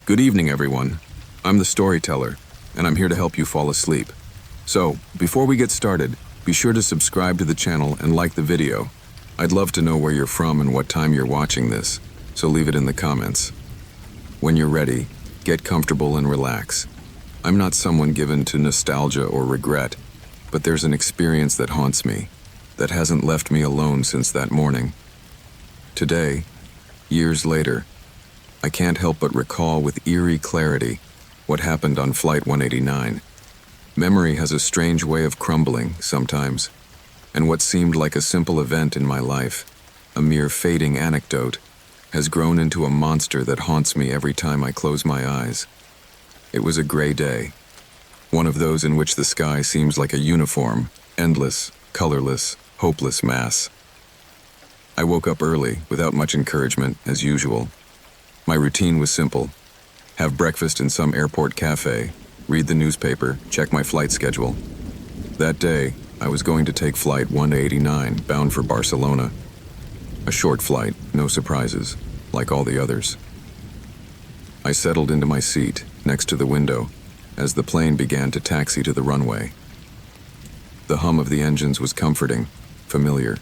Good evening, everyone. I'm the storyteller, and I'm here to help you fall asleep. So, before we get started, be sure to subscribe to the channel and like the video. I'd love to know where you're from and what time you're watching this, so leave it in the comments. When you're ready, get comfortable and relax. I'm not someone given to nostalgia or regret, but there's an experience that haunts me, that hasn't left me alone since that morning. Today, years later, I can't help but recall with eerie clarity what happened on Flight 189. Memory has a strange way of crumbling sometimes, and what seemed like a simple event in my life, a mere fading anecdote, has grown into a monster that haunts me every time I close my eyes. It was a gray day, one of those in which the sky seems like a uniform, endless, colorless, hopeless mass. I woke up early, without much encouragement, as usual. My routine was simple: have breakfast in some airport cafe, read the newspaper, check my flight schedule. That day, I was going to take Flight 189, bound for Barcelona. A short flight, no surprises, like all the others. I settled into my seat, next to the window, as the plane began to taxi to the runway. The hum of the engines was comforting, familiar.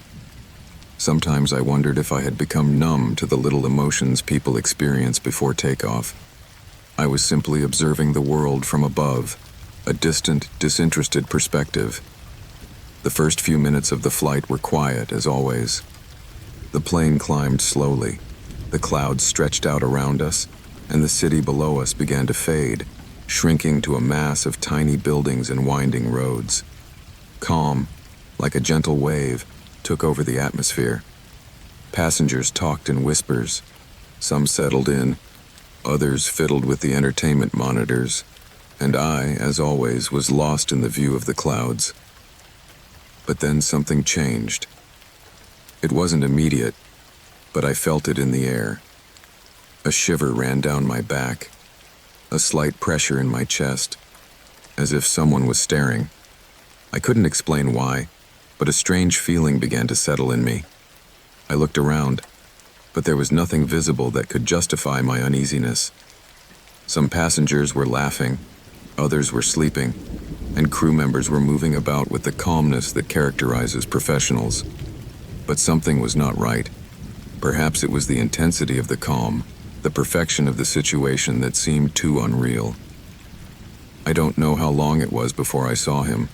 Sometimes I wondered if I had become numb to the little emotions people experience before takeoff. I was simply observing the world from above, a distant, disinterested perspective. The first few minutes of the flight were quiet, as always. The plane climbed slowly. The clouds stretched out around us, and the city below us began to fade, shrinking to a mass of tiny buildings and winding roads. Calm, like a gentle wave, took over the atmosphere. Passengers talked in whispers. Some settled in, others fiddled with the entertainment monitors, and I, as always, was lost in the view of the clouds. But then something changed. It wasn't immediate, but I felt it in the air. A shiver ran down my back, a slight pressure in my chest, as if someone was staring. I couldn't explain why, but a strange feeling began to settle in me. I looked around, but there was nothing visible that could justify my uneasiness. Some passengers were laughing, others were sleeping, and crew members were moving about with the calmness that characterizes professionals. But something was not right. Perhaps it was the intensity of the calm, the perfection of the situation that seemed too unreal. I don't know how long it was before I saw him.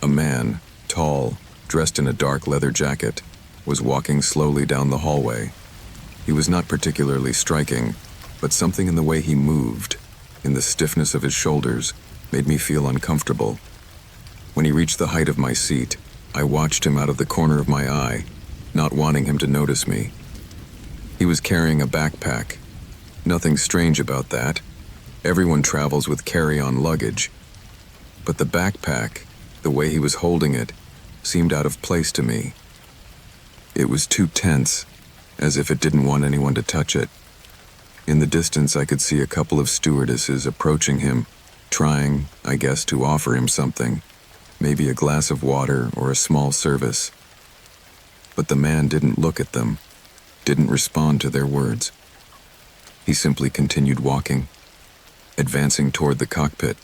A man, tall, dressed in a dark leather jacket, was walking slowly down the hallway. He was not particularly striking, but something in the way he moved, in the stiffness of his shoulders, made me feel uncomfortable. When he reached the height of my seat, I watched him out of the corner of my eye, not wanting him to notice me. He was carrying a backpack. Nothing strange about that. Everyone travels with carry-on luggage. But the backpack, the way he was holding it, seemed out of place to me. It was too tense, as if it didn't want anyone to touch it. In the distance, I could see a couple of stewardesses approaching him, trying, I guess, to offer him something, maybe a glass of water or a small service. But the man didn't look at them, didn't respond to their words. He simply continued walking, advancing toward the cockpit.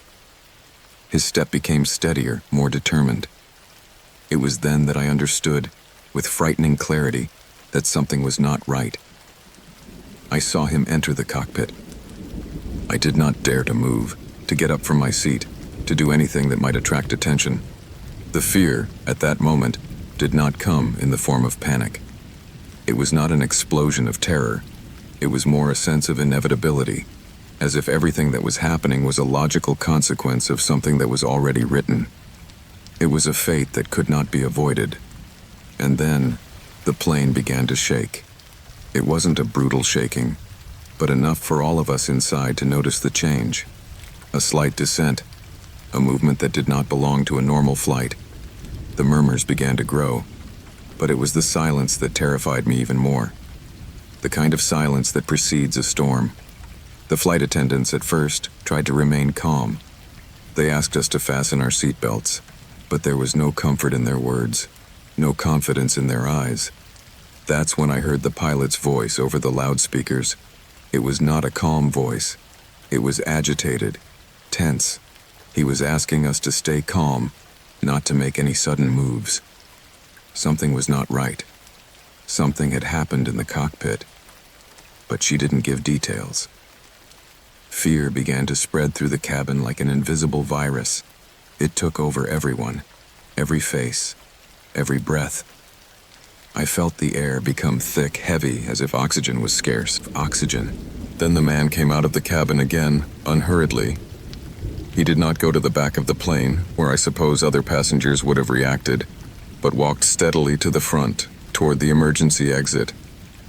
His step became steadier, more determined. It was then that I understood, with frightening clarity, that something was not right. I saw him enter the cockpit. I did not dare to move, to get up from my seat, to do anything that might attract attention. The fear, at that moment, did not come in the form of panic. It was not an explosion of terror. It was more a sense of inevitability, as if everything that was happening was a logical consequence of something that was already written. It was a fate that could not be avoided. And then, the plane began to shake. It wasn't a brutal shaking, but enough for all of us inside to notice the change. A slight descent, a movement that did not belong to a normal flight. The murmurs began to grow, but it was the silence that terrified me even more. The kind of silence that precedes a storm. The flight attendants at first tried to remain calm. They asked us to fasten our seatbelts, but there was no comfort in their words, no confidence in their eyes. That's when I heard the pilot's voice over the loudspeakers. It was not a calm voice. It was agitated, tense. He was asking us to stay calm, not to make any sudden moves. Something was not right. Something had happened in the cockpit, but she didn't give details. Fear began to spread through the cabin like an invisible virus. It took over everyone, every face, every breath. I felt the air become thick, heavy, as if oxygen was scarce. Oxygen. Then the man came out of the cabin again, unhurriedly. He did not go to the back of the plane, where I suppose other passengers would have reacted, but walked steadily to the front, toward the emergency exit.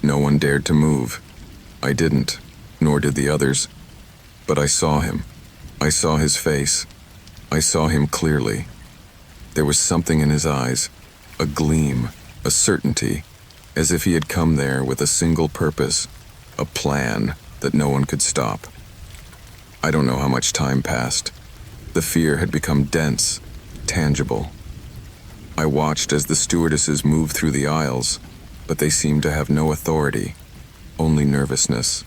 No one dared to move. I didn't, nor did the others. But I saw him. I saw his face. I saw him clearly. There was something in his eyes, a gleam, a certainty, as if he had come there with a single purpose, a plan that no one could stop. I don't know how much time passed. The fear had become dense, tangible. I watched as the stewardesses moved through the aisles, but they seemed to have no authority, only nervousness.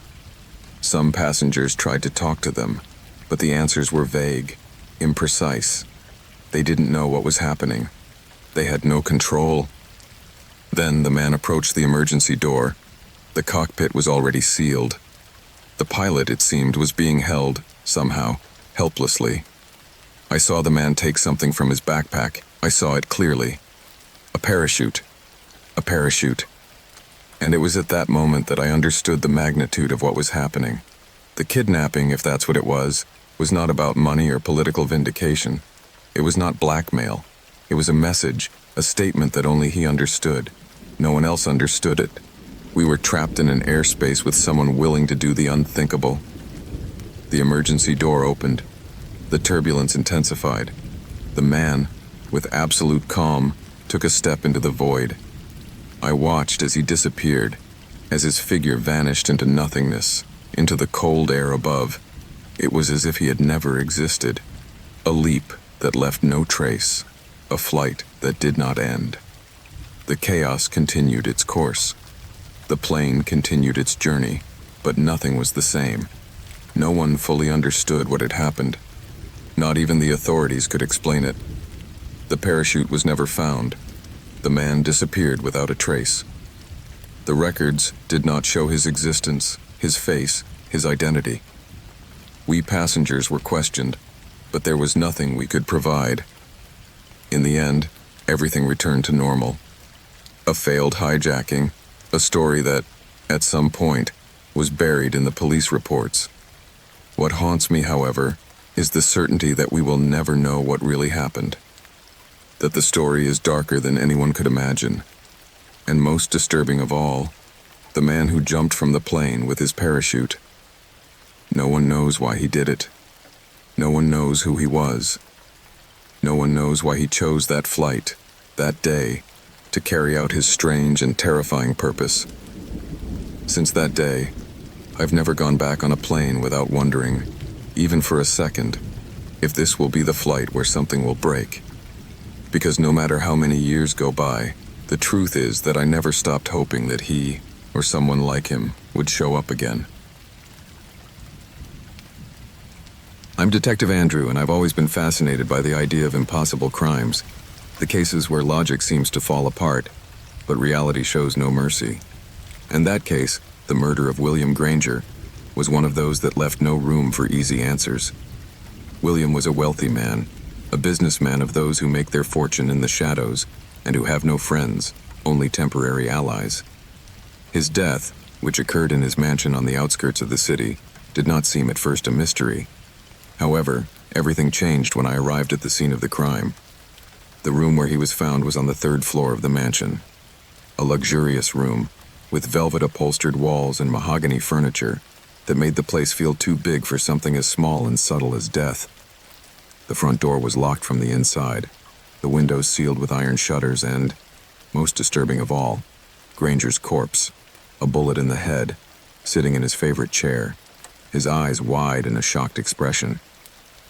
Some passengers tried to talk to them, but the answers were vague, imprecise. They didn't know what was happening. They had no control. Then the man approached the emergency door. The cockpit was already sealed. The pilot, it seemed, was being held, somehow, helplessly. I saw the man take something from his backpack. I saw it clearly. A parachute. A parachute. And it was at that moment that I understood the magnitude of what was happening. The kidnapping, if that's what it was not about money or political vindication. It was not blackmail. It was a message, a statement that only he understood. No one else understood it. We were trapped in an airspace with someone willing to do the unthinkable. The emergency door opened. The turbulence intensified. The man, with absolute calm, took a step into the void. I watched as he disappeared, as his figure vanished into nothingness, into the cold air above. It was as if he had never existed. A leap that left no trace, a flight that did not end. The chaos continued its course. The plane continued its journey, but nothing was the same. No one fully understood what had happened. Not even the authorities could explain it. The parachute was never found. The man disappeared without a trace. The records did not show his existence, his face, his identity. We passengers were questioned, but there was nothing we could provide. In the end, everything returned to normal. A failed hijacking, a story that, at some point, was buried in the police reports. What haunts me, however, is the certainty that we will never know what really happened. That the story is darker than anyone could imagine. And most disturbing of all, the man who jumped from the plane with his parachute. No one knows why he did it. No one knows who he was. No one knows why he chose that flight, that day, to carry out his strange and terrifying purpose. Since that day, I've never gone back on a plane without wondering, even for a second, if this will be the flight where something will break. Because no matter how many years go by, the truth is that I never stopped hoping that he, or someone like him, would show up again. I'm Detective Andrew, and I've always been fascinated by the idea of impossible crimes, the cases where logic seems to fall apart, but reality shows no mercy. And that case, the murder of William Granger, was one of those that left no room for easy answers. William was a wealthy man, a businessman of those who make their fortune in the shadows and who have no friends, only temporary allies. His death, which occurred in his mansion on the outskirts of the city, did not seem at first a mystery. However, everything changed when I arrived at the scene of the crime. The room where he was found was on the 3rd floor of the mansion. A luxurious room, with velvet-upholstered walls and mahogany furniture that made the place feel too big for something as small and subtle as death. The front door was locked from the inside, the windows sealed with iron shutters and, most disturbing of all, Granger's corpse, a bullet in the head, sitting in his favorite chair, his eyes wide in a shocked expression.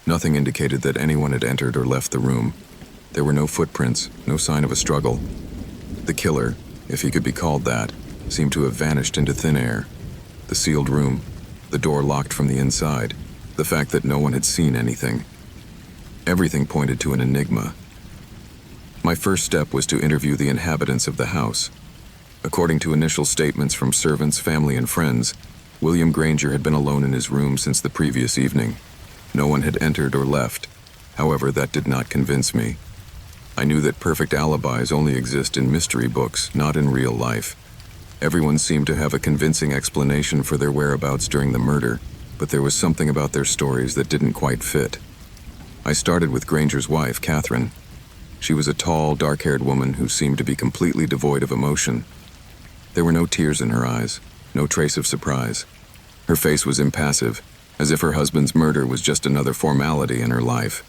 Nothing indicated that anyone had entered or left the room. There were no footprints, no sign of a struggle. The killer, if he could be called that, seemed to have vanished into thin air. The sealed room, the door locked from the inside, the fact that no one had seen anything. Everything pointed to an enigma. My first step was to interview the inhabitants of the house. According to initial statements from servants, family, and friends, William Granger had been alone in his room since the previous evening. No one had entered or left. However, that did not convince me. I knew that perfect alibis only exist in mystery books, not in real life. Everyone seemed to have a convincing explanation for their whereabouts during the murder, but there was something about their stories that didn't quite fit. I started with Granger's wife, Catherine. She was a tall, dark-haired woman who seemed to be completely devoid of emotion. There were no tears in her eyes, no trace of surprise. Her face was impassive, as if her husband's murder was just another formality in her life.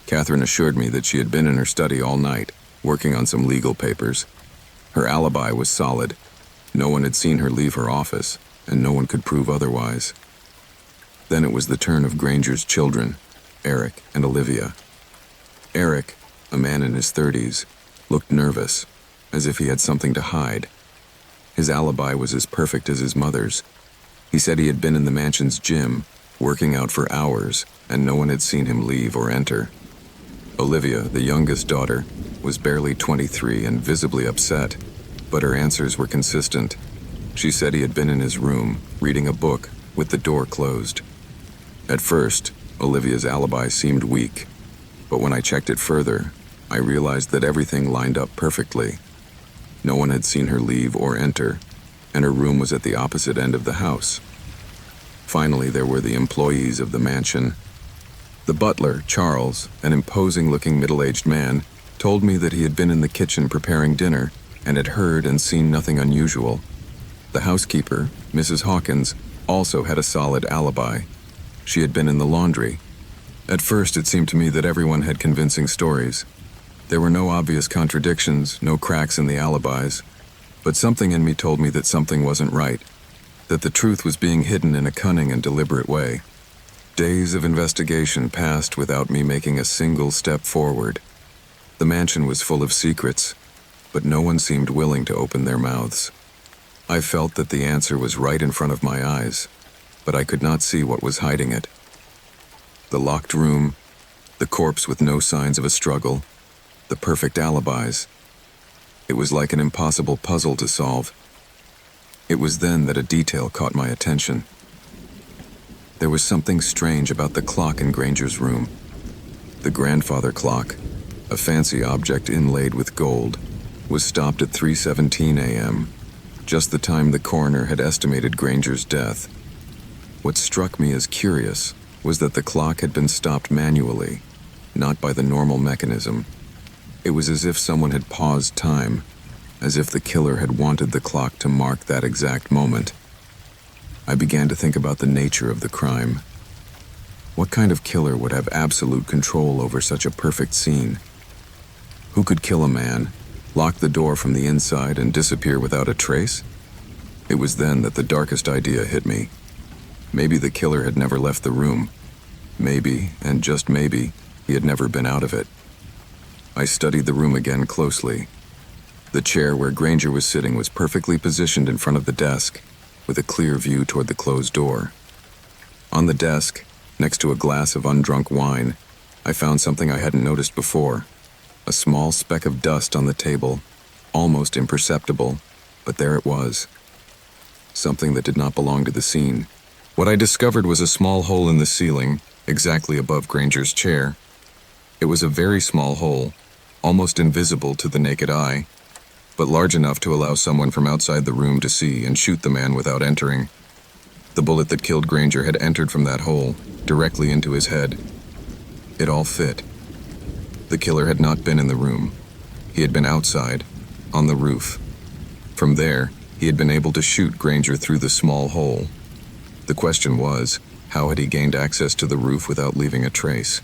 Catherine assured me that she had been in her study all night, working on some legal papers. Her alibi was solid. No one had seen her leave her office, and no one could prove otherwise. Then it was the turn of Granger's children, Eric and Olivia. Eric, a man in his 30s, looked nervous, as if he had something to hide. His alibi was as perfect as his mother's. He said he had been in the mansion's gym, working out for hours, and no one had seen him leave or enter. Olivia, the youngest daughter, was barely 23 and visibly upset, but her answers were consistent. She said he had been in his room, reading a book, with the door closed. At first, Olivia's alibi seemed weak, but when I checked it further, I realized that everything lined up perfectly. No one had seen her leave or enter, and her room was at the opposite end of the house. Finally, there were the employees of the mansion. The butler, Charles, an imposing-looking middle-aged man, told me that he had been in the kitchen preparing dinner and had heard and seen nothing unusual. The housekeeper, Mrs. Hawkins, also had a solid alibi. She had been in the laundry. At first, it seemed to me that everyone had convincing stories. There were no obvious contradictions, no cracks in the alibis, but something in me told me that something wasn't right, that the truth was being hidden in a cunning and deliberate way. Days of investigation passed without me making a single step forward. The mansion was full of secrets, but no one seemed willing to open their mouths. I felt that the answer was right in front of my eyes, but I could not see what was hiding it. The locked room, the corpse with no signs of a struggle, the perfect alibis. It was like an impossible puzzle to solve. It was then that a detail caught my attention. There was something strange about the clock in Granger's room. The grandfather clock, a fancy object inlaid with gold, was stopped at 3:17 a.m., just the time the coroner had estimated Granger's death. What struck me as curious was that the clock had been stopped manually, not by the normal mechanism. It was as if someone had paused time, as if the killer had wanted the clock to mark that exact moment. I began to think about the nature of the crime. What kind of killer would have absolute control over such a perfect scene? Who could kill a man, lock the door from the inside, and disappear without a trace? It was then that the darkest idea hit me. Maybe the killer had never left the room. Maybe, and just maybe, he had never been out of it. I studied the room again closely. The chair where Granger was sitting was perfectly positioned in front of the desk, with a clear view toward the closed door. On the desk, next to a glass of undrunk wine, I found something I hadn't noticed before. A small speck of dust on the table, almost imperceptible, but there it was. Something that did not belong to the scene. What I discovered was a small hole in the ceiling, exactly above Granger's chair. It was a very small hole, almost invisible to the naked eye, but large enough to allow someone from outside the room to see and shoot the man without entering. The bullet that killed Granger had entered from that hole, directly into his head. It all fit. The killer had not been in the room. He had been outside, on the roof. From there, he had been able to shoot Granger through the small hole. The question was, how had he gained access to the roof without leaving a trace?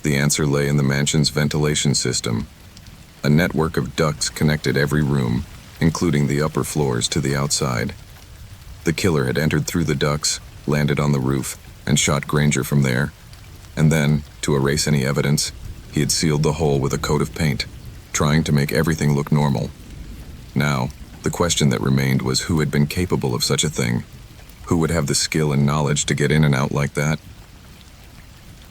The answer lay in the mansion's ventilation system. A network of ducts connected every room, including the upper floors, to the outside. The killer had entered through the ducts, landed on the roof, and shot Granger from there. And then, to erase any evidence, he had sealed the hole with a coat of paint, trying to make everything look normal. Now, the question that remained was who had been capable of such a thing? Who would have the skill and knowledge to get in and out like that?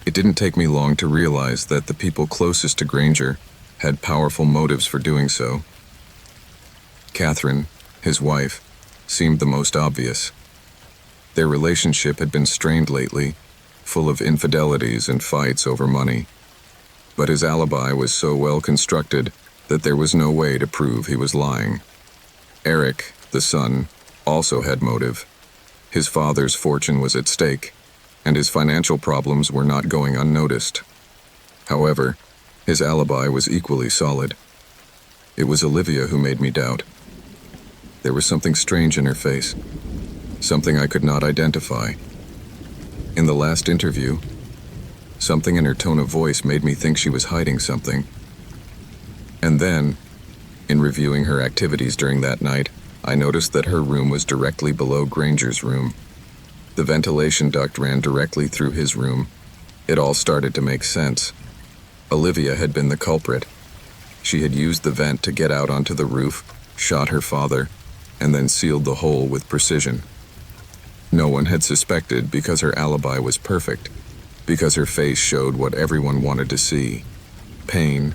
It didn't take me long to realize that the people closest to Granger had powerful motives for doing so. Catherine, his wife, seemed the most obvious. Their relationship had been strained lately, full of infidelities and fights over money. But his alibi was so well constructed that there was no way to prove he was lying. Eric, the son, also had motive. His father's fortune was at stake, and his financial problems were not going unnoticed. However, his alibi was equally solid. It was Olivia who made me doubt. There was something strange in her face, something I could not identify. In the last interview, something in her tone of voice made me think she was hiding something. And then, in reviewing her activities during that night, I noticed that her room was directly below Granger's room. The ventilation duct ran directly through his room. It all started to make sense. Olivia had been the culprit. She had used the vent to get out onto the roof, shot her father, and then sealed the hole with precision. No one had suspected because her alibi was perfect, because her face showed what everyone wanted to see: pain,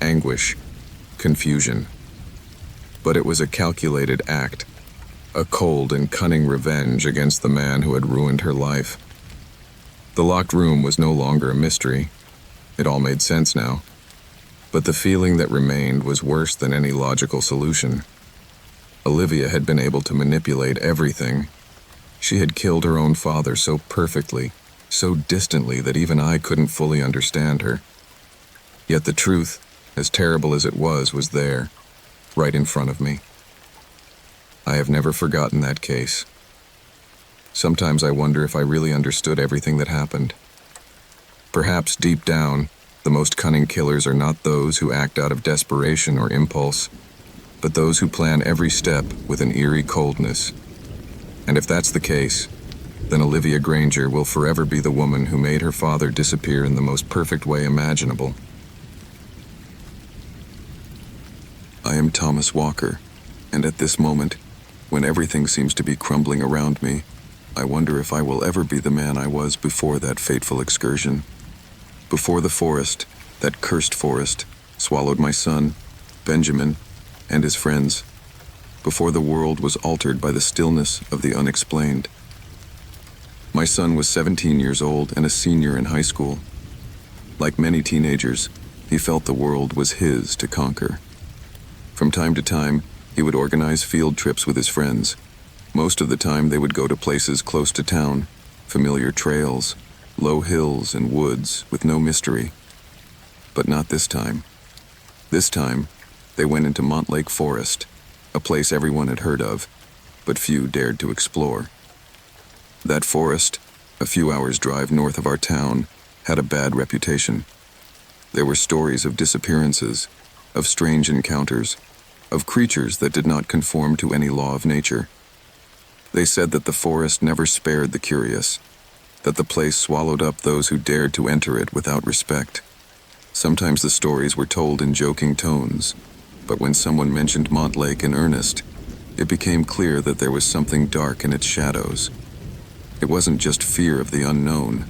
anguish, confusion. But it was a calculated act, a cold and cunning revenge against the man who had ruined her life. The locked room was no longer a mystery. It all made sense now. But the feeling that remained was worse than any logical solution. Olivia had been able to manipulate everything. She had killed her own father so perfectly, so distantly that even I couldn't fully understand her. Yet the truth, as terrible as it was there, right in front of me. I have never forgotten that case. Sometimes I wonder if I really understood everything that happened. Perhaps deep down, the most cunning killers are not those who act out of desperation or impulse, but those who plan every step with an eerie coldness. And if that's the case, then Olivia Granger will forever be the woman who made her father disappear in the most perfect way imaginable. I am Thomas Walker, and at this moment, when everything seems to be crumbling around me, I wonder if I will ever be the man I was before that fateful excursion. Before the forest, that cursed forest, swallowed my son, Benjamin, and his friends. Before the world was altered by the stillness of the unexplained. My son was 17 years old and a senior in high school. Like many teenagers, he felt the world was his to conquer. From time to time, he would organize field trips with his friends. Most of the time, they would go to places close to town, familiar trails, low hills and woods with no mystery. But not this time. This time, they went into Montlake Forest, a place everyone had heard of, but few dared to explore. That forest, a few hours' drive north of our town, had a bad reputation. There were stories of disappearances, of strange encounters, of creatures that did not conform to any law of nature. They said that the forest never spared the curious, that the place swallowed up those who dared to enter it without respect. Sometimes the stories were told in joking tones, but when someone mentioned Montlake in earnest, it became clear that there was something dark in its shadows. It wasn't just fear of the unknown.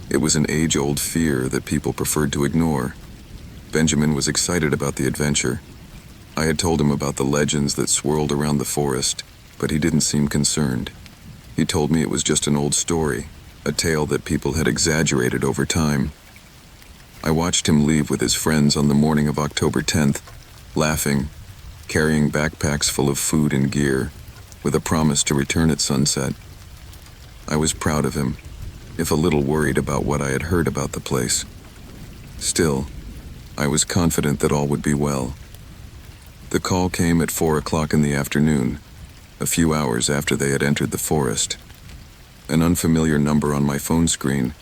It was an age-old fear that people preferred to ignore. Benjamin was excited about the adventure. I had told him about the legends that swirled around the forest, but he didn't seem concerned. He told me it was just an old story, a tale that people had exaggerated over time. I watched him leave with his friends on the morning of October 10th, laughing, carrying backpacks full of food and gear, with a promise to return at sunset. I was proud of him, if a little worried about what I had heard about the place. Still, I was confident that all would be well. The call came at 4 o'clock in the afternoon, a few hours after they had entered the forest. An unfamiliar number on my phone screen,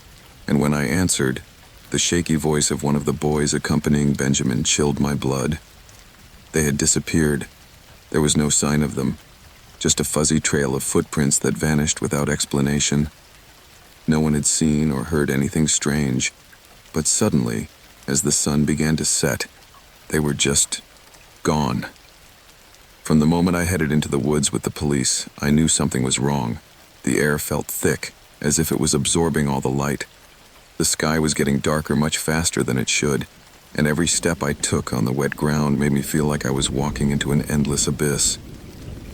and when I answered, the shaky voice of one of the boys accompanying Benjamin chilled my blood. They had disappeared. There was no sign of them, just a fuzzy trail of footprints that vanished without explanation. No one had seen or heard anything strange, but suddenly, as the sun began to set, they were just gone. From the moment I headed into the woods with the police, I knew something was wrong. The air felt thick, as if it was absorbing all the light. The sky was getting darker much faster than it should, and every step I took on the wet ground made me feel like I was walking into an endless abyss.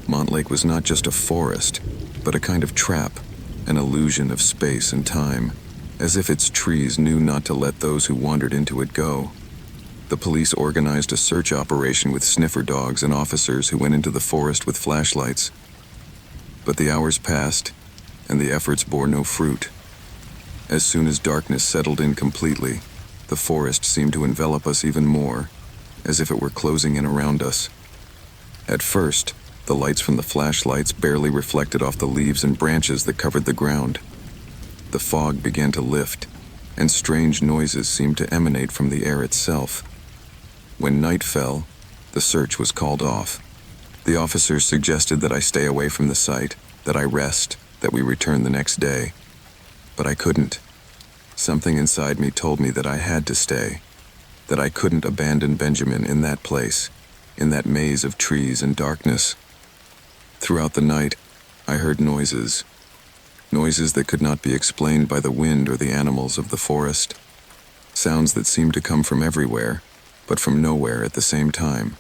Montlake was not just a forest, but a kind of trap, an illusion of space and time, as if its trees knew not to let those who wandered into it go. The police organized a search operation with sniffer dogs and officers who went into the forest with flashlights. But the hours passed, and the efforts bore no fruit. As soon as darkness settled in completely, the forest seemed to envelop us even more, as if it were closing in around us. At first, the lights from the flashlights barely reflected off the leaves and branches that covered the ground. The fog began to lift, and strange noises seemed to emanate from the air itself. When night fell, the search was called off. The officers suggested that I stay away from the site, that I rest, that we return the next day. But I couldn't. Something inside me told me that I had to stay, that I couldn't abandon Benjamin in that place, in that maze of trees and darkness. Throughout the night, I heard noises that could not be explained by the wind or the animals of the forest, sounds that seemed to come from everywhere, but from nowhere at the same time.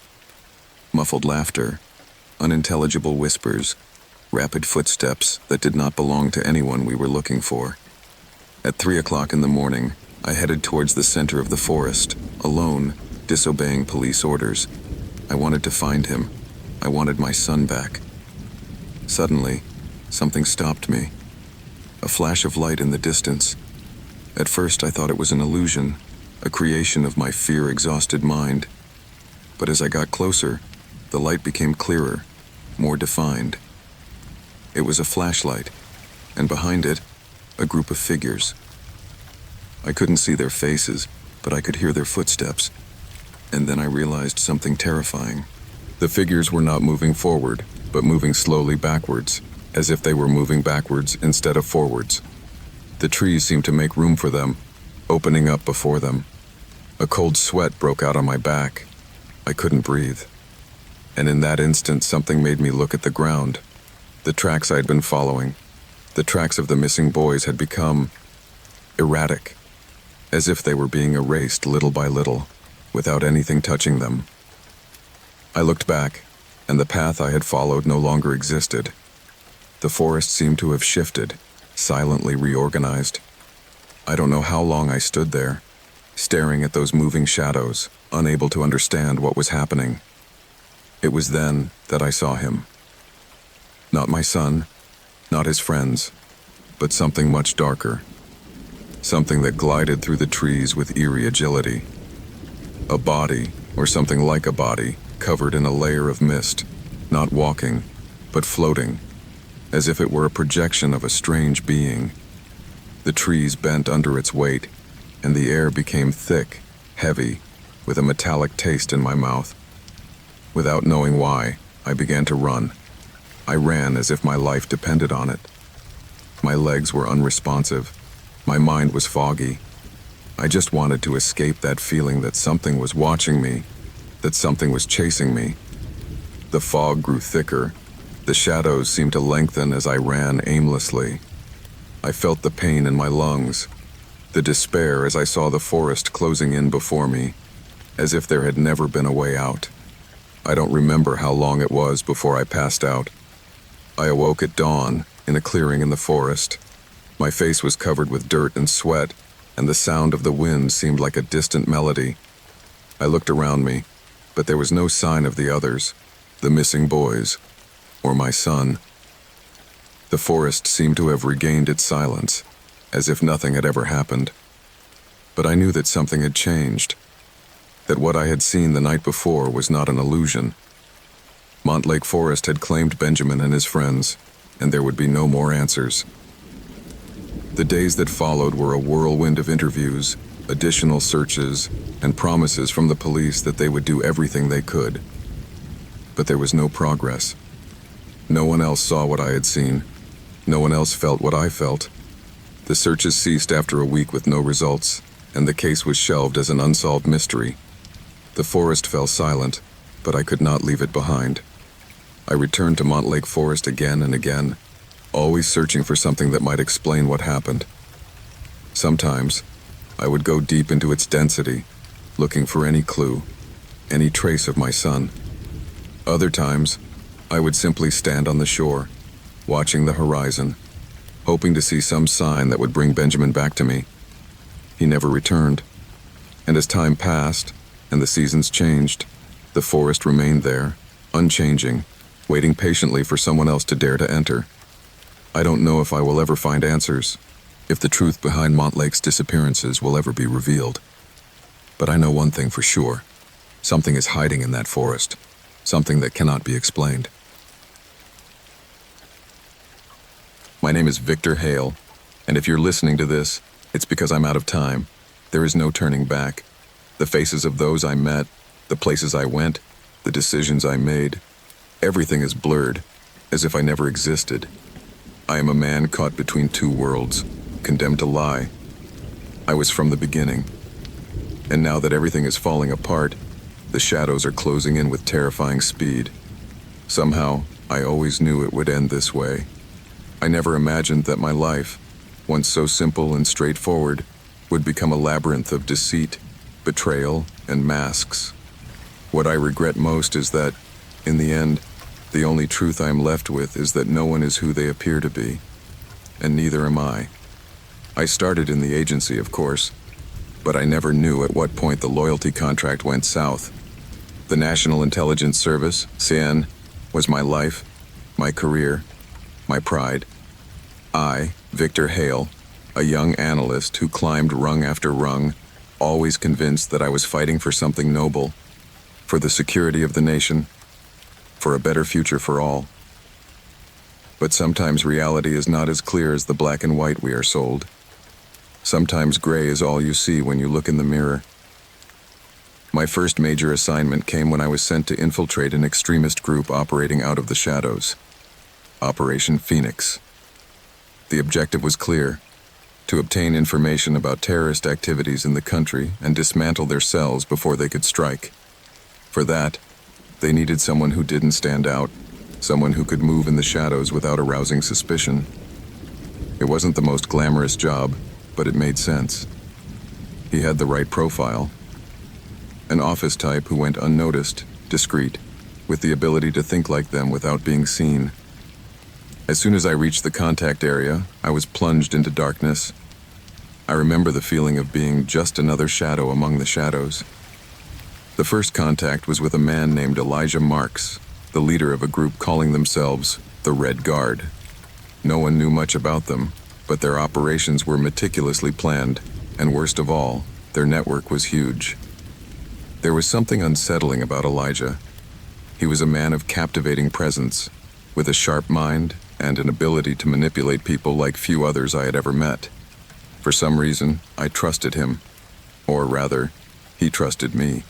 Muffled laughter, unintelligible whispers, rapid footsteps that did not belong to anyone we were looking for. At 3 o'clock in the morning, I headed towards the center of the forest, alone, disobeying police orders. I wanted to find him. I wanted my son back. Suddenly, something stopped me. A flash of light in the distance. At first, I thought it was an illusion, a creation of my fear-exhausted mind. But as I got closer, the light became clearer, more defined. It was a flashlight, and behind it, a group of figures. I couldn't see their faces, but I could hear their footsteps. And then I realized something terrifying. The figures were not moving forward, but moving slowly backwards, as if they were moving backwards instead of forwards. The trees seemed to make room for them, opening up before them. A cold sweat broke out on my back. I couldn't breathe. And in that instant, something made me look at the ground. The tracks I'd been following, the tracks of the missing boys, had become erratic, as if they were being erased little by little, without anything touching them. I looked back, and the path I had followed no longer existed. The forest seemed to have shifted, silently reorganized. I don't know how long I stood there, staring at those moving shadows, unable to understand what was happening. It was then that I saw him. Not my son, not his friends, but something much darker. Something that glided through the trees with eerie agility. A body, or something like a body, covered in a layer of mist, not walking, but floating, as if it were a projection of a strange being. The trees bent under its weight, and the air became thick, heavy, with a metallic taste in my mouth. Without knowing why, I began to run. I ran as if my life depended on it. My legs were unresponsive. My mind was foggy. I just wanted to escape that feeling that something was watching me, that something was chasing me. The fog grew thicker. The shadows seemed to lengthen as I ran aimlessly. I felt the pain in my lungs, the despair as I saw the forest closing in before me, as if there had never been a way out. I don't remember how long it was before I passed out. I awoke at dawn in a clearing in the forest. My face was covered with dirt and sweat, and the sound of the wind seemed like a distant melody. I looked around me, but there was no sign of the others, the missing boys, or my son. The forest seemed to have regained its silence, as if nothing had ever happened. But I knew that something had changed, that what I had seen the night before was not an illusion. Montlake Forest had claimed Benjamin and his friends, and there would be no more answers. The days that followed were a whirlwind of interviews, additional searches, and promises from the police that they would do everything they could. But there was no progress. No one else saw what I had seen. No one else felt what I felt. The searches ceased after a week with no results, and the case was shelved as an unsolved mystery. The forest fell silent, but I could not leave it behind. I returned to Montlake Forest again and again, always searching for something that might explain what happened. Sometimes, I would go deep into its density, looking for any clue, any trace of my son. Other times, I would simply stand on the shore, watching the horizon, hoping to see some sign that would bring Benjamin back to me. He never returned, and as time passed and the seasons changed, the forest remained there, unchanging, waiting patiently for someone else to dare to enter. I don't know if I will ever find answers, if the truth behind Montlake's disappearances will ever be revealed. But I know one thing for sure. Something is hiding in that forest, something that cannot be explained. My name is Victor Hale, and if you're listening to this, it's because I'm out of time. There is no turning back. The faces of those I met, the places I went, the decisions I made, everything is blurred, as if I never existed. I am a man caught between two worlds, condemned to lie. I was from the beginning. And now that everything is falling apart, the shadows are closing in with terrifying speed. Somehow, I always knew it would end this way. I never imagined that my life, once so simple and straightforward, would become a labyrinth of deceit, betrayal, and masks. What I regret most is that, in the end, the only truth I am left with is that no one is who they appear to be, and neither am I. I started in the agency, of course, but I never knew at what point the loyalty contract went south. The National Intelligence Service, CN, was my life, my career, my pride. I, Victor Hale, a young analyst who climbed rung after rung, always convinced that I was fighting for something noble, for the security of the nation, for a better future for all. But sometimes reality is not as clear as the black and white we are sold. Sometimes gray is all you see when you look in the mirror. My first major assignment came when I was sent to infiltrate an extremist group operating out of the shadows. Operation Phoenix. The objective was clear: to obtain information about terrorist activities in the country and dismantle their cells before they could strike. For that, they needed someone who didn't stand out, someone who could move in the shadows without arousing suspicion. It wasn't the most glamorous job, but it made sense. He had the right profile. An office type who went unnoticed, discreet, with the ability to think like them without being seen. As soon as I reached the contact area, I was plunged into darkness. I remember the feeling of being just another shadow among the shadows. The first contact was with a man named Elijah Marks, the leader of a group calling themselves the Red Guard. No one knew much about them, but their operations were meticulously planned, and worst of all, their network was huge. There was something unsettling about Elijah. He was a man of captivating presence, with a sharp mind and an ability to manipulate people like few others I had ever met. For some reason, I trusted him, or rather, he trusted me.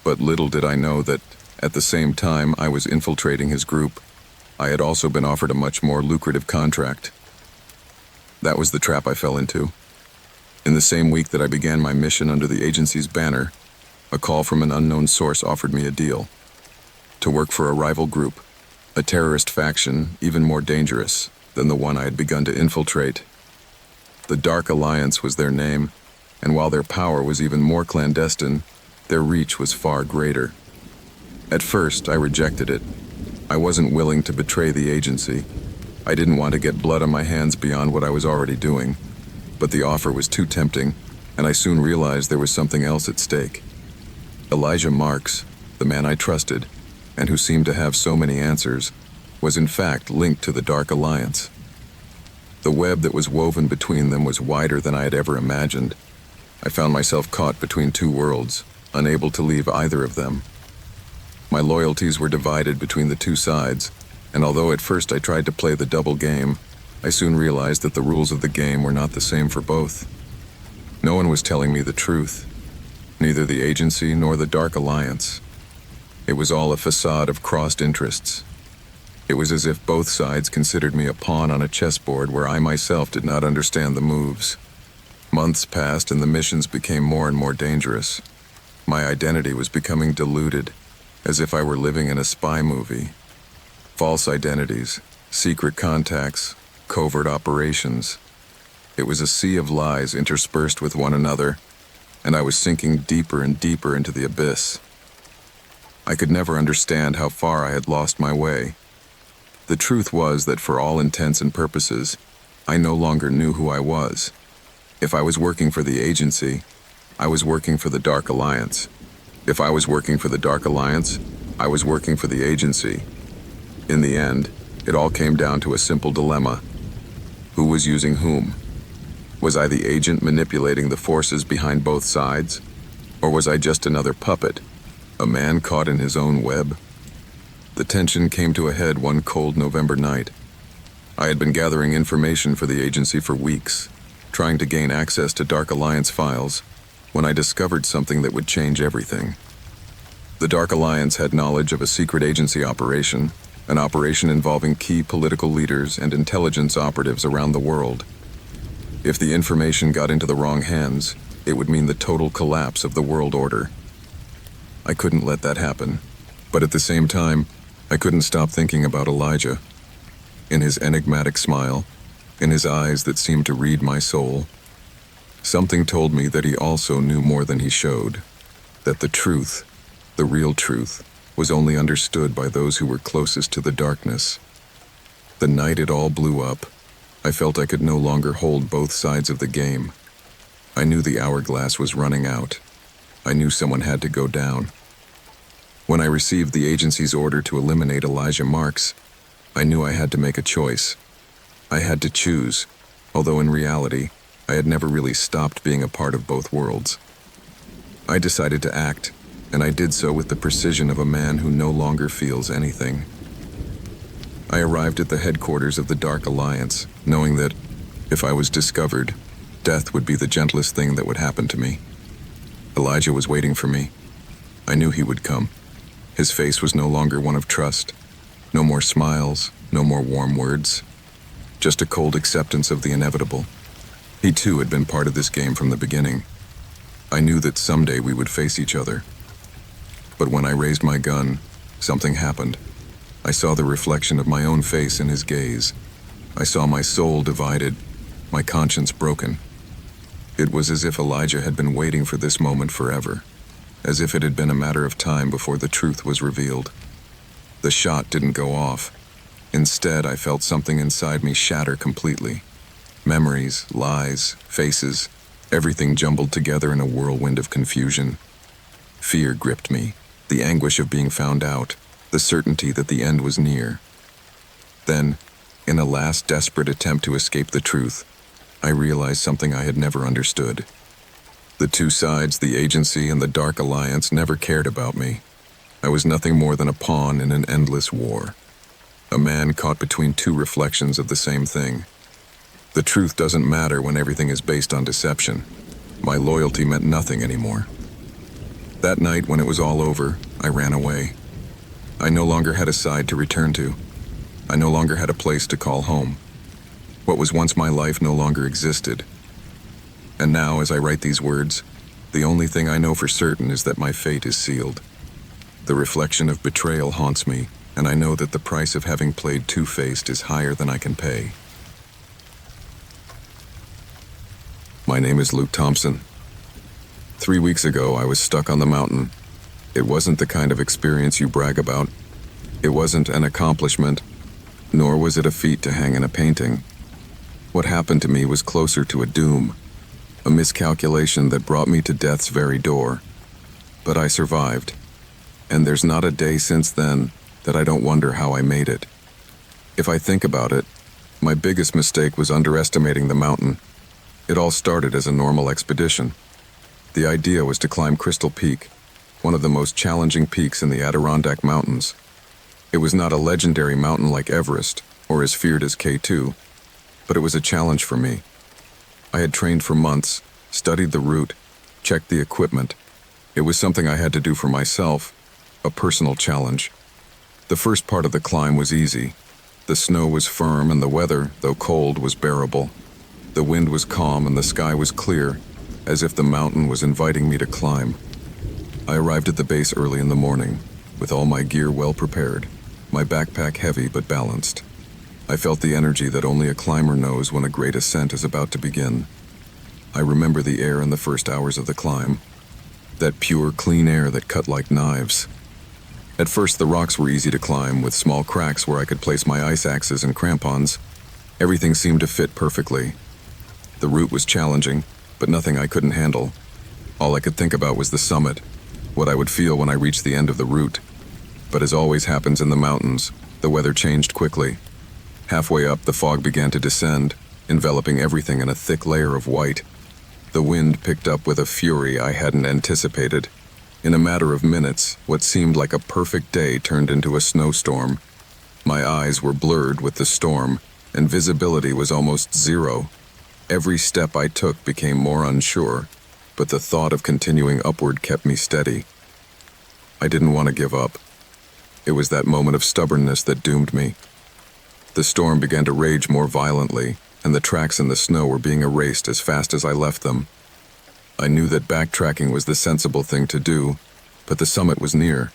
But little did I know that, at the same time I was infiltrating his group, I had also been offered a much more lucrative contract. That was the trap I fell into. In the same week that I began my mission under the agency's banner, a call from an unknown source offered me a deal. To work for a rival group, a terrorist faction even more dangerous than the one I had begun to infiltrate. The Dark Alliance was their name, and while their power was even more clandestine, their reach was far greater. At first, I rejected it. I wasn't willing to betray the agency. I didn't want to get blood on my hands beyond what I was already doing. But the offer was too tempting, and I soon realized there was something else at stake. Elijah Marks, the man I trusted, and who seemed to have so many answers, was in fact linked to the Dark Alliance. The web that was woven between them was wider than I had ever imagined. I found myself caught between two worlds, unable to leave either of them. My loyalties were divided between the two sides, and although at first I tried to play the double game, I soon realized that the rules of the game were not the same for both. No one was telling me the truth, neither the agency nor the Dark Alliance. It was all a facade of crossed interests. It was as if both sides considered me a pawn on a chessboard where I myself did not understand the moves. Months passed and the missions became more and more dangerous. My identity was becoming diluted, as if I were living in a spy movie. False identities, secret contacts, covert operations. It was a sea of lies interspersed with one another, and I was sinking deeper and deeper into the abyss. I could never understand how far I had lost my way. The truth was that for all intents and purposes, I no longer knew who I was. If I was working for the agency, I was working for the Dark Alliance. If I was working for the Dark Alliance, I was working for the agency. In the end, it all came down to a simple dilemma. Who was using whom? Was I the agent manipulating the forces behind both sides? Or was I just another puppet, a man caught in his own web? The tension came to a head one cold November night. I had been gathering information for the agency for weeks, trying to gain access to Dark Alliance files, when I discovered something that would change everything. The Dark Alliance had knowledge of a secret agency operation, an operation involving key political leaders and intelligence operatives around the world. If the information got into the wrong hands, it would mean the total collapse of the world order. I couldn't let that happen, but at the same time, I couldn't stop thinking about Elijah. In his enigmatic smile, in his eyes that seemed to read my soul, something told me that he also knew more than he showed, that the truth, the real truth, was only understood by those who were closest to the darkness. The night it all blew up, I felt I could no longer hold both sides of the game. I knew the hourglass was running out. I knew someone had to go down. When I received the agency's order to eliminate Elijah Marks, I knew I had to make a choice. I had to choose, although in reality, I had never really stopped being a part of both worlds. I decided to act, and I did so with the precision of a man who no longer feels anything. I arrived at the headquarters of the Dark Alliance, knowing that, if I was discovered, death would be the gentlest thing that would happen to me. Elijah was waiting for me. I knew he would come. His face was no longer one of trust. No more smiles, no more warm words. Just a cold acceptance of the inevitable. He too had been part of this game from the beginning. I knew that someday we would face each other. But when I raised my gun, something happened. I saw the reflection of my own face in his gaze. I saw my soul divided, my conscience broken. It was as if Elijah had been waiting for this moment forever, as if it had been a matter of time before the truth was revealed. The shot didn't go off. Instead, I felt something inside me shatter completely. Memories, lies, faces, everything jumbled together in a whirlwind of confusion. Fear gripped me, the anguish of being found out, the certainty that the end was near. Then, in a last desperate attempt to escape the truth, I realized something I had never understood. The two sides, the agency and the Dark Alliance, never cared about me. I was nothing more than a pawn in an endless war. A man caught between two reflections of the same thing. The truth doesn't matter when everything is based on deception. My loyalty meant nothing anymore. That night, when it was all over, I ran away. I no longer had a side to return to. I no longer had a place to call home. What was once my life no longer existed. And now, as I write these words, the only thing I know for certain is that my fate is sealed. The reflection of betrayal haunts me, and I know that the price of having played two-faced is higher than I can pay. My name is Luke Thompson. 3 weeks ago, I was stuck on the mountain. It wasn't the kind of experience you brag about. It wasn't an accomplishment, nor was it a feat to hang in a painting. What happened to me was closer to a doom, a miscalculation that brought me to death's very door. But I survived, and there's not a day since then that I don't wonder how I made it. If I think about it, my biggest mistake was underestimating the mountain. It all started as a normal expedition. The idea was to climb Crystal Peak, one of the most challenging peaks in the Adirondack Mountains. It was not a legendary mountain like Everest, or as feared as K2, but it was a challenge for me. I had trained for months, studied the route, checked the equipment. It was something I had to do for myself, a personal challenge. The first part of the climb was easy. The snow was firm and the weather, though cold, was bearable. The wind was calm and the sky was clear, as if the mountain was inviting me to climb. I arrived at the base early in the morning, with all my gear well prepared, my backpack heavy but balanced. I felt the energy that only a climber knows when a great ascent is about to begin. I remember the air in the first hours of the climb, that pure, clean air that cut like knives. At first, the rocks were easy to climb, with small cracks where I could place my ice axes and crampons. Everything seemed to fit perfectly. The route was challenging, but nothing I couldn't handle. All I could think about was the summit, what I would feel when I reached the end of the route. But as always happens in the mountains, the weather changed quickly. Halfway up, the fog began to descend, enveloping everything in a thick layer of white. The wind picked up with a fury I hadn't anticipated. In a matter of minutes, what seemed like a perfect day turned into a snowstorm. My eyes were blurred with the storm, and visibility was almost zero. Every step I took became more unsure, but the thought of continuing upward kept me steady. I didn't want to give up. It was that moment of stubbornness that doomed me. The storm began to rage more violently, and the tracks in the snow were being erased as fast as I left them. I knew that backtracking was the sensible thing to do, but the summit was near.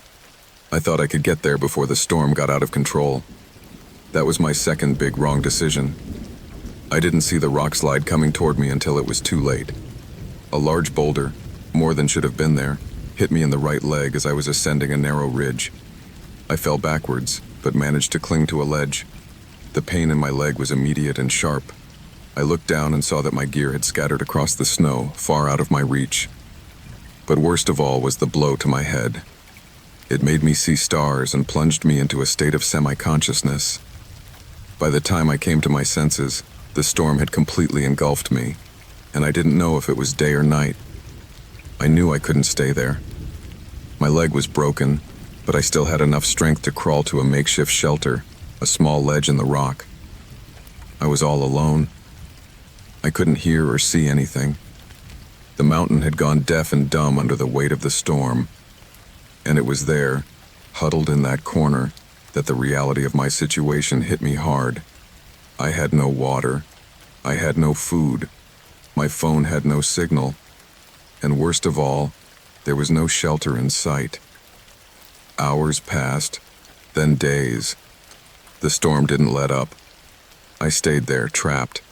I thought I could get there before the storm got out of control. That was my second big wrong decision. I didn't see the rock slide coming toward me until it was too late. A large boulder, more than should have been there, hit me in the right leg as I was ascending a narrow ridge. I fell backwards, but managed to cling to a ledge. The pain in my leg was immediate and sharp. I looked down and saw that my gear had scattered across the snow, far out of my reach. But worst of all was the blow to my head. It made me see stars and plunged me into a state of semi-consciousness. By the time I came to my senses, the storm had completely engulfed me, and I didn't know if it was day or night. I knew I couldn't stay there. My leg was broken, but I still had enough strength to crawl to a makeshift shelter, a small ledge in the rock. I was all alone. I couldn't hear or see anything. The mountain had gone deaf and dumb under the weight of the storm, and it was there, huddled in that corner, that the reality of my situation hit me hard. I had no water. I had no food. My phone had no signal. And worst of all, there was no shelter in sight. Hours passed, then days. The storm didn't let up. I stayed there, trapped.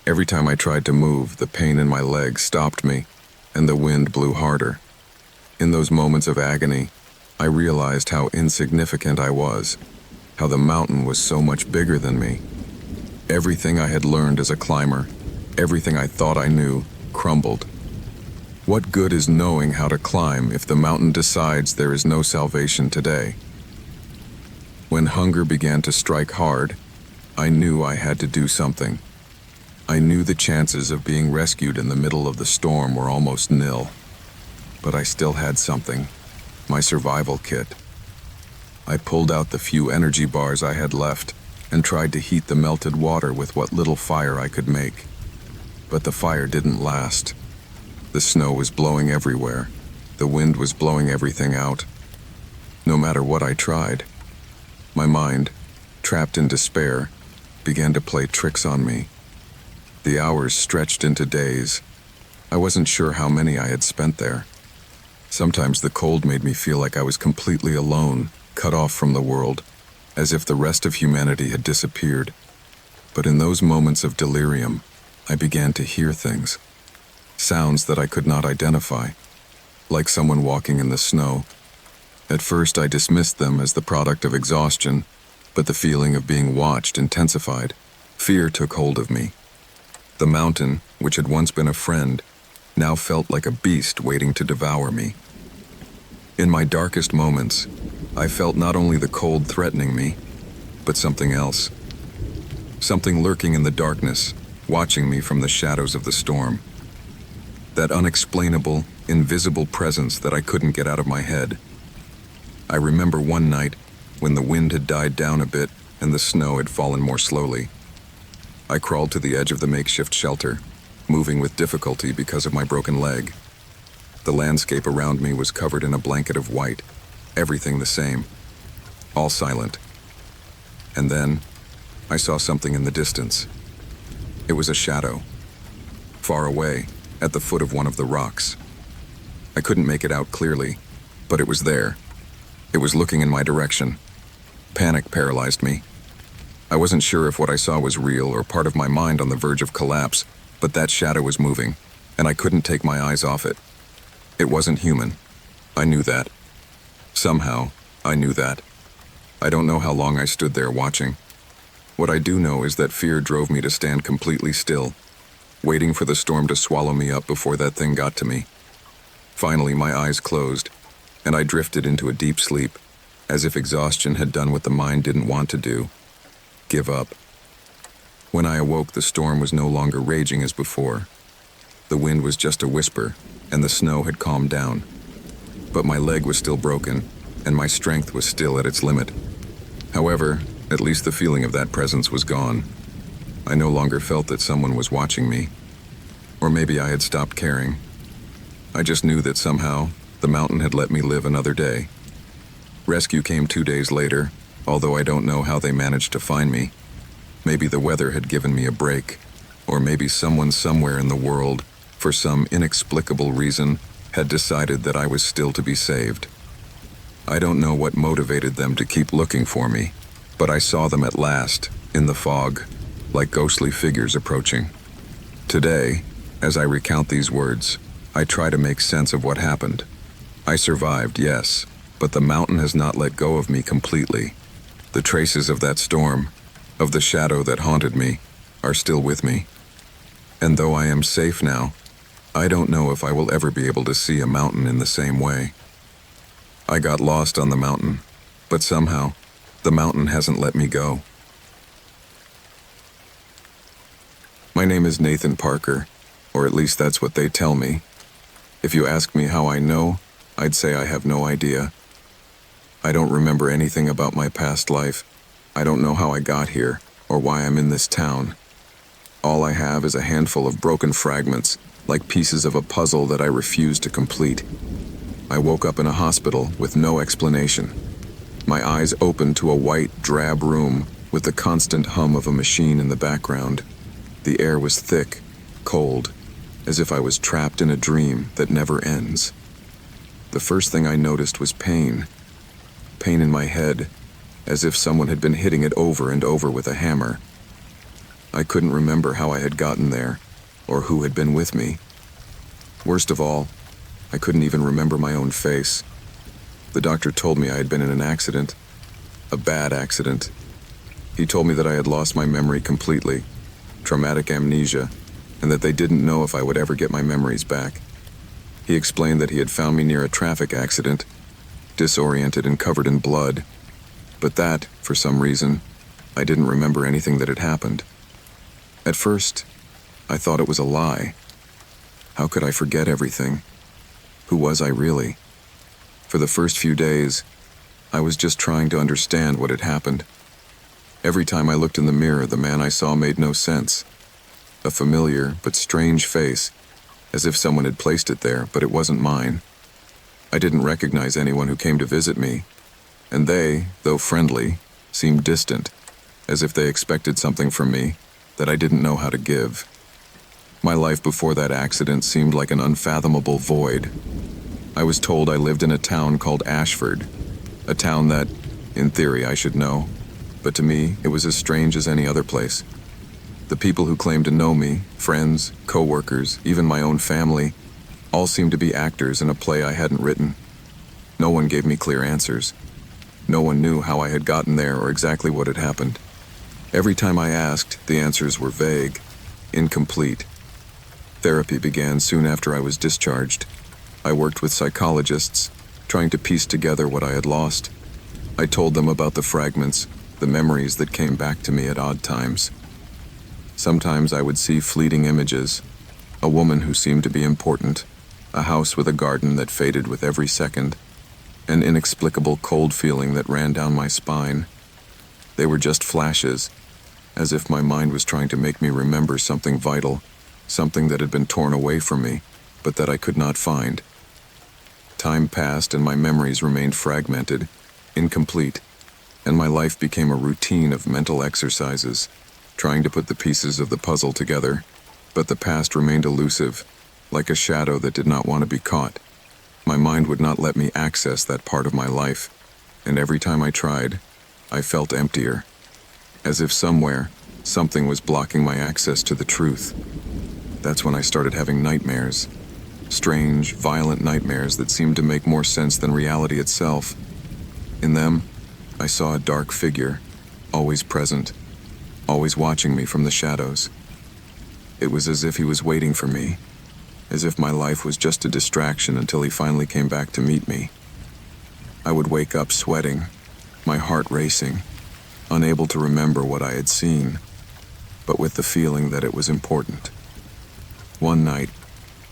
Every time I tried to move, the pain in my leg stopped me, and the wind blew harder. In those moments of agony, I realized how insignificant I was, how the mountain was so much bigger than me. Everything I had learned as a climber, everything I thought I knew, crumbled. What good is knowing how to climb if the mountain decides there is no salvation today? When hunger began to strike hard, I knew I had to do something. I knew the chances of being rescued in the middle of the storm were almost nil. But I still had something, my survival kit. I pulled out the few energy bars I had left and tried to heat the melted water with what little fire I could make. But the fire didn't last. The snow was blowing everywhere. The wind was blowing everything out. No matter what I tried, my mind, trapped in despair, began to play tricks on me. The hours stretched into days. I wasn't sure how many I had spent there. Sometimes the cold made me feel like I was completely alone, cut off from the world, as if the rest of humanity had disappeared. But in those moments of delirium, I began to hear things. Sounds that I could not identify, like someone walking in the snow. At first I dismissed them as the product of exhaustion, but the feeling of being watched intensified. Fear took hold of me. The mountain, which had once been a friend, now felt like a beast waiting to devour me. In my darkest moments, I felt not only the cold threatening me, but something else. Something lurking in the darkness, watching me from the shadows of the storm. That unexplainable, invisible presence that I couldn't get out of my head. I remember one night when the wind had died down a bit and the snow had fallen more slowly. I crawled to the edge of the makeshift shelter, moving with difficulty because of my broken leg. The landscape around me was covered in a blanket of white, everything the same, all silent. And then, I saw something in the distance. It was a shadow, far away, at the foot of one of the rocks. I couldn't make it out clearly, but it was there. It was looking in my direction. Panic paralyzed me. I wasn't sure if what I saw was real or part of my mind on the verge of collapse, but that shadow was moving, and I couldn't take my eyes off it. It wasn't human. I knew that. Somehow, I knew that. I don't know how long I stood there watching. What I do know is that fear drove me to stand completely still, waiting for the storm to swallow me up before that thing got to me. Finally, my eyes closed, and I drifted into a deep sleep, as if exhaustion had done what the mind didn't want to do: give up. When I awoke, the storm was no longer raging as before. The wind was just a whisper, and the snow had calmed down. But my leg was still broken, and my strength was still at its limit. However, at least the feeling of that presence was gone. I no longer felt that someone was watching me. Or maybe I had stopped caring. I just knew that somehow, the mountain had let me live another day. Rescue came 2 days later, although I don't know how they managed to find me. Maybe the weather had given me a break, or maybe someone somewhere in the world, for some inexplicable reason, had decided that I was still to be saved. I don't know what motivated them to keep looking for me, but I saw them at last, in the fog, like ghostly figures approaching. Today, as I recount these words, I try to make sense of what happened. I survived, yes, but the mountain has not let go of me completely. The traces of that storm, of the shadow that haunted me, are still with me. And though I am safe now, I don't know if I will ever be able to see a mountain in the same way. I got lost on the mountain, but somehow, the mountain hasn't let me go. My name is Nathan Parker, or at least that's what they tell me. If you ask me how I know, I'd say I have no idea. I don't remember anything about my past life. I don't know how I got here, or why I'm in this town. All I have is a handful of broken fragments, like pieces of a puzzle that I refuse to complete. I woke up in a hospital with no explanation. My eyes opened to a white, drab room with the constant hum of a machine in the background. The air was thick, cold, as if I was trapped in a dream that never ends. The first thing I noticed was pain. Pain in my head, as if someone had been hitting it over and over with a hammer. I couldn't remember how I had gotten there, or who had been with me. Worst of all, I couldn't even remember my own face. The doctor told me I had been in an accident, a bad accident. He told me that I had lost my memory completely, traumatic amnesia, and that they didn't know if I would ever get my memories back. He explained that he had found me near a traffic accident, disoriented and covered in blood, but that, for some reason, I didn't remember anything that had happened. At first, I thought it was a lie. How could I forget everything? Who was I really? For the first few days, I was just trying to understand what had happened. Every time I looked in the mirror, the man I saw made no sense. A familiar but strange face, as if someone had placed it there, but it wasn't mine. I didn't recognize anyone who came to visit me, and they, though friendly, seemed distant, as if they expected something from me that I didn't know how to give. My life before that accident seemed like an unfathomable void. I was told I lived in a town called Ashford, a town that, in theory, I should know, but to me, it was as strange as any other place. The people who claimed to know me, friends, co-workers, even my own family, all seemed to be actors in a play I hadn't written. No one gave me clear answers. No one knew how I had gotten there or exactly what had happened. Every time I asked, the answers were vague, incomplete. Therapy began soon after I was discharged. I worked with psychologists, trying to piece together what I had lost. I told them about the fragments, the memories that came back to me at odd times. Sometimes I would see fleeting images, a woman who seemed to be important, a house with a garden that faded with every second, an inexplicable cold feeling that ran down my spine. They were just flashes, as if my mind was trying to make me remember something vital, something that had been torn away from me, but that I could not find. Time passed and my memories remained fragmented, incomplete, and my life became a routine of mental exercises, trying to put the pieces of the puzzle together, but the past remained elusive, like a shadow that did not want to be caught. My mind would not let me access that part of my life, and every time I tried, I felt emptier. as if somewhere, something was blocking my access to the truth. That's when I started having nightmares. Strange, violent nightmares that seemed to make more sense than reality itself. In them, I saw a dark figure, always present, always watching me from the shadows. It was as if he was waiting for me, as if my life was just a distraction until he finally came back to meet me. I would wake up sweating, my heart racing, unable to remember what I had seen, but with the feeling that it was important. One night,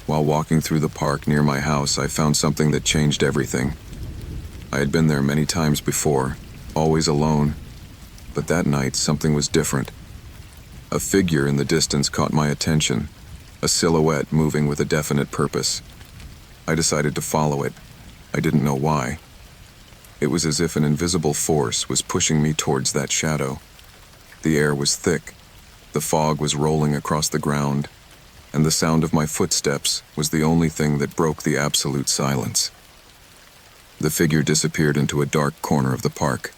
while walking through the park near my house, I found something that changed everything. I had been there many times before, always alone, but that night something was different. A figure in the distance caught my attention, a silhouette moving with a definite purpose. I decided to follow it. I didn't know why. It was as if an invisible force was pushing me towards that shadow. The air was thick, the fog was rolling across the ground, and the sound of my footsteps was the only thing that broke the absolute silence. The figure disappeared into a dark corner of the park.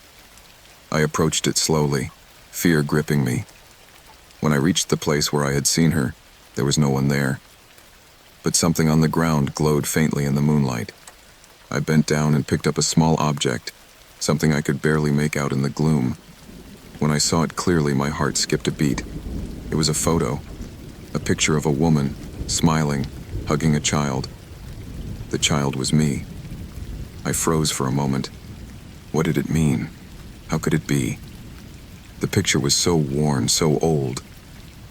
I approached it slowly, fear gripping me. When I reached the place where I had seen her, there was no one there. But something on the ground glowed faintly in the moonlight. I bent down and picked up a small object, something I could barely make out in the gloom. When I saw it clearly, my heart skipped a beat. It was a photo, a picture of a woman, smiling, hugging a child. The child was me. I froze for a moment. What did it mean? How could it be? The picture was so worn, so old.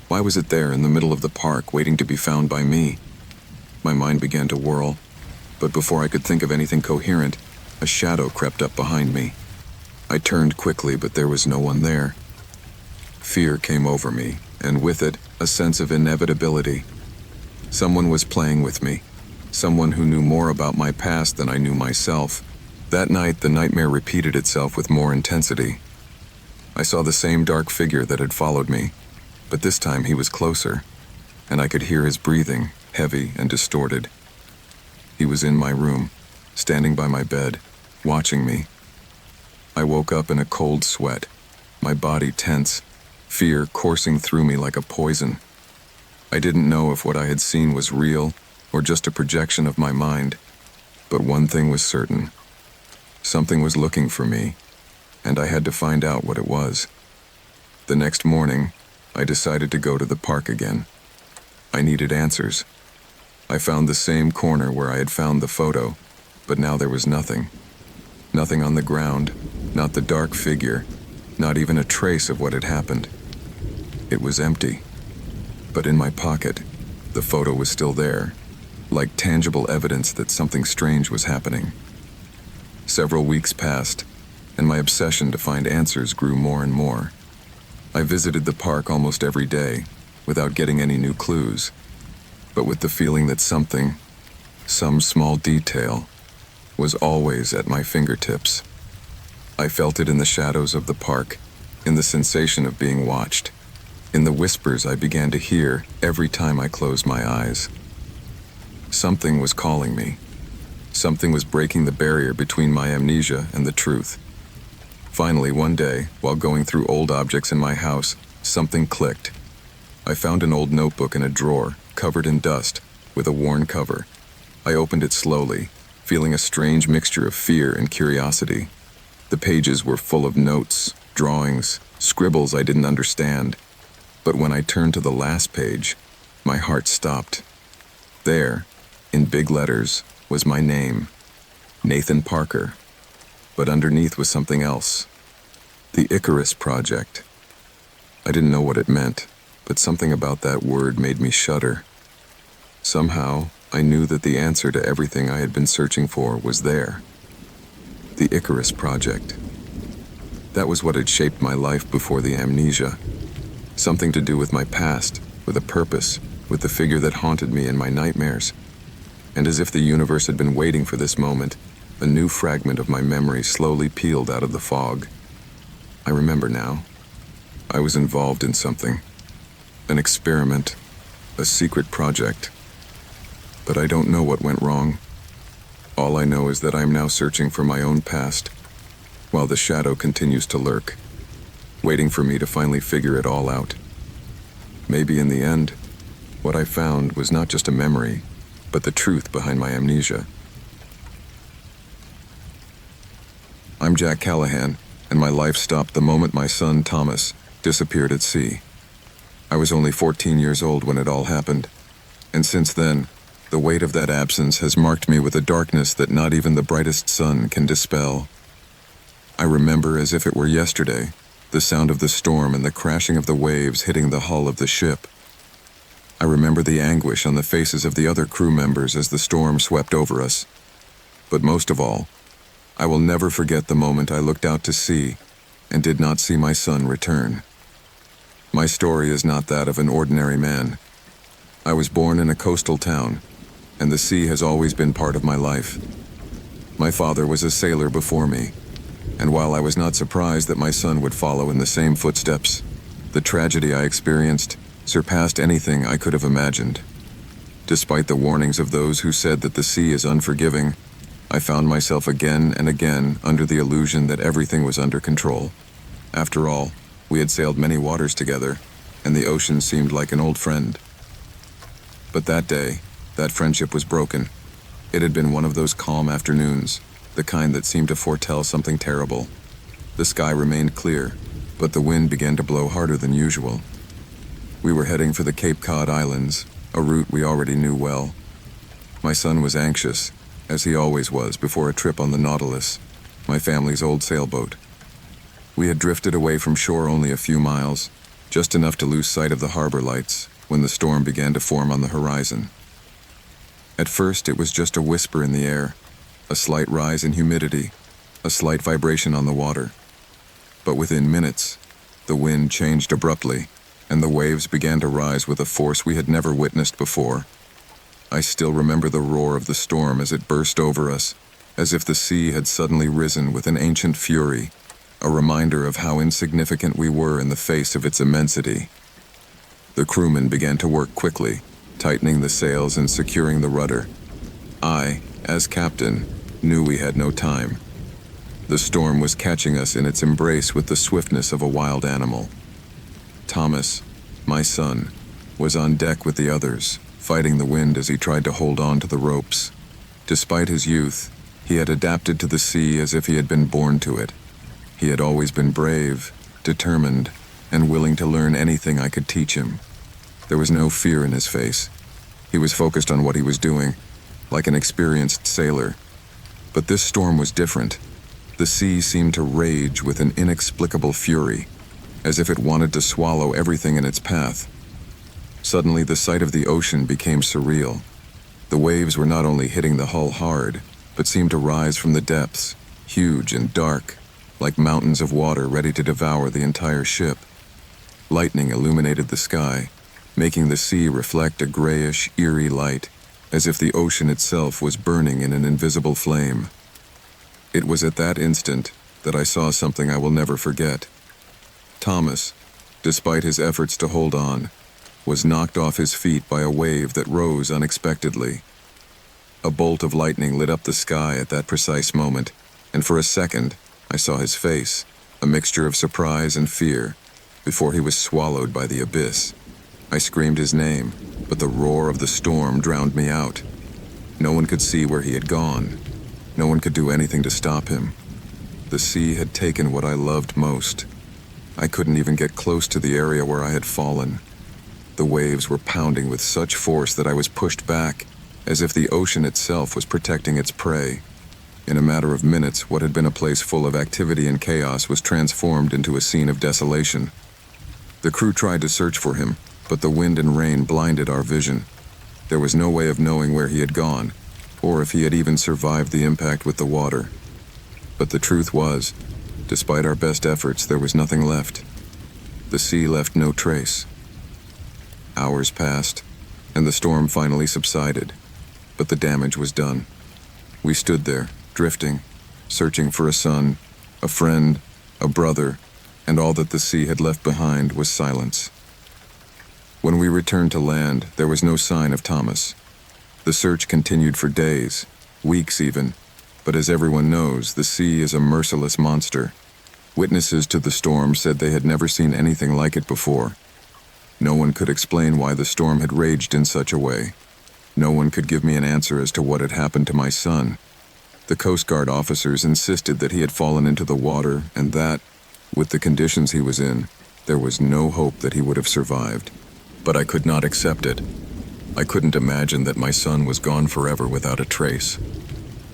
Why was it there in the middle of the park, waiting to be found by me? My mind began to whirl, but before I could think of anything coherent, a shadow crept up behind me. I turned quickly, but there was no one there. Fear came over me, and with it, a sense of inevitability. Someone was playing with me, someone who knew more about my past than I knew myself. That night, the nightmare repeated itself with more intensity. I saw the same dark figure that had followed me, but this time he was closer, and I could hear his breathing, heavy and distorted. He was in my room, standing by my bed, watching me. I woke up in a cold sweat, my body tense, fear coursing through me like a poison. I didn't know if what I had seen was real or just a projection of my mind, but one thing was certain. Something was looking for me, and I had to find out what it was. The next morning, I decided to go to the park again. I needed answers. I found the same corner where I had found the photo, but now there was nothing. Nothing on the ground, not the dark figure, not even a trace of what had happened. It was empty. But in my pocket, the photo was still there, like tangible evidence that something strange was happening. Several weeks passed, and my obsession to find answers grew more and more. I visited the park almost every day, without getting any new clues, but with the feeling that something, some small detail, was always at my fingertips. I felt it in the shadows of the park, in the sensation of being watched, in the whispers I began to hear every time I closed my eyes. Something was calling me. Something was breaking the barrier between my amnesia and the truth. Finally, one day, while going through old objects in my house, something clicked. I found an old notebook in a drawer, covered in dust, with a worn cover. I opened it slowly, feeling a strange mixture of fear and curiosity. The pages were full of notes, drawings, scribbles I didn't understand. But when I turned to the last page, my heart stopped. There, in big letters, was my name, Nathan Parker. But underneath was something else. The Immerse Project. I didn't know what it meant, but something about that word made me shudder. Somehow, I knew that the answer to everything I had been searching for was there. The Immerse Project. That was what had shaped my life before the amnesia. Something to do with my past, with a purpose, with the figure that haunted me in my nightmares. And as if the universe had been waiting for this moment, a new fragment of my memory slowly peeled out of the fog. I remember now. I was involved in something. An experiment. A secret project. But I don't know what went wrong. All I know is that I am now searching for my own past, while the shadow continues to lurk. waiting for me to finally figure it all out. Maybe in the end, what I found was not just a memory, but the truth behind my amnesia. I'm Jack Callahan, and my life stopped the moment my son, Thomas, disappeared at sea. I was only 14 years old when it all happened, and since then, the weight of that absence has marked me with a darkness that not even the brightest sun can dispel. I remember as if it were yesterday, the sound of the storm and the crashing of the waves hitting the hull of the ship. I remember the anguish on the faces of the other crew members as the storm swept over us. But most of all, I will never forget the moment I looked out to sea and did not see my son return. My story is not that of an ordinary man. I was born in a coastal town, and the sea has always been part of my life. My father was a sailor before me, and while I was not surprised that my son would follow in the same footsteps, the tragedy I experienced surpassed anything I could have imagined. Despite the warnings of those who said that the sea is unforgiving, I found myself again and again under the illusion that everything was under control. After all, we had sailed many waters together, and the ocean seemed like an old friend. But that day, that friendship was broken. It had been one of those calm afternoons, the kind that seemed to foretell something terrible. The sky remained clear, but the wind began to blow harder than usual. We were heading for the Cape Cod Islands, a route we already knew well. My son was anxious, as he always was before a trip on the Nautilus, my family's old sailboat. We had drifted away from shore only a few miles, just enough to lose sight of the harbor lights, when the storm began to form on the horizon. At first, it was just a whisper in the air, a slight rise in humidity, a slight vibration on the water. But within minutes, the wind changed abruptly, and the waves began to rise with a force we had never witnessed before. I still remember the roar of the storm as it burst over us, as if the sea had suddenly risen with an ancient fury, a reminder of how insignificant we were in the face of its immensity. The crewmen began to work quickly, tightening the sails and securing the rudder. I, as captain, knew we had no time. The storm was catching us in its embrace with the swiftness of a wild animal. Thomas, my son, was on deck with the others, fighting the wind as he tried to hold on to the ropes. Despite his youth, he had adapted to the sea as if he had been born to it. He had always been brave, determined, and willing to learn anything I could teach him. There was no fear in his face. He was focused on what he was doing, like an experienced sailor. But this storm was different. The sea seemed to rage with an inexplicable fury, as if it wanted to swallow everything in its path. Suddenly, the sight of the ocean became surreal. The waves were not only hitting the hull hard, but seemed to rise from the depths, huge and dark, like mountains of water ready to devour the entire ship. Lightning illuminated the sky, making the sea reflect a grayish, eerie light, as if the ocean itself was burning in an invisible flame. It was at that instant that I saw something I will never forget. Thomas, despite his efforts to hold on, was knocked off his feet by a wave that rose unexpectedly. A bolt of lightning lit up the sky at that precise moment, and for a second, I saw his face, a mixture of surprise and fear, before he was swallowed by the abyss. I screamed his name, but the roar of the storm drowned me out. No one could see where he had gone. No one could do anything to stop him. The sea had taken what I loved most. I couldn't even get close to the area where I had fallen. The waves were pounding with such force that I was pushed back, as if the ocean itself was protecting its prey. In a matter of minutes, what had been a place full of activity and chaos was transformed into a scene of desolation. The crew tried to search for him, but the wind and rain blinded our vision. There was no way of knowing where he had gone, or if he had even survived the impact with the water. But the truth was, despite our best efforts, there was nothing left. The sea left no trace. Hours passed, and the storm finally subsided, but the damage was done. We stood there, drifting, searching for a son, a friend, a brother, and all that the sea had left behind was silence. When we returned to land, there was no sign of Thomas. The search continued for days, weeks even, but as everyone knows, the sea is a merciless monster. Witnesses to the storm said they had never seen anything like it before. No one could explain why the storm had raged in such a way. No one could give me an answer as to what had happened to my son. The Coast Guard officers insisted that he had fallen into the water and that, with the conditions he was in, there was no hope that he would have survived. But I could not accept it. I couldn't imagine that my son was gone forever without a trace.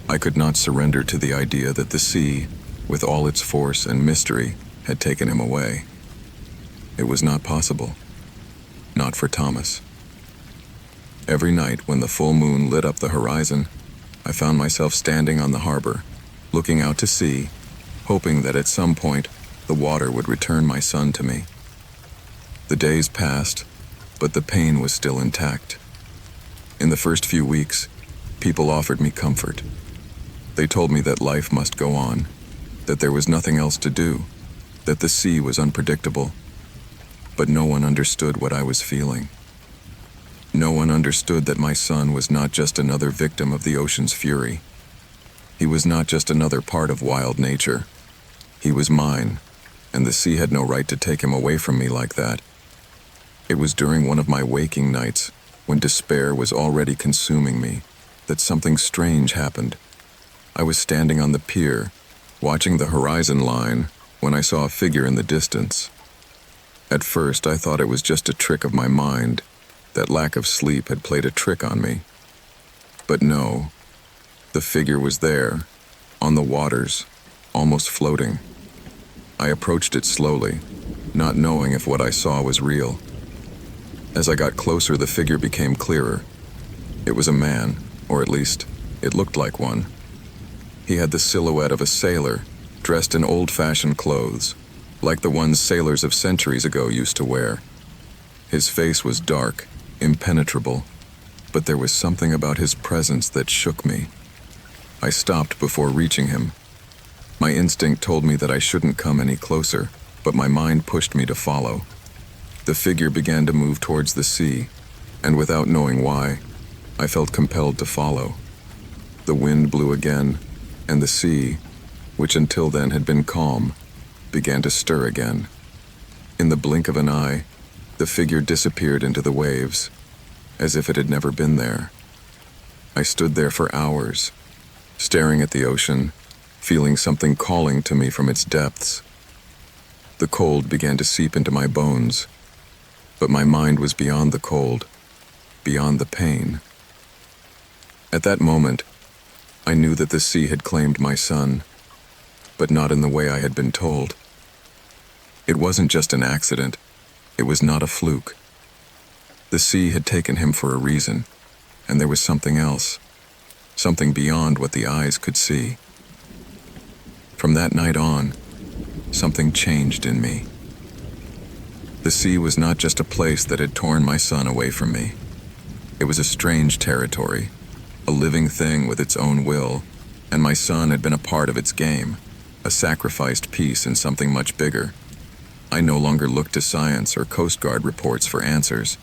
I could not surrender to the idea that the sea, with all its force and mystery, had taken him away. It was not possible. Not for Thomas. Every night when the full moon lit up the horizon, I found myself standing on the harbor, looking out to sea, hoping that at some point the water would return my son to me. The days passed, but the pain was still intact. In the first few weeks, people offered me comfort. They told me that life must go on, that there was nothing else to do, that the sea was unpredictable. But no one understood what I was feeling. No one understood that my son was not just another victim of the ocean's fury. He was not just another part of wild nature. He was mine, and the sea had no right to take him away from me like that. It was during one of my waking nights, when despair was already consuming me, that something strange happened. I was standing on the pier, watching the horizon line, when I saw a figure in the distance. At first, I thought it was just a trick of my mind, that lack of sleep had played a trick on me. But no, the figure was there, on the waters, almost floating. I approached it slowly, not knowing if what I saw was real. As I got closer, the figure became clearer. It was a man, or at least, it looked like one. He had the silhouette of a sailor, dressed in old-fashioned clothes, like the ones sailors of centuries ago used to wear. His face was dark, impenetrable, but there was something about his presence that shook me. I stopped before reaching him. My instinct told me that I shouldn't come any closer, but my mind pushed me to follow. The figure began to move towards the sea, and without knowing why, I felt compelled to follow. The wind blew again, and the sea, which until then had been calm, began to stir again. In the blink of an eye, the figure disappeared into the waves, as if it had never been there. I stood there for hours, staring at the ocean, feeling something calling to me from its depths. The cold began to seep into my bones, but my mind was beyond the cold, beyond the pain. At that moment, I knew that the sea had claimed my son, but not in the way I had been told. It wasn't just an accident. It was not a fluke. The sea had taken him for a reason, and there was something else, something beyond what the eyes could see. From that night on, something changed in me. The sea was not just a place that had torn my son away from me. It was a strange territory, a living thing with its own will, and my son had been a part of its game, a sacrificed piece in something much bigger. I no longer looked to science or Coast Guard reports for answers.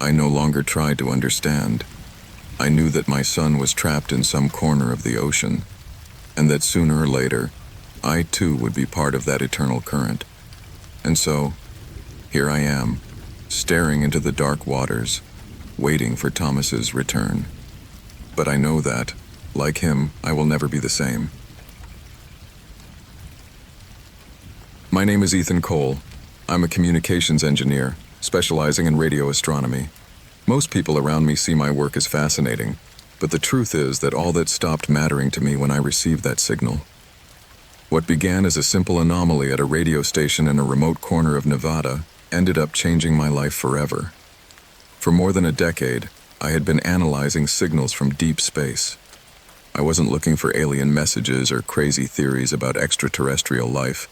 I no longer tried to understand. I knew that my son was trapped in some corner of the ocean, and that sooner or later, I too would be part of that eternal current. And so, here I am, staring into the dark waters, waiting for Thomas's return. But I know that, like him, I will never be the same. My name is Ethan Cole. I'm a communications engineer, specializing in radio astronomy. Most people around me see my work as fascinating, but the truth is that all that stopped mattering to me when I received that signal. What began as a simple anomaly at a radio station in a remote corner of Nevada ended up changing my life forever. For more than a decade, I had been analyzing signals from deep space. I wasn't looking for alien messages or crazy theories about extraterrestrial life,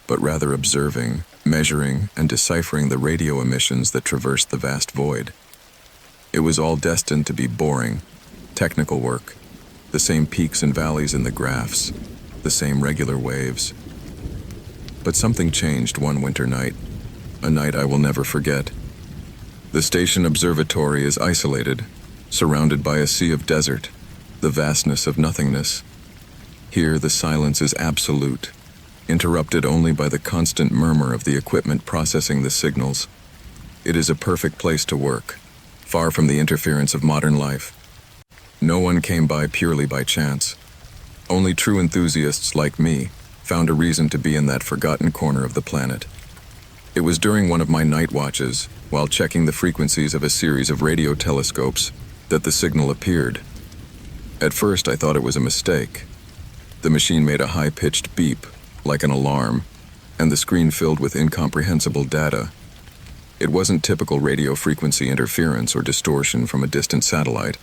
but rather observing, measuring, and deciphering the radio emissions that traversed the vast void. It was all destined to be boring, technical work, the same peaks and valleys in the graphs, the same regular waves. But something changed one winter night, a night I will never forget. The station observatory is isolated, surrounded by a sea of desert, the vastness of nothingness. Here the silence is absolute, interrupted only by the constant murmur of the equipment processing the signals. It is a perfect place to work, far from the interference of modern life. No one came by purely by chance. Only true enthusiasts like me found a reason to be in that forgotten corner of the planet. It was during one of my night watches, while checking the frequencies of a series of radio telescopes, that the signal appeared. At first, I thought it was a mistake. The machine made a high-pitched beep, like an alarm, and the screen filled with incomprehensible data. It wasn't typical radio frequency interference or distortion from a distant satellite.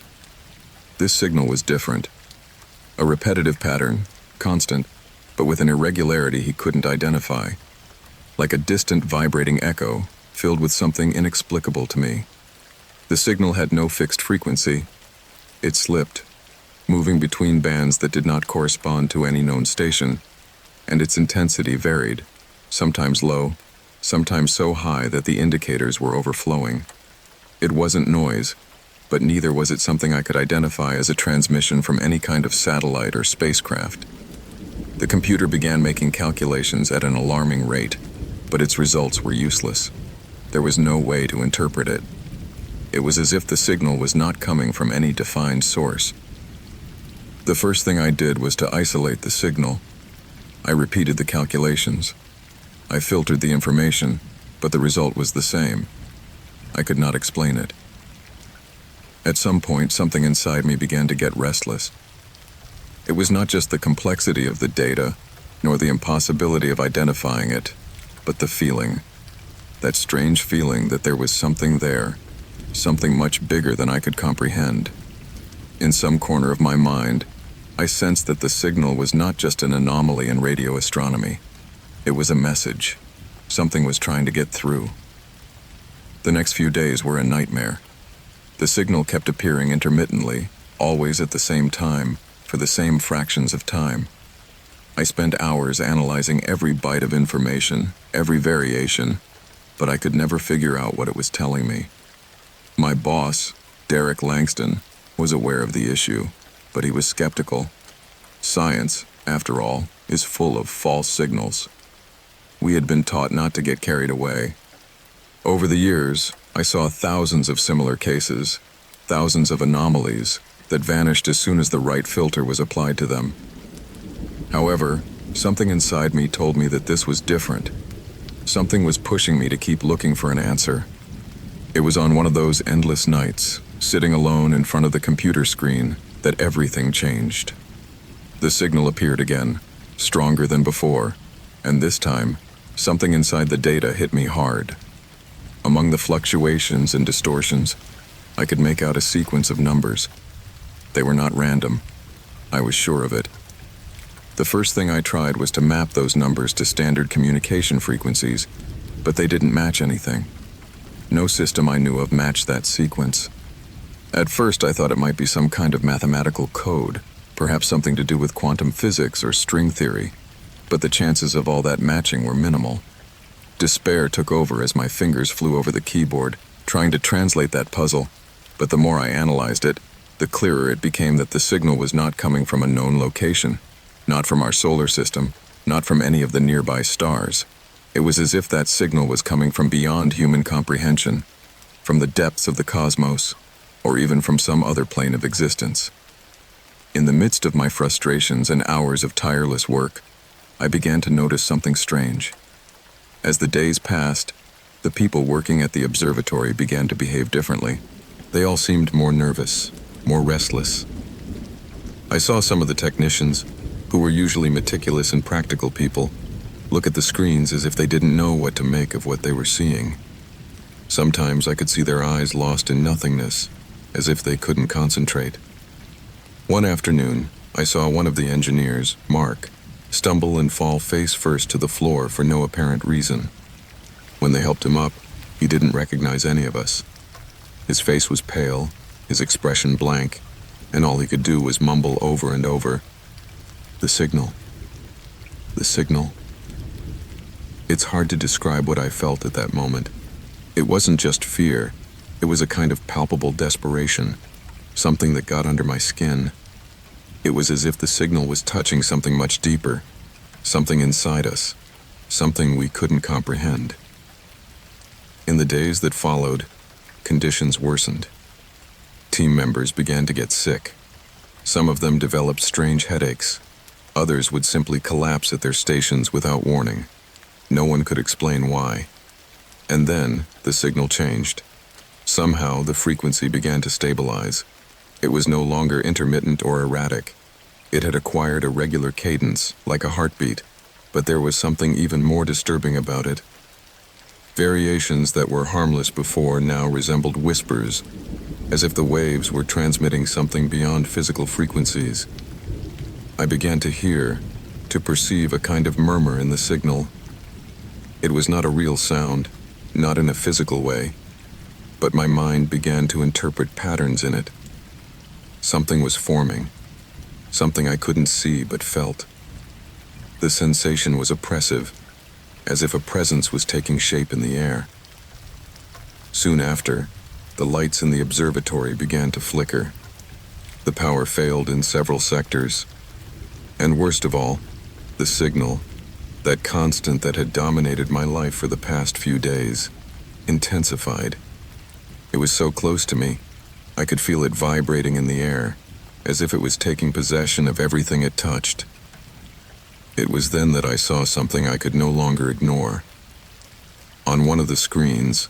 This signal was different. A repetitive pattern, constant, but with an irregularity he couldn't identify. Like a distant vibrating echo, filled with something inexplicable to me. The signal had no fixed frequency. It slipped, moving between bands that did not correspond to any known station, and its intensity varied, sometimes low, sometimes so high that the indicators were overflowing. It wasn't noise, but neither was it something I could identify as a transmission from any kind of satellite or spacecraft. The computer began making calculations at an alarming rate, but its results were useless. There was no way to interpret it. It was as if the signal was not coming from any defined source. The first thing I did was to isolate the signal. I repeated the calculations. I filtered the information, but the result was the same. I could not explain it. At some point, something inside me began to get restless. It was not just the complexity of the data, nor the impossibility of identifying it, but the feeling. That strange feeling that there was something there, something much bigger than I could comprehend. In some corner of my mind, I sensed that the signal was not just an anomaly in radio astronomy. It was a message. Something was trying to get through. The next few days were a nightmare. The signal kept appearing intermittently, always at the same time, for the same fractions of time. I spent hours analyzing every byte of information, every variation, but I could never figure out what it was telling me. My boss, Derek Langston, was aware of the issue, but he was skeptical. Science, after all, is full of false signals. We had been taught not to get carried away. Over the years, I saw thousands of similar cases, thousands of anomalies that vanished as soon as the right filter was applied to them. However, something inside me told me that this was different. Something was pushing me to keep looking for an answer. It was on one of those endless nights, sitting alone in front of the computer screen, that everything changed. The signal appeared again, stronger than before, and this time, something inside the data hit me hard. Among the fluctuations and distortions, I could make out a sequence of numbers. They were not random. I was sure of it. The first thing I tried was to map those numbers to standard communication frequencies, but they didn't match anything. No system I knew of matched that sequence. At first, I thought it might be some kind of mathematical code, perhaps something to do with quantum physics or string theory, but the chances of all that matching were minimal. Despair took over as my fingers flew over the keyboard, trying to translate that puzzle, but the more I analyzed it, the clearer it became that the signal was not coming from a known location, not from our solar system, not from any of the nearby stars. It was as if that signal was coming from beyond human comprehension, from the depths of the cosmos, or even from some other plane of existence. In the midst of my frustrations and hours of tireless work, I began to notice something strange. As the days passed, the people working at the observatory began to behave differently. They all seemed more nervous, more restless. I saw some of the technicians, who were usually meticulous and practical people, look at the screens as if they didn't know what to make of what they were seeing. Sometimes I could see their eyes lost in nothingness, as if they couldn't concentrate. One afternoon, I saw one of the engineers, Mark, stumble and fall face first to the floor for no apparent reason. When they helped him up, he didn't recognize any of us. His face was pale, his expression blank, and all he could do was mumble over and over, "The signal. The signal." It's hard to describe what I felt at that moment. It wasn't just fear, it was a kind of palpable desperation, something that got under my skin. It was as if the signal was touching something much deeper, something inside us, something we couldn't comprehend. In the days that followed, conditions worsened. Team members began to get sick. Some of them developed strange headaches. Others would simply collapse at their stations without warning. No one could explain why. And then the signal changed. Somehow the frequency began to stabilize. It was no longer intermittent or erratic. It had acquired a regular cadence, like a heartbeat, but there was something even more disturbing about it. Variations that were harmless before now resembled whispers, as if the waves were transmitting something beyond physical frequencies. I began to hear, to perceive a kind of murmur in the signal. It was not a real sound, not in a physical way, but my mind began to interpret patterns in it. Something was forming, something I couldn't see but felt. The sensation was oppressive, as if a presence was taking shape in the air. Soon after, the lights in the observatory began to flicker. The power failed in several sectors. And worst of all, the signal, that constant that had dominated my life for the past few days, intensified. It was so close to me, I could feel it vibrating in the air, as if it was taking possession of everything it touched. It was then that I saw something I could no longer ignore. On one of the screens,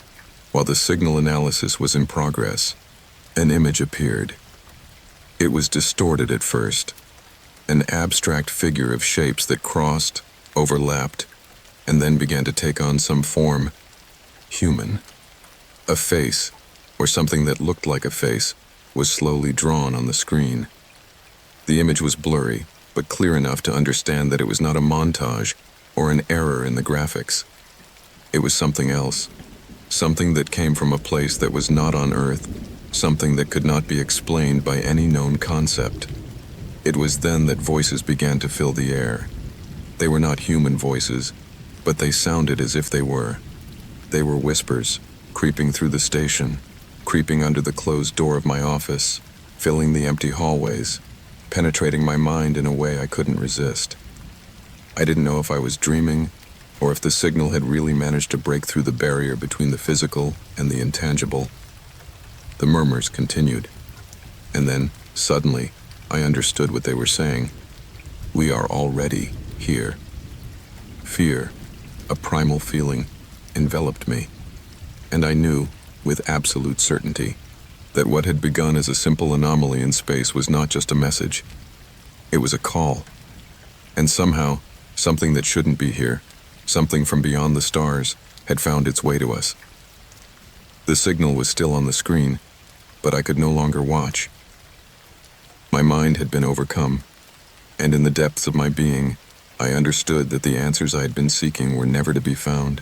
while the signal analysis was in progress, an image appeared. It was distorted at first, an abstract figure of shapes that crossed, overlapped, and then began to take on some form, human. A face, or something that looked like a face, was slowly drawn on the screen. The image was blurry, but clear enough to understand that it was not a montage or an error in the graphics. It was something else, something that came from a place that was not on Earth, something that could not be explained by any known concept. It was then that voices began to fill the air. They were not human voices, but they sounded as if they were. They were whispers, creeping through the station, creeping under the closed door of my office, filling the empty hallways, penetrating my mind in a way I couldn't resist. I didn't know if I was dreaming, or if the signal had really managed to break through the barrier between the physical and the intangible. The murmurs continued, and then, suddenly, I understood what they were saying. We are already here. Fear, a primal feeling, enveloped me, and I knew, with absolute certainty, that what had begun as a simple anomaly in space was not just a message. It was a call. And somehow, something that shouldn't be here, something from beyond the stars, had found its way to us. The signal was still on the screen, but I could no longer watch. My mind had been overcome, and in the depths of my being, I understood that the answers I had been seeking were never to be found.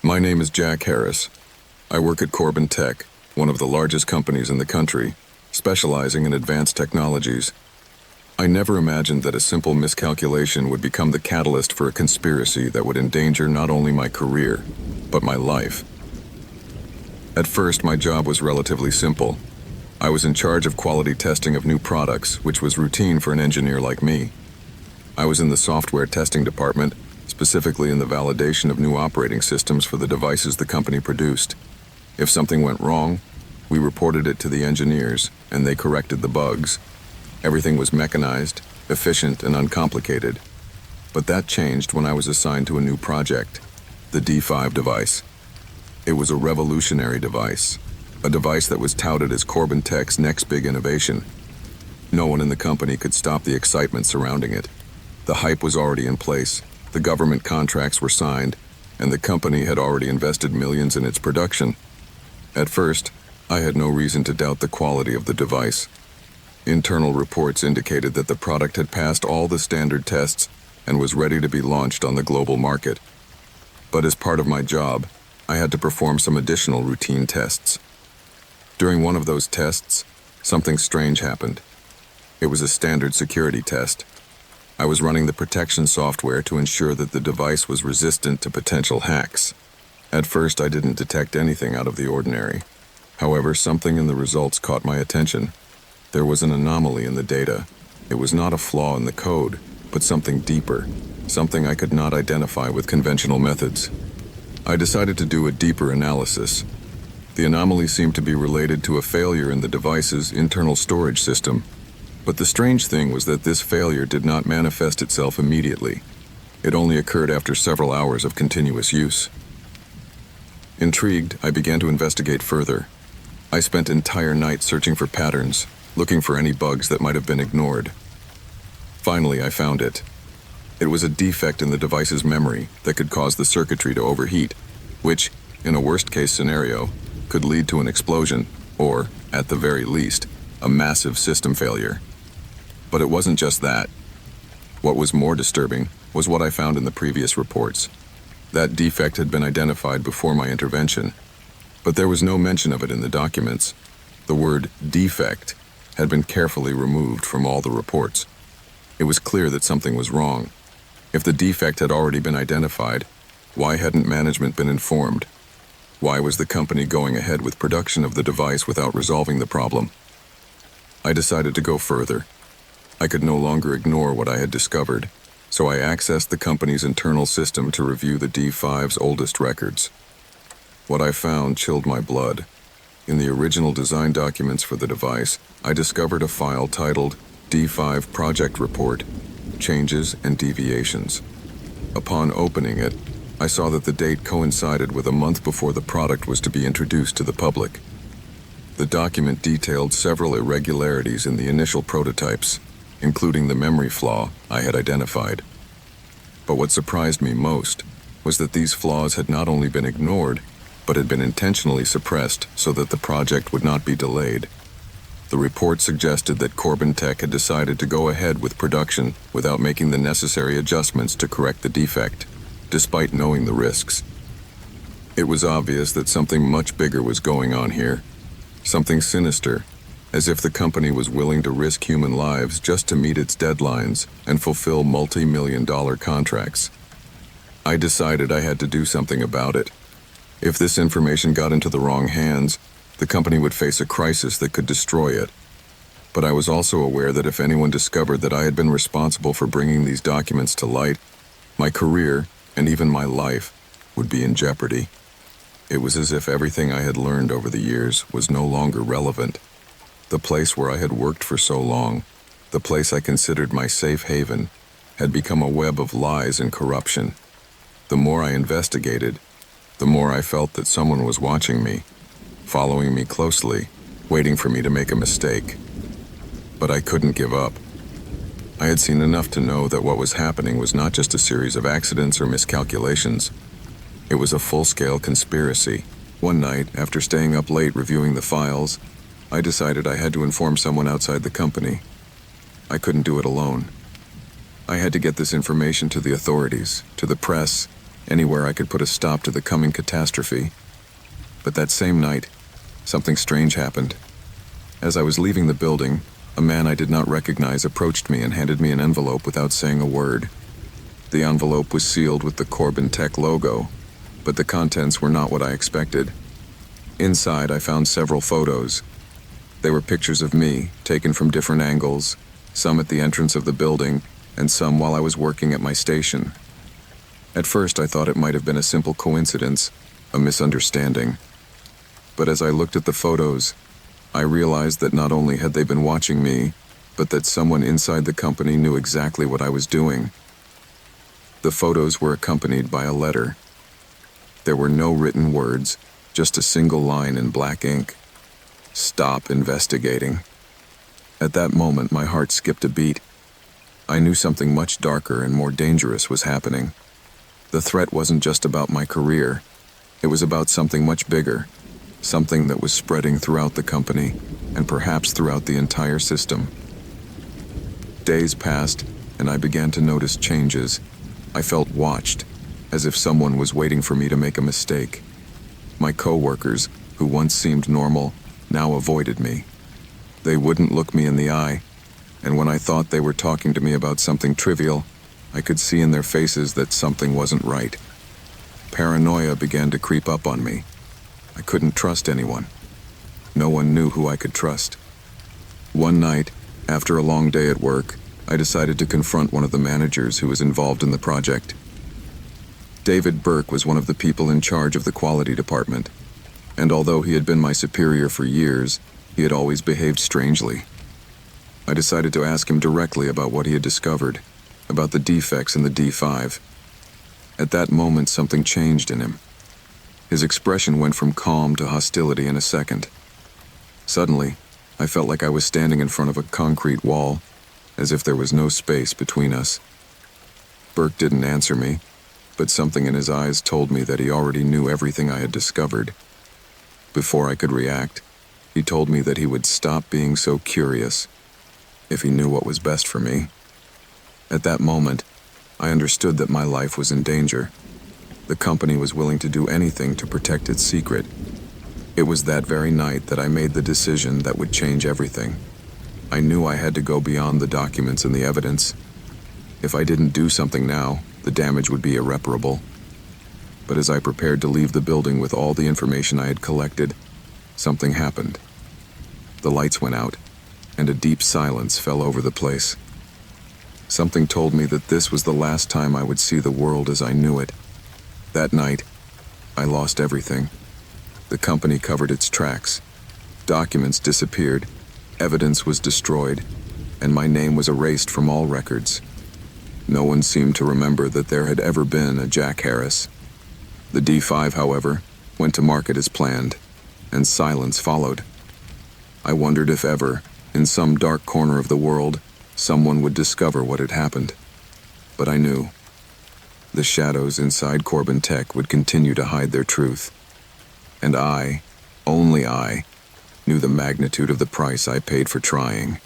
My name is Jack Harris. I work at Corbin Tech, one of the largest companies in the country, specializing in advanced technologies. I never imagined that a simple miscalculation would become the catalyst for a conspiracy that would endanger not only my career, but my life. At first, my job was relatively simple. I was in charge of quality testing of new products, which was routine for an engineer like me. I was in the software testing department, specifically in the validation of new operating systems for the devices the company produced. If something went wrong, we reported it to the engineers, and they corrected the bugs. Everything was mechanized, efficient, and uncomplicated. But that changed when I was assigned to a new project, the D5 device. It was a revolutionary device, a device that was touted as Corbin Tech's next big innovation. No one in the company could stop the excitement surrounding it. The hype was already in place, the government contracts were signed, and the company had already invested millions in its production. At first, I had no reason to doubt the quality of the device. Internal reports indicated that the product had passed all the standard tests and was ready to be launched on the global market. But as part of my job, I had to perform some additional routine tests. During one of those tests, something strange happened. It was a standard security test. I was running the protection software to ensure that the device was resistant to potential hacks. At first, I didn't detect anything out of the ordinary. However, something in the results caught my attention. There was an anomaly in the data. It was not a flaw in the code, but something deeper, something I could not identify with conventional methods. I decided to do a deeper analysis. The anomaly seemed to be related to a failure in the device's internal storage system, but the strange thing was that this failure did not manifest itself immediately. It only occurred after several hours of continuous use. Intrigued, I began to investigate further. I spent entire nights searching for patterns, looking for any bugs that might have been ignored. Finally, I found it. It was a defect in the device's memory that could cause the circuitry to overheat, which, in a worst-case scenario, could lead to an explosion, or, at the very least, a massive system failure. But it wasn't just that. What was more disturbing was what I found in the previous reports. That defect had been identified before my intervention, but there was no mention of it in the documents. The word defect had been carefully removed from all the reports. It was clear that something was wrong. If the defect had already been identified, why hadn't management been informed? Why was the company going ahead with production of the device without resolving the problem? I decided to go further. I could no longer ignore what I had discovered, so I accessed the company's internal system to review the D5's oldest records. What I found chilled my blood. In the original design documents for the device, I discovered a file titled D5 Project Report, Changes and Deviations. Upon opening it, I saw that the date coincided with a month before the product was to be introduced to the public. The document detailed several irregularities in the initial prototypes, including the memory flaw I had identified. But what surprised me most was that these flaws had not only been ignored, but had been intentionally suppressed so that the project would not be delayed. The report suggested that Corbin Tech had decided to go ahead with production without making the necessary adjustments to correct the defect, despite knowing the risks. It was obvious that something much bigger was going on here, something sinister, as if the company was willing to risk human lives just to meet its deadlines and fulfill multi-million-dollar contracts. I decided I had to do something about it. If this information got into the wrong hands, the company would face a crisis that could destroy it. But I was also aware that if anyone discovered that I had been responsible for bringing these documents to light, my career, and even my life, would be in jeopardy. It was as if everything I had learned over the years was no longer relevant. The place where I had worked for so long, the place I considered my safe haven, had become a web of lies and corruption. The more I investigated, the more I felt that someone was watching me, following me closely, waiting for me to make a mistake. But I couldn't give up. I had seen enough to know that what was happening was not just a series of accidents or miscalculations. It was a full-scale conspiracy. One night, after staying up late reviewing the files, I decided I had to inform someone outside the company. I couldn't do it alone. I had to get this information to the authorities, to the press, anywhere I could put a stop to the coming catastrophe. But that same night, something strange happened. As I was leaving the building, a man I did not recognize approached me and handed me an envelope without saying a word. The envelope was sealed with the Corbin Tech logo, but the contents were not what I expected. Inside, I found several photos. They were pictures of me, taken from different angles, some at the entrance of the building, and some while I was working at my station. At first, I thought it might have been a simple coincidence, a misunderstanding. But as I looked at the photos, I realized that not only had they been watching me, but that someone inside the company knew exactly what I was doing. The photos were accompanied by a letter. There were no written words, just a single line in black ink. Stop investigating. At that moment, my heart skipped a beat. I knew something much darker and more dangerous was happening. The threat wasn't just about my career. It was about something much bigger, something that was spreading throughout the company and perhaps throughout the entire system. Days passed, and I began to notice changes. I felt watched, as if someone was waiting for me to make a mistake. My co-workers, who once seemed normal, now avoided me. They wouldn't look me in the eye, and when I thought they were talking to me about something trivial, I could see in their faces that something wasn't right. Paranoia began to creep up on me. I couldn't trust anyone. No one knew who I could trust. One night, After a long day at work, I decided to confront one of the managers who was involved in the project. David Burke was one of the people in charge of the quality department, and although he had been my superior for years, he had always behaved strangely. I decided to ask him directly about what he had discovered, about the defects in the D5. At that moment, something changed in him. His expression went from calm to hostility in a second. Suddenly, I felt like I was standing in front of a concrete wall, as if there was no space between us. Burke didn't answer me, but something in his eyes told me that he already knew everything I had discovered. Before I could react, he told me that he would stop being so curious if he knew what was best for me. At that moment, I understood that my life was in danger. The company was willing to do anything to protect its secret. It was that very night that I made the decision that would change everything. I knew I had to go beyond the documents and the evidence. If I didn't do something now, the damage would be irreparable. But as I prepared to leave the building with all the information I had collected, something happened. The lights went out, and a deep silence fell over the place. Something told me that this was the last time I would see the world as I knew it. That night, I lost everything. The company covered its tracks. Documents disappeared, evidence was destroyed, and my name was erased from all records. No one seemed to remember that there had ever been a Jack Harris. The D5, however, went to market as planned, and silence followed. I wondered if ever, in some dark corner of the world, someone would discover what had happened. But I knew. The shadows inside Corbin Tech would continue to hide their truth. And I, only I, knew the magnitude of the price I paid for trying.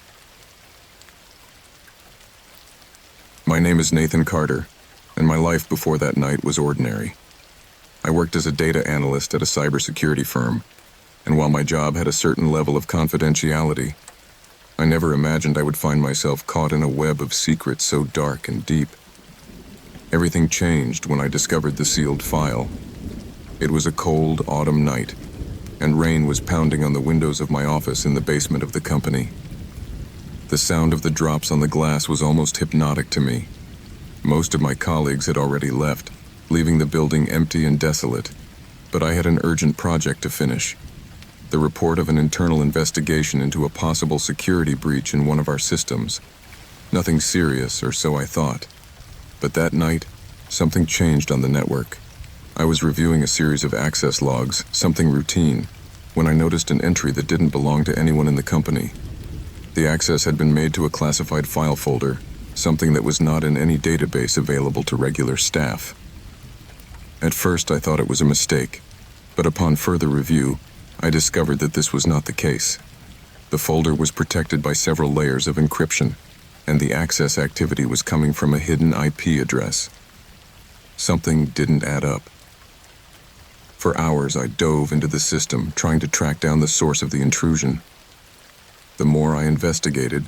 My name is Nathan Carter, and my life before that night was ordinary. I worked as a data analyst at a cybersecurity firm, and while my job had a certain level of confidentiality, I never imagined I would find myself caught in a web of secrets so dark and deep. Everything changed when I discovered the sealed file. It was a cold autumn night, and rain was pounding on the windows of my office in the basement of the company. The sound of the drops on the glass was almost hypnotic to me. Most of my colleagues had already left, leaving the building empty and desolate, but I had an urgent project to finish. The report of an internal investigation into a possible security breach in one of our systems. Nothing serious, or so I thought. But that night, something changed on the network. I was reviewing a series of access logs, something routine, when I noticed an entry that didn't belong to anyone in the company. The access had been made to a classified file folder, something that was not in any database available to regular staff. At first, I thought it was a mistake, but upon further review, I discovered that this was not the case. The folder was protected by several layers of encryption, and the access activity was coming from a hidden IP address. Something didn't add up. For hours, I dove into the system, trying to track down the source of the intrusion. The more I investigated,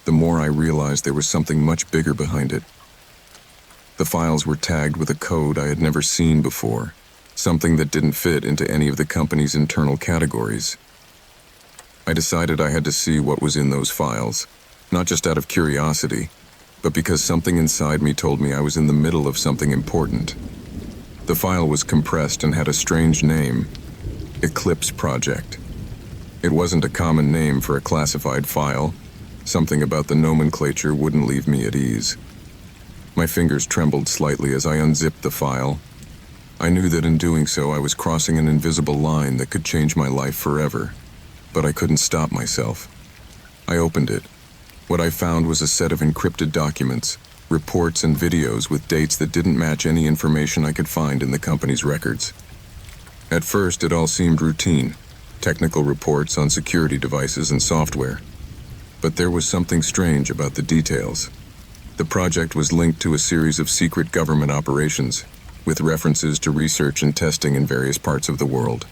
the more I realized there was something much bigger behind it. The files were tagged with a code I had never seen before, something that didn't fit into any of the company's internal categories. I decided I had to see what was in those files, not just out of curiosity, but because something inside me told me I was in the middle of something important. The file was compressed and had a strange name, Eclipse Project. It wasn't a common name for a classified file. Something about the nomenclature wouldn't leave me at ease. My fingers trembled slightly as I unzipped the file. I knew that in doing so I was crossing an invisible line that could change my life forever, but I couldn't stop myself. I opened it. What I found was a set of encrypted documents, reports and videos with dates that didn't match any information I could find in the company's records. At first, it all seemed routine, technical reports on security devices and software. But there was something strange about the details. The project was linked to a series of secret government operations, with references to research and testing in various parts of the world.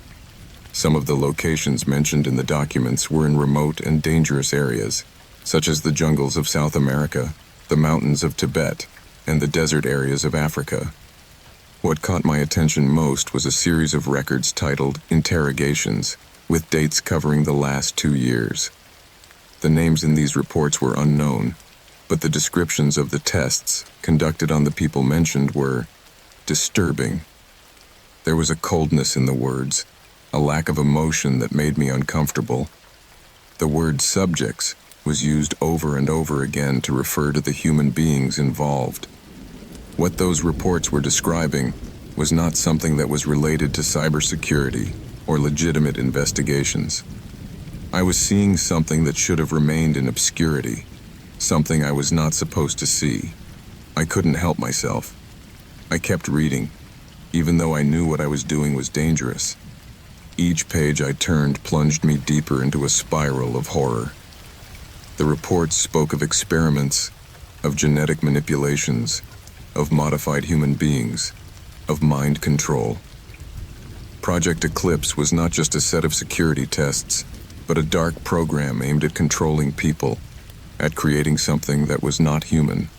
Some of the locations mentioned in the documents were in remote and dangerous areas, such as the jungles of South America, the mountains of Tibet, and the desert areas of Africa. What caught my attention most was a series of records titled Interrogations, with dates covering the last 2 years. The names in these reports were unknown, but the descriptions of the tests conducted on the people mentioned were disturbing. There was a coldness in the words, a lack of emotion that made me uncomfortable. The word subjects was used over and over again to refer to the human beings involved. What those reports were describing was not something that was related to cybersecurity or legitimate investigations. I was seeing something that should have remained in obscurity, something I was not supposed to see. I couldn't help myself. I kept reading, even though I knew what I was doing was dangerous. Each page I turned plunged me deeper into a spiral of horror. The reports spoke of experiments, of genetic manipulations, of modified human beings, of mind control. Project Eclipse was not just a set of security tests, but a dark program aimed at controlling people, at creating something that was not human.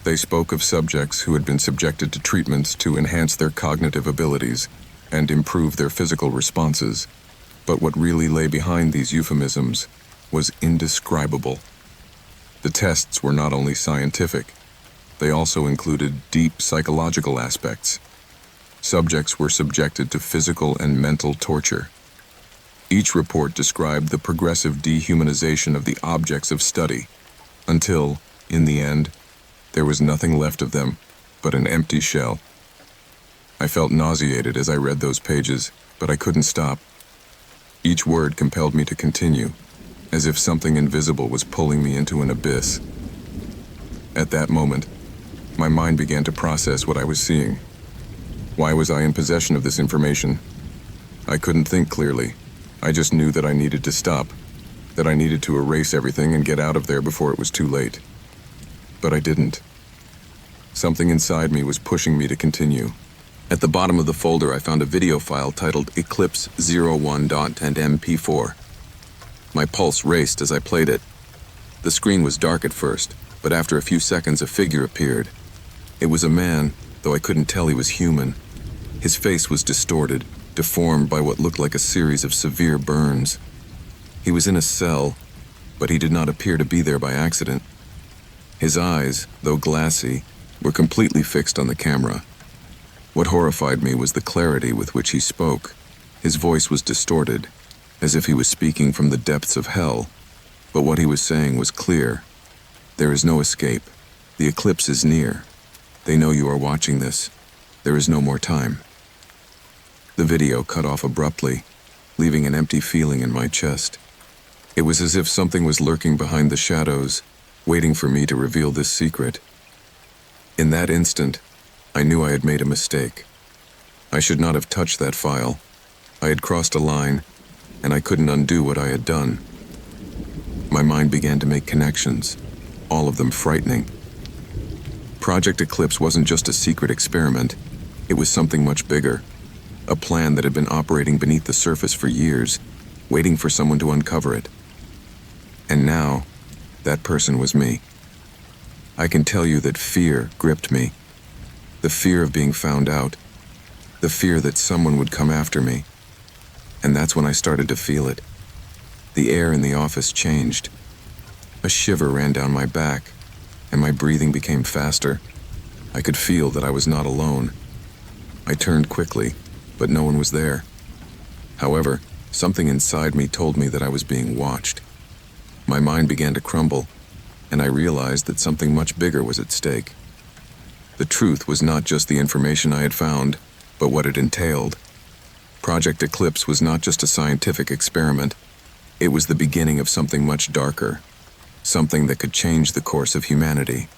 They spoke of subjects who had been subjected to treatments to enhance their cognitive abilities and improve their physical responses, but what really lay behind these euphemisms was indescribable. The tests were not only scientific, they also included deep psychological aspects. Subjects were subjected to physical and mental torture. Each report described the progressive dehumanization of the objects of study, until, in the end, there was nothing left of them but an empty shell. I felt nauseated as I read those pages, but I couldn't stop. Each word compelled me to continue, as if something invisible was pulling me into an abyss. At that moment, my mind began to process what I was seeing. Why was I in possession of this information? I couldn't think clearly. I just knew that I needed to stop, that I needed to erase everything and get out of there before it was too late. But I didn't. Something inside me was pushing me to continue. At the bottom of the folder, I found a video file titled Eclipse 01.and MP4. My pulse raced as I played it. The screen was dark at first, but after a few seconds a figure appeared. It was a man, though I couldn't tell he was human. His face was distorted, deformed by what looked like a series of severe burns. He was in a cell, but he did not appear to be there by accident. His eyes, though glassy, were completely fixed on the camera. What horrified me was the clarity with which he spoke. His voice was distorted, as if he was speaking from the depths of hell, but what he was saying was clear. There is no escape. The eclipse is near. They know you are watching this. There is no more time. The video cut off abruptly, leaving an empty feeling in my chest. It was as if something was lurking behind the shadows, waiting for me to reveal this secret. In that instant, I knew I had made a mistake. I should not have touched that file. I had crossed a line, and I couldn't undo what I had done. My mind began to make connections, all of them frightening. Project Eclipse wasn't just a secret experiment. It was something much bigger. A plan that had been operating beneath the surface for years, waiting for someone to uncover it. And now, that person was me. I can tell you that fear gripped me. The fear of being found out. The fear that someone would come after me. And that's when I started to feel it. The air in the office changed. A shiver ran down my back, and my breathing became faster. I could feel that I was not alone. I turned quickly, but no one was there. However, something inside me told me that I was being watched. My mind began to crumble, and I realized that something much bigger was at stake. The truth was not just the information I had found, but what it entailed. Project Eclipse was not just a scientific experiment. It was the beginning of something much darker, something that could change the course of humanity.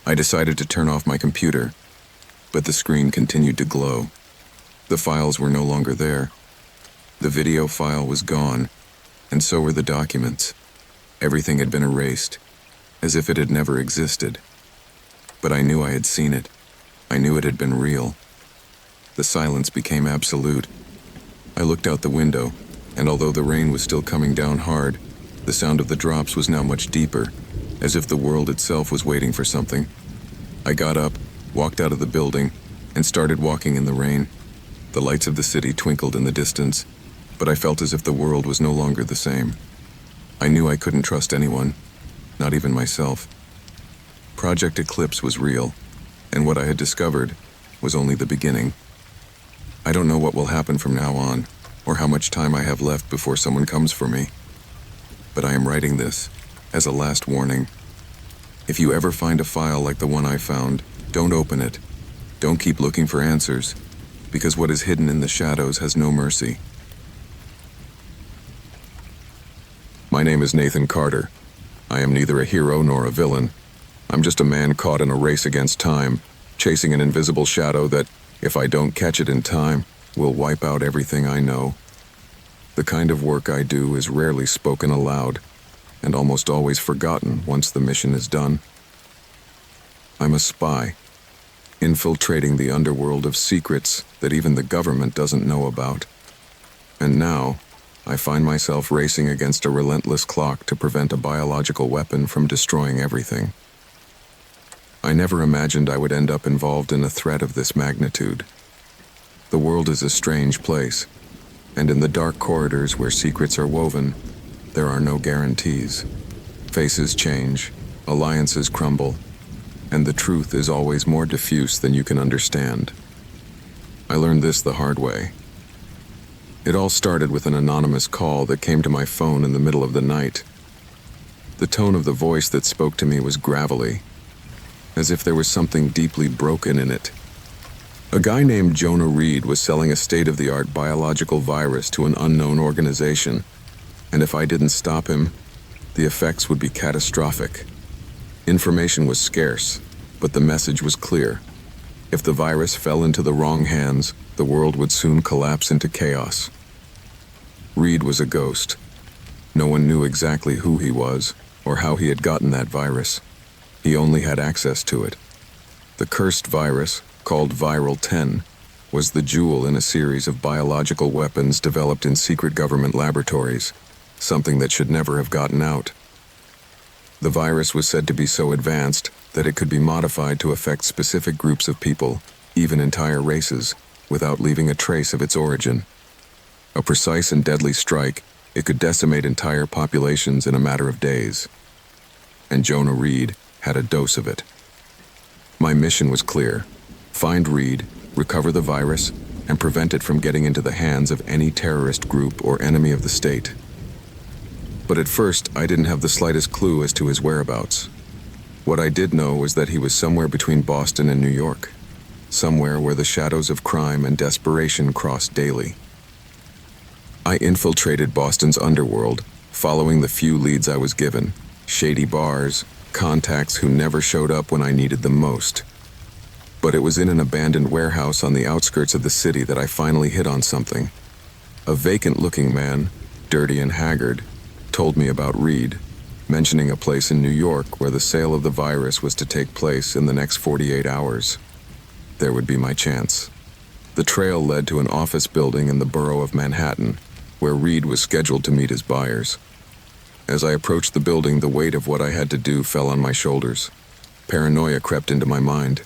I decided to turn off my computer, but the screen continued to glow. The files were no longer there. The video file was gone, and so were the documents. Everything had been erased, as if it had never existed. But I knew I had seen it. I knew it had been real. The silence became absolute. I looked out the window, and although the rain was still coming down hard, the sound of the drops was now much deeper, as if the world itself was waiting for something. I got up, walked out of the building, and started walking in the rain. The lights of the city twinkled in the distance, but I felt as if the world was no longer the same. I knew I couldn't trust anyone, not even myself. Project Eclipse was real, and what I had discovered was only the beginning. I don't know what will happen from now on, or how much time I have left before someone comes for me. But I am writing this as a last warning. If you ever find a file like the one I found, don't open it. Don't keep looking for answers, because what is hidden in the shadows has no mercy. My name is Nathan Carter. I am neither a hero nor a villain. I'm just a man caught in a race against time, chasing an invisible shadow that, if I don't catch it in time, will wipe out everything I know. The kind of work I do is rarely spoken aloud, and almost always forgotten once the mission is done. I'm a spy, infiltrating the underworld of secrets that even the government doesn't know about. And now, I find myself racing against a relentless clock to prevent a biological weapon from destroying everything. I never imagined I would end up involved in a threat of this magnitude. The world is a strange place, and in the dark corridors where secrets are woven, there are no guarantees. Faces change, alliances crumble, and the truth is always more diffuse than you can understand. I learned this the hard way. It all started with an anonymous call that came to my phone in the middle of the night. The tone of the voice that spoke to me was gravelly, as if there was something deeply broken in it. A guy named Jonah Reed was selling a state-of-the-art biological virus to an unknown organization, and if I didn't stop him, the effects would be catastrophic. Information was scarce, but the message was clear. If the virus fell into the wrong hands, the world would soon collapse into chaos. Reed was a ghost. No one knew exactly who he was or how he had gotten that virus. He only had access to it. The cursed virus, called Viral 10, was the jewel in a series of biological weapons developed in secret government laboratories, something that should never have gotten out. The virus was said to be so advanced that it could be modified to affect specific groups of people, even entire races, without leaving a trace of its origin. A precise and deadly strike, it could decimate entire populations in a matter of days. And Jonah Reed had a dose of it. My mission was clear: find Reed, recover the virus, and prevent it from getting into the hands of any terrorist group or enemy of the state. But at first, I didn't have the slightest clue as to his whereabouts. What I did know was that he was somewhere between Boston and New York, somewhere where the shadows of crime and desperation crossed daily. I infiltrated Boston's underworld, following the few leads I was given: shady bars, contacts who never showed up when I needed them most. But it was in an abandoned warehouse on the outskirts of the city that I finally hit on something. A vacant-looking man, dirty and haggard, told me about Reed, mentioning a place in New York where the sale of the virus was to take place in the next 48 hours. There would be my chance. The trail led to an office building in the borough of Manhattan, where Reed was scheduled to meet his buyers. As I approached the building, the weight of what I had to do fell on my shoulders. Paranoia crept into my mind.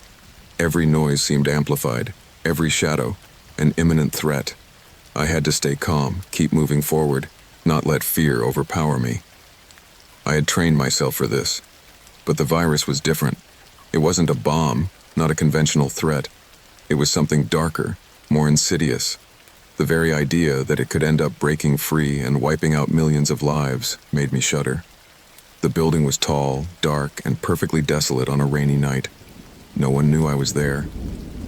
Every noise seemed amplified, every shadow, an imminent threat. I had to stay calm, keep moving forward, not let fear overpower me. I had trained myself for this, but the virus was different. It wasn't a bomb, not a conventional threat. It was something darker, more insidious. The very idea that it could end up breaking free and wiping out millions of lives made me shudder. The building was tall, dark, and perfectly desolate on a rainy night. No one knew I was there.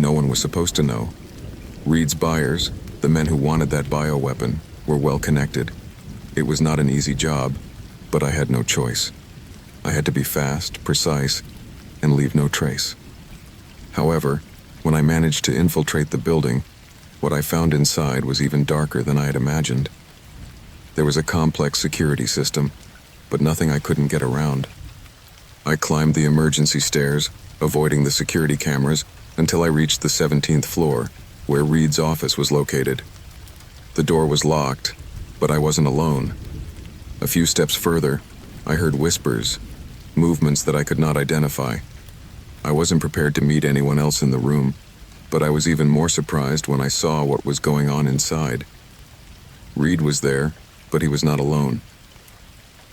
No one was supposed to know. Reed's buyers, the men who wanted that bioweapon, were well connected. It was not an easy job, but I had no choice. I had to be fast, precise, and leave no trace. However, when I managed to infiltrate the building, what I found inside was even darker than I had imagined. There was a complex security system, but nothing I couldn't get around. I climbed the emergency stairs, avoiding the security cameras, until I reached the 17th floor, where Reed's office was located. The door was locked, but I wasn't alone. A few steps further, I heard whispers, movements that I could not identify. I wasn't prepared to meet anyone else in the room, but I was even more surprised when I saw what was going on inside. Reed was there, but he was not alone.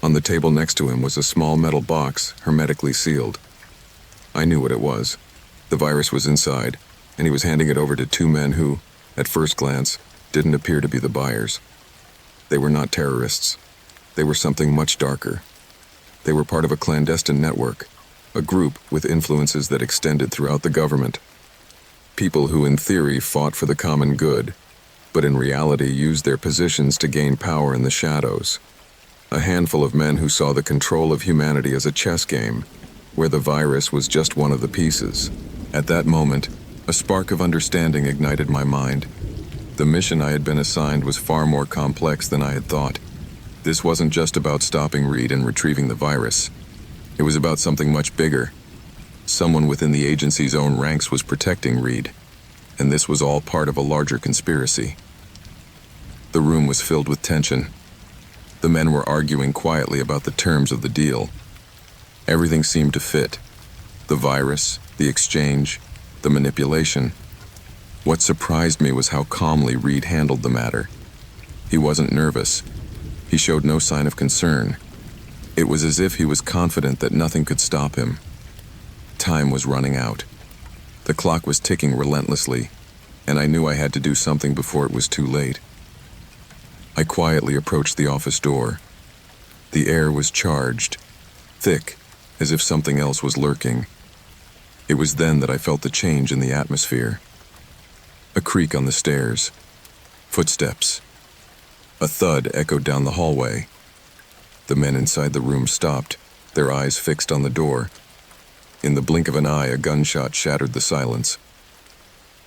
On the table next to him was a small metal box, hermetically sealed. I knew what it was. The virus was inside, and he was handing it over to two men who, at first glance, didn't appear to be the buyers. They were not terrorists. They were something much darker. They were part of a clandestine network, a group with influences that extended throughout the government. People who in theory fought for the common good, but in reality used their positions to gain power in the shadows. A handful of men who saw the control of humanity as a chess game, where the virus was just one of the pieces. At that moment, a spark of understanding ignited my mind. The mission I had been assigned was far more complex than I had thought. This wasn't just about stopping Reed and retrieving the virus. It was about something much bigger. Someone within the agency's own ranks was protecting Reed, and this was all part of a larger conspiracy. The room was filled with tension. The men were arguing quietly about the terms of the deal. Everything seemed to fit. The virus, the exchange, the manipulation. What surprised me was how calmly Reed handled the matter. He wasn't nervous. He showed no sign of concern. It was as if he was confident that nothing could stop him. Time was running out. The clock was ticking relentlessly, and I knew I had to do something before it was too late. I quietly approached the office door. The air was charged, thick, as if something else was lurking. It was then that I felt the change in the atmosphere. A creak on the stairs. Footsteps. A thud echoed down the hallway. The men inside the room stopped, their eyes fixed on the door. In the blink of an eye, a gunshot shattered the silence.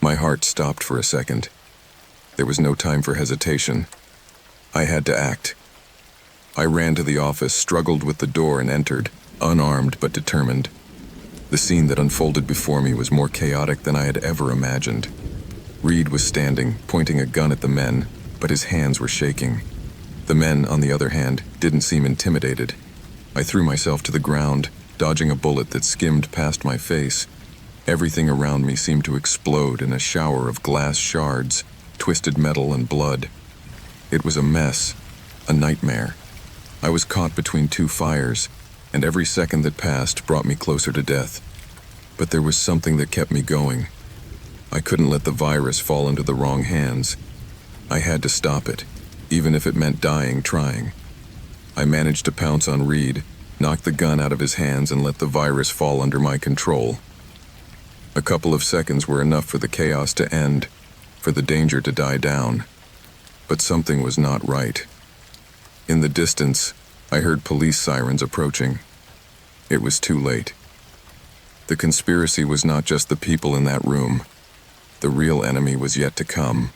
My heart stopped for a second. There was no time for hesitation. I had to act. I ran to the office, struggled with the door, and entered, unarmed but determined. The scene that unfolded before me was more chaotic than I had ever imagined. Reed was standing, pointing a gun at the men, but his hands were shaking. The men, on the other hand, didn't seem intimidated. I threw myself to the ground, dodging a bullet that skimmed past my face. Everything around me seemed to explode in a shower of glass shards, twisted metal, and blood. It was a mess, a nightmare. I was caught between two fires, and every second that passed brought me closer to death. But there was something that kept me going. I couldn't let the virus fall into the wrong hands. I had to stop it, even if it meant dying trying. I managed to pounce on Reed, knock the gun out of his hands, and let the virus fall under my control. A couple of seconds were enough for the chaos to end, for the danger to die down. But something was not right. In the distance, I heard police sirens approaching. It was too late. The conspiracy was not just the people in that room. The real enemy was yet to come.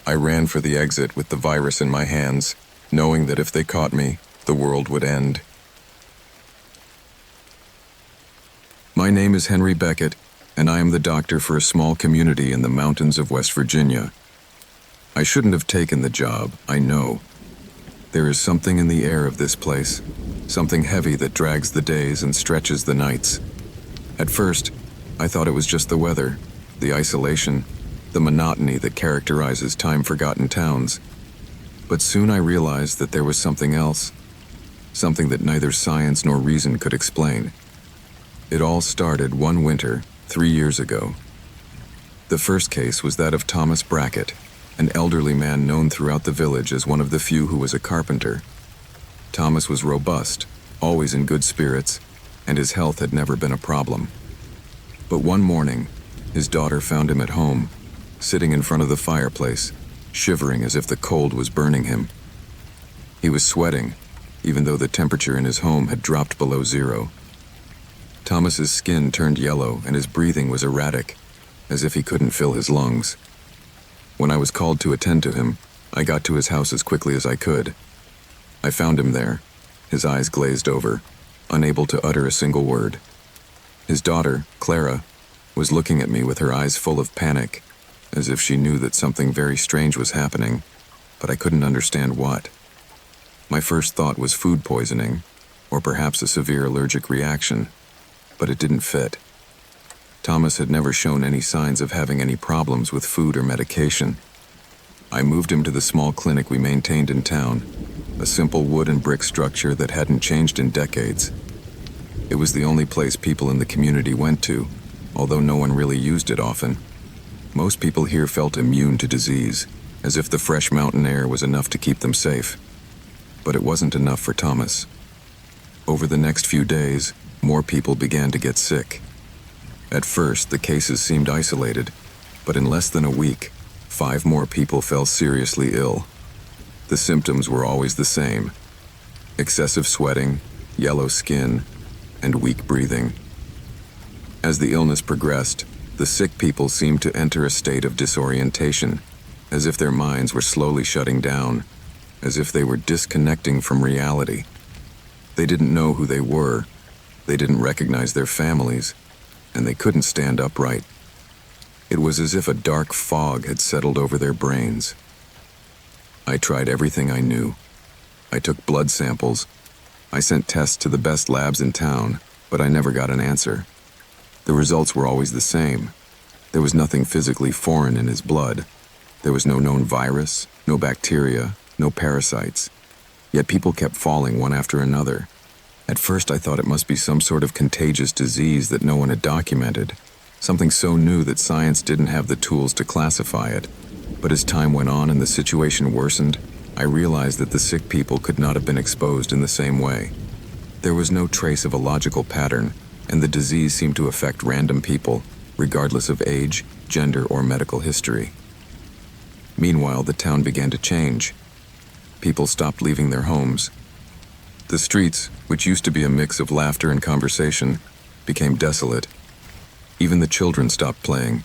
I ran for the exit with the virus in my hands, knowing that if they caught me, the world would end. My name is Henry Beckett, and I am the doctor for a small community in the mountains of West Virginia. I shouldn't have taken the job, I know. There is something in the air of this place, something heavy that drags the days and stretches the nights. At first, I thought it was just the weather, the isolation, the monotony that characterizes time-forgotten towns. But soon I realized that there was something else, something that neither science nor reason could explain. It all started one winter, 3 years ago. The first case was that of Thomas Brackett, an elderly man known throughout the village as one of the few who was a carpenter. Thomas was robust, always in good spirits, and his health had never been a problem. But one morning, his daughter found him at home, sitting in front of the fireplace, shivering as if the cold was burning him. He was sweating, even though the temperature in his home had dropped below zero. Thomas's skin turned yellow and his breathing was erratic, as if he couldn't fill his lungs. When I was called to attend to him, I got to his house as quickly as I could. I found him there, his eyes glazed over, unable to utter a single word. His daughter, Clara, was looking at me with her eyes full of panic, as if she knew that something very strange was happening, but I couldn't understand what. My first thought was food poisoning, or perhaps a severe allergic reaction, but it didn't fit. Thomas had never shown any signs of having any problems with food or medication. I moved him to the small clinic we maintained in town, a simple wood and brick structure that hadn't changed in decades. It was the only place people in the community went to, although no one really used it often. Most people here felt immune to disease, as if the fresh mountain air was enough to keep them safe. But it wasn't enough for Thomas. Over the next few days, more people began to get sick. At first, the cases seemed isolated, but in less than a week, 5 more people fell seriously ill. The symptoms were always the same: excessive sweating, yellow skin, and weak breathing. As the illness progressed, the sick people seemed to enter a state of disorientation, as if their minds were slowly shutting down, as if they were disconnecting from reality. They didn't know who they were, they didn't recognize their families, and they couldn't stand upright. It was as if a dark fog had settled over their brains. I tried everything I knew. I took blood samples. I sent tests to the best labs in town, but I never got an answer. The results were always the same. There was nothing physically foreign in his blood. There was no known virus, no bacteria, no parasites. Yet people kept falling one after another. At first I thought it must be some sort of contagious disease that no one had documented, something so new that science didn't have the tools to classify it. But as time went on and the situation worsened, I realized that the sick people could not have been exposed in the same way. There was no trace of a logical pattern, and the disease seemed to affect random people, regardless of age, gender, or medical history. Meanwhile, the town began to change. People stopped leaving their homes. The streets, which used to be a mix of laughter and conversation, became desolate. Even the children stopped playing.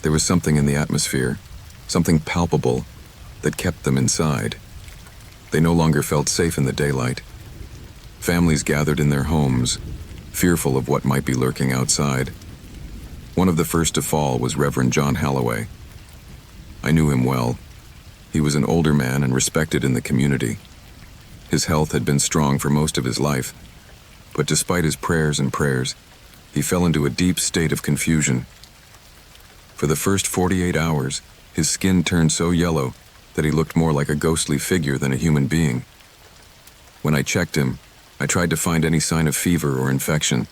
There was something in the atmosphere, something palpable, that kept them inside. They no longer felt safe in the daylight. Families gathered in their homes, fearful of what might be lurking outside. One of the first to fall was Reverend John Halloway. I knew him well. He was an older man and respected in the community. His health had been strong for most of his life, but despite his prayers, he fell into a deep state of confusion. For the first 48 hours, his skin turned so yellow that he looked more like a ghostly figure than a human being. When I checked him, I tried to find any sign of fever or infection,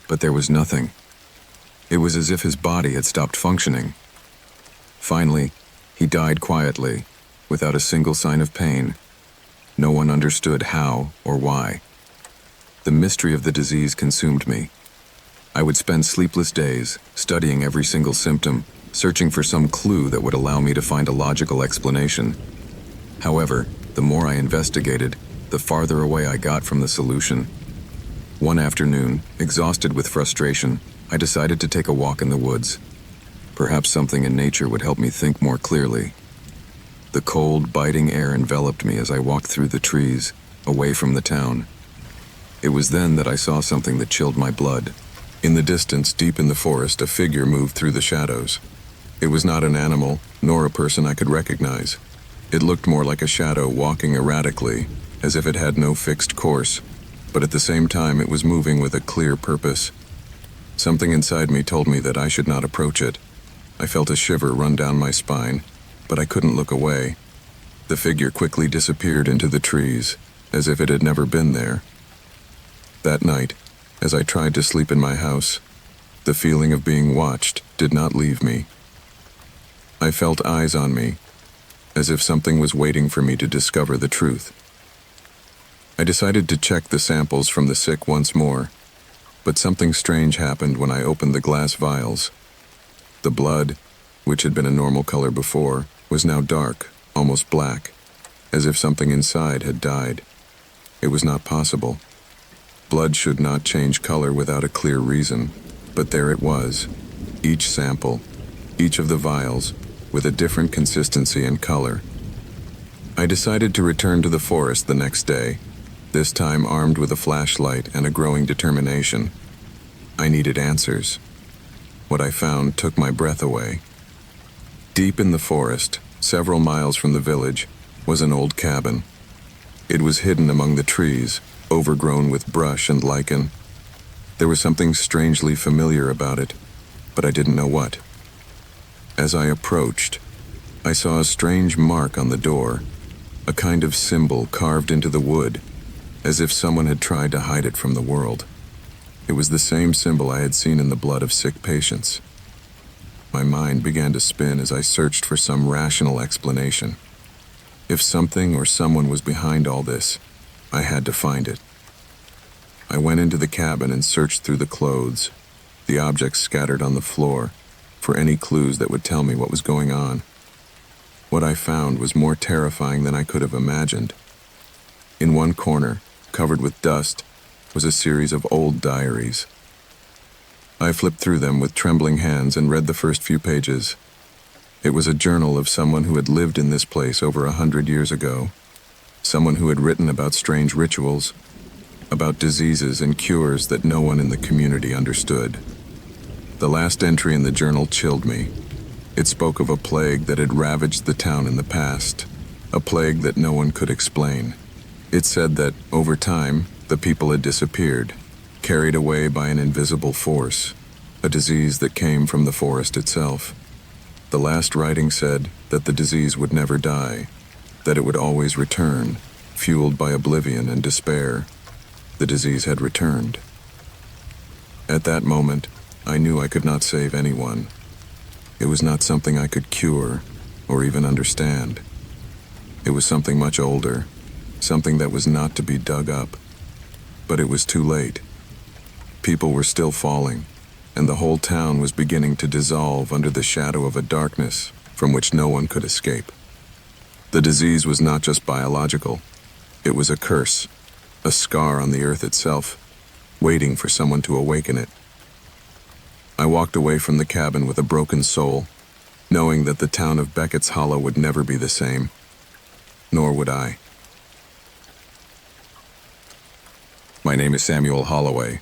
but there was nothing. It was as if his body had stopped functioning. Finally, he died quietly, without a single sign of pain. No one understood how or why. The mystery of the disease consumed me. I would spend sleepless days, studying every single symptom, searching for some clue that would allow me to find a logical explanation. However, the more I investigated, the farther away I got from the solution. One afternoon, exhausted with frustration, I decided to take a walk in the woods. Perhaps something in nature would help me think more clearly. The cold, biting air enveloped me as I walked through the trees, away from the town. It was then that I saw something that chilled my blood. In the distance, deep in the forest, a figure moved through the shadows. It was not an animal, nor a person I could recognize. It looked more like a shadow walking erratically, as if it had no fixed course, but at the same time it was moving with a clear purpose. Something inside me told me that I should not approach it. I felt a shiver run down my spine, but I couldn't look away. The figure quickly disappeared into the trees, as if it had never been there. That night, as I tried to sleep in my house, the feeling of being watched did not leave me. I felt eyes on me, as if something was waiting for me to discover the truth. I decided to check the samples from the sick once more, but something strange happened when I opened the glass vials. The blood, which had been a normal color before, was now dark, almost black, as if something inside had died. It was not possible. Blood should not change color without a clear reason, but there it was, each sample, each of the vials, with a different consistency and color. I decided to return to the forest the next day, this time armed with a flashlight and a growing determination. I needed answers. What I found took my breath away. Deep in the forest, several miles from the village, was an old cabin. It was hidden among the trees, overgrown with brush and lichen. There was something strangely familiar about it, but I didn't know what. As I approached, I saw a strange mark on the door. a kind of symbol carved into the wood, as if someone had tried to hide it from the world. It was the same symbol I had seen in the blood of sick patients. My mind began to spin as I searched for some rational explanation. If something or someone was behind all this, I had to find it. I went into the cabin and searched through the clothes, the objects scattered on the floor, for any clues that would tell me what was going on. What I found was more terrifying than I could have imagined. In one corner, covered with dust, was a series of old diaries. I flipped through them with trembling hands and read the first few pages. It was a journal of someone who had lived in this place over 100 years ago, someone who had written about strange rituals, about diseases and cures that no one in the community understood. The last entry in the journal chilled me. It spoke of a plague that had ravaged the town in the past, a plague that no one could explain. It said that, over time, the people had disappeared, carried away by an invisible force, a disease that came from the forest itself. The last writing said that the disease would never die, that it would always return, fueled by oblivion and despair. The disease had returned. At that moment, I knew I could not save anyone. It was not something I could cure or even understand. It was something much older, something that was not to be dug up. But it was too late. People were still falling, and the whole town was beginning to dissolve under the shadow of a darkness from which no one could escape. The disease was not just biological. It was a curse, a scar on the earth itself, waiting for someone to awaken it. I walked away from the cabin with a broken soul, knowing that the town of Beckett's Hollow would never be the same. Nor would I. My name is Samuel Holloway.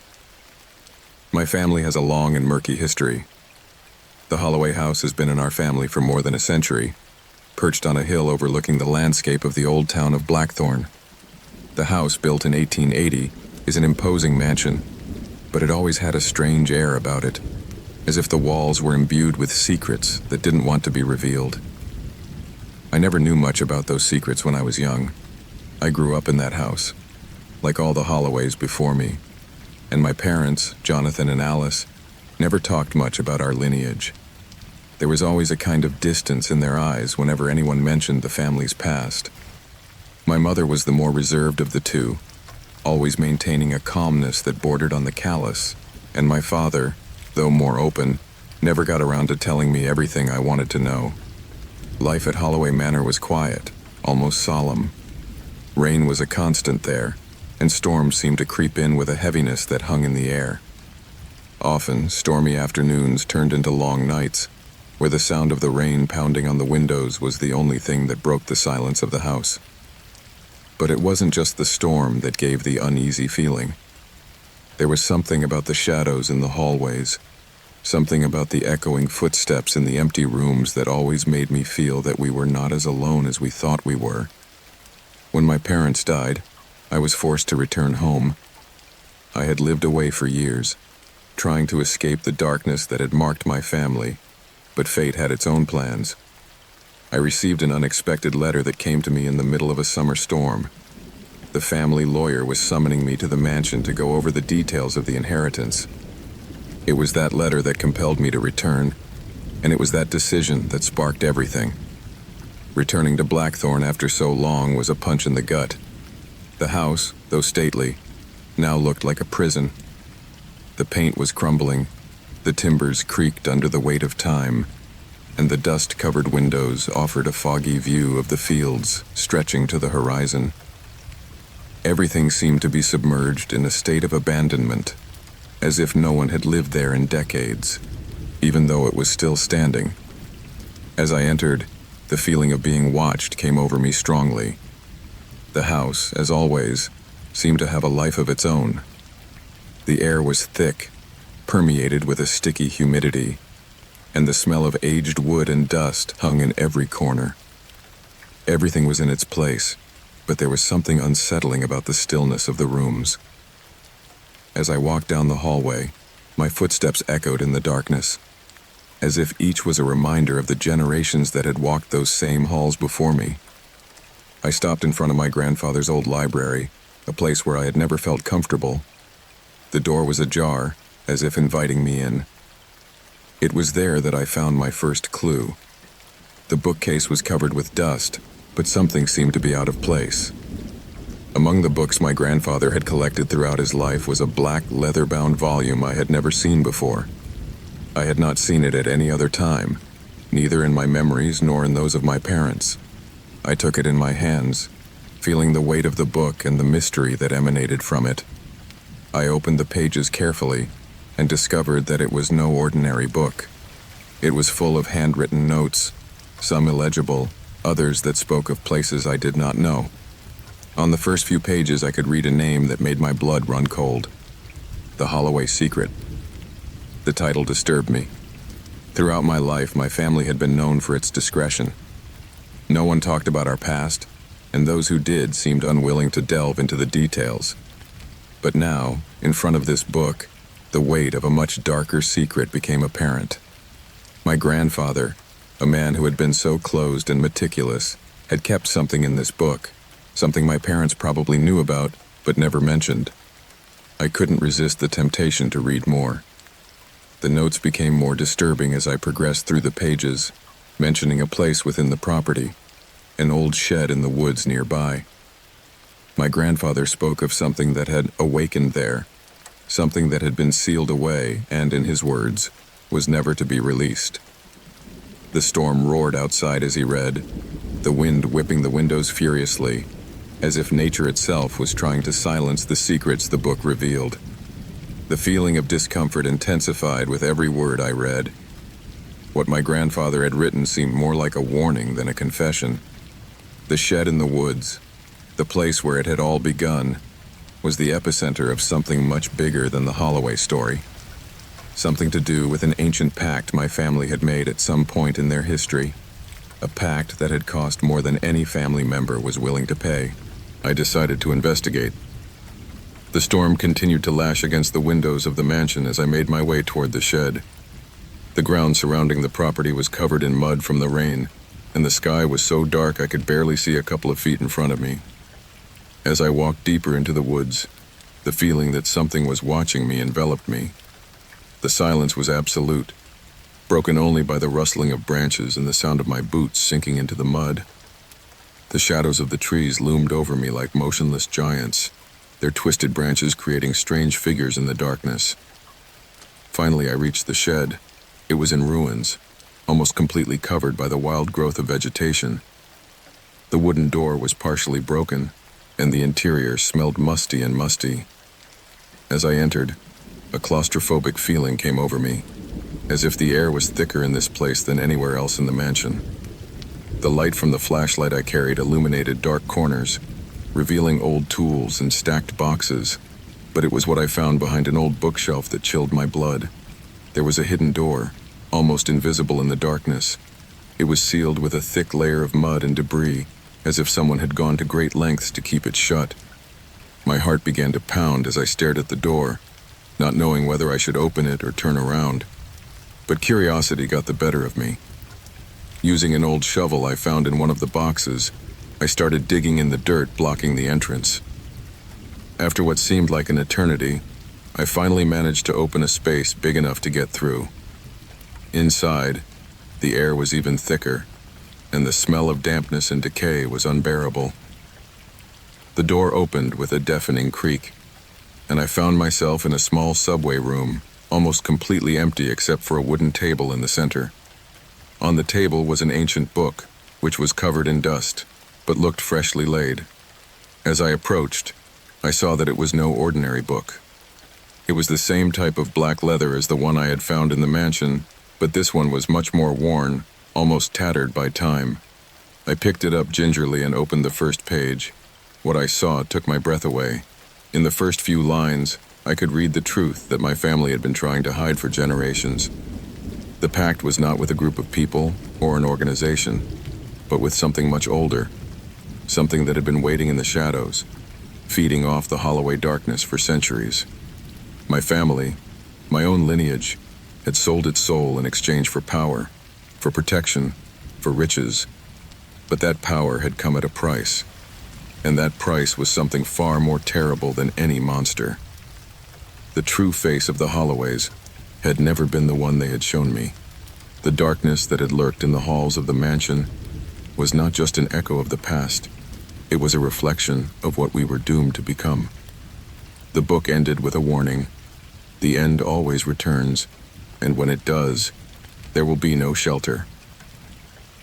My family has a long and murky history. The Holloway house has been in our family for more than a century, perched on a hill overlooking the landscape of the old town of Blackthorn. The house, built in 1880, is an imposing mansion, but it always had a strange air about it, as if the walls were imbued with secrets that didn't want to be revealed. I never knew much about those secrets when I was young. I grew up in that house, like all the Holloways before me, and my parents, Jonathan and Alice, never talked much about our lineage. There was always a kind of distance in their eyes whenever anyone mentioned the family's past. My mother was the more reserved of the two, always maintaining a calmness that bordered on the callous, and my father, though more open, never got around to telling me everything I wanted to know. Life at Holloway Manor was quiet, almost solemn. Rain was a constant there, and storms seemed to creep in with a heaviness that hung in the air. Often, stormy afternoons turned into long nights, where the sound of the rain pounding on the windows was the only thing that broke the silence of the house. But it wasn't just the storm that gave the uneasy feeling. There was something about the shadows in the hallways, something about the echoing footsteps in the empty rooms that always made me feel that we were not as alone as we thought we were. When my parents died, I was forced to return home. I had lived away for years, trying to escape the darkness that had marked my family, but fate had its own plans. I received an unexpected letter that came to me in the middle of a summer storm. The family lawyer was summoning me to the mansion to go over the details of the inheritance. It was that letter that compelled me to return, and it was that decision that sparked everything. Returning to Blackthorn after so long was a punch in the gut. The house, though stately, now looked like a prison. The paint was crumbling, the timbers creaked under the weight of time, and the dust-covered windows offered a foggy view of the fields stretching to the horizon. Everything seemed to be submerged in a state of abandonment, as if no one had lived there in decades, even though it was still standing. As I entered, the feeling of being watched came over me strongly. The house, as always, seemed to have a life of its own. The air was thick, permeated with a sticky humidity, and the smell of aged wood and dust hung in every corner. Everything was in its place, but there was something unsettling about the stillness of the rooms. As I walked down the hallway, my footsteps echoed in the darkness, as if each was a reminder of the generations that had walked those same halls before me. I stopped in front of my grandfather's old library, a place where I had never felt comfortable. The door was ajar, as if inviting me in. It was there that I found my first clue. The bookcase was covered with dust, but something seemed to be out of place. Among the books my grandfather had collected throughout his life was a black leather-bound volume I had never seen before. I had not seen it at any other time, neither in my memories nor in those of my parents. I took it in my hands, feeling the weight of the book and the mystery that emanated from it. I opened the pages carefully and discovered that it was no ordinary book. It was full of handwritten notes, some illegible, others that spoke of places I did not know. On the first few pages I could read a name that made my blood run cold. The Holloway Secret. The title disturbed me. Throughout my life, my family had been known for its discretion. No one talked about our past, and those who did seemed unwilling to delve into the details. But now, in front of this book, the weight of a much darker secret became apparent. My grandfather, a man who had been so closed and meticulous, had kept something in this book, something my parents probably knew about, but never mentioned. I couldn't resist the temptation to read more. The notes became more disturbing as I progressed through the pages, mentioning a place within the property, an old shed in the woods nearby. My grandfather spoke of something that had awakened there, something that had been sealed away and, in his words, was never to be released. The storm roared outside as he read, the wind whipping the windows furiously, as if nature itself was trying to silence the secrets the book revealed. The feeling of discomfort intensified with every word I read. What my grandfather had written seemed more like a warning than a confession. The shed in the woods, the place where it had all begun, was the epicenter of something much bigger than the Holloway story. Something to do with an ancient pact my family had made at some point in their history. A pact that had cost more than any family member was willing to pay. I decided to investigate. The storm continued to lash against the windows of the mansion as I made my way toward the shed. The ground surrounding the property was covered in mud from the rain, and the sky was so dark I could barely see a couple of feet in front of me. As I walked deeper into the woods, the feeling that something was watching me enveloped me. The silence was absolute, broken only by the rustling of branches and the sound of my boots sinking into the mud. The shadows of the trees loomed over me like motionless giants, their twisted branches creating strange figures in the darkness. Finally, I reached the shed. It was in ruins, almost completely covered by the wild growth of vegetation. The wooden door was partially broken, and the interior smelled musty and musty. As I entered, a claustrophobic feeling came over me, as if the air was thicker in this place than anywhere else in the mansion. The light from the flashlight I carried illuminated dark corners, revealing old tools and stacked boxes, but it was what I found behind an old bookshelf that chilled my blood. There was a hidden door, almost invisible in the darkness. It was sealed with a thick layer of mud and debris, as if someone had gone to great lengths to keep it shut. My heart began to pound as I stared at the door, not knowing whether I should open it or turn around. But curiosity got the better of me. Using an old shovel I found in one of the boxes, I started digging in the dirt blocking the entrance. After what seemed like an eternity, I finally managed to open a space big enough to get through. Inside, the air was even thicker, and the smell of dampness and decay was unbearable. The door opened with a deafening creak, and I found myself in a small subway room, almost completely empty except for a wooden table in the center. On the table was an ancient book, which was covered in dust, but looked freshly laid. As I approached, I saw that it was no ordinary book. It was the same type of black leather as the one I had found in the mansion, but this one was much more worn, almost tattered by time. I picked it up gingerly and opened the first page. What I saw took my breath away. In the first few lines, I could read the truth that my family had been trying to hide for generations. The pact was not with a group of people or an organization, but with something much older, something that had been waiting in the shadows, feeding off the Holloway darkness for centuries. My family, my own lineage, had sold its soul in exchange for power, for protection, for riches. But that power had come at a price. And that price was something far more terrible than any monster. The true face of the Holloways had never been the one they had shown me. The darkness that had lurked in the halls of the mansion was not just an echo of the past, it was a reflection of what we were doomed to become. The book ended with a warning. The end always returns, and when it does, there will be no shelter.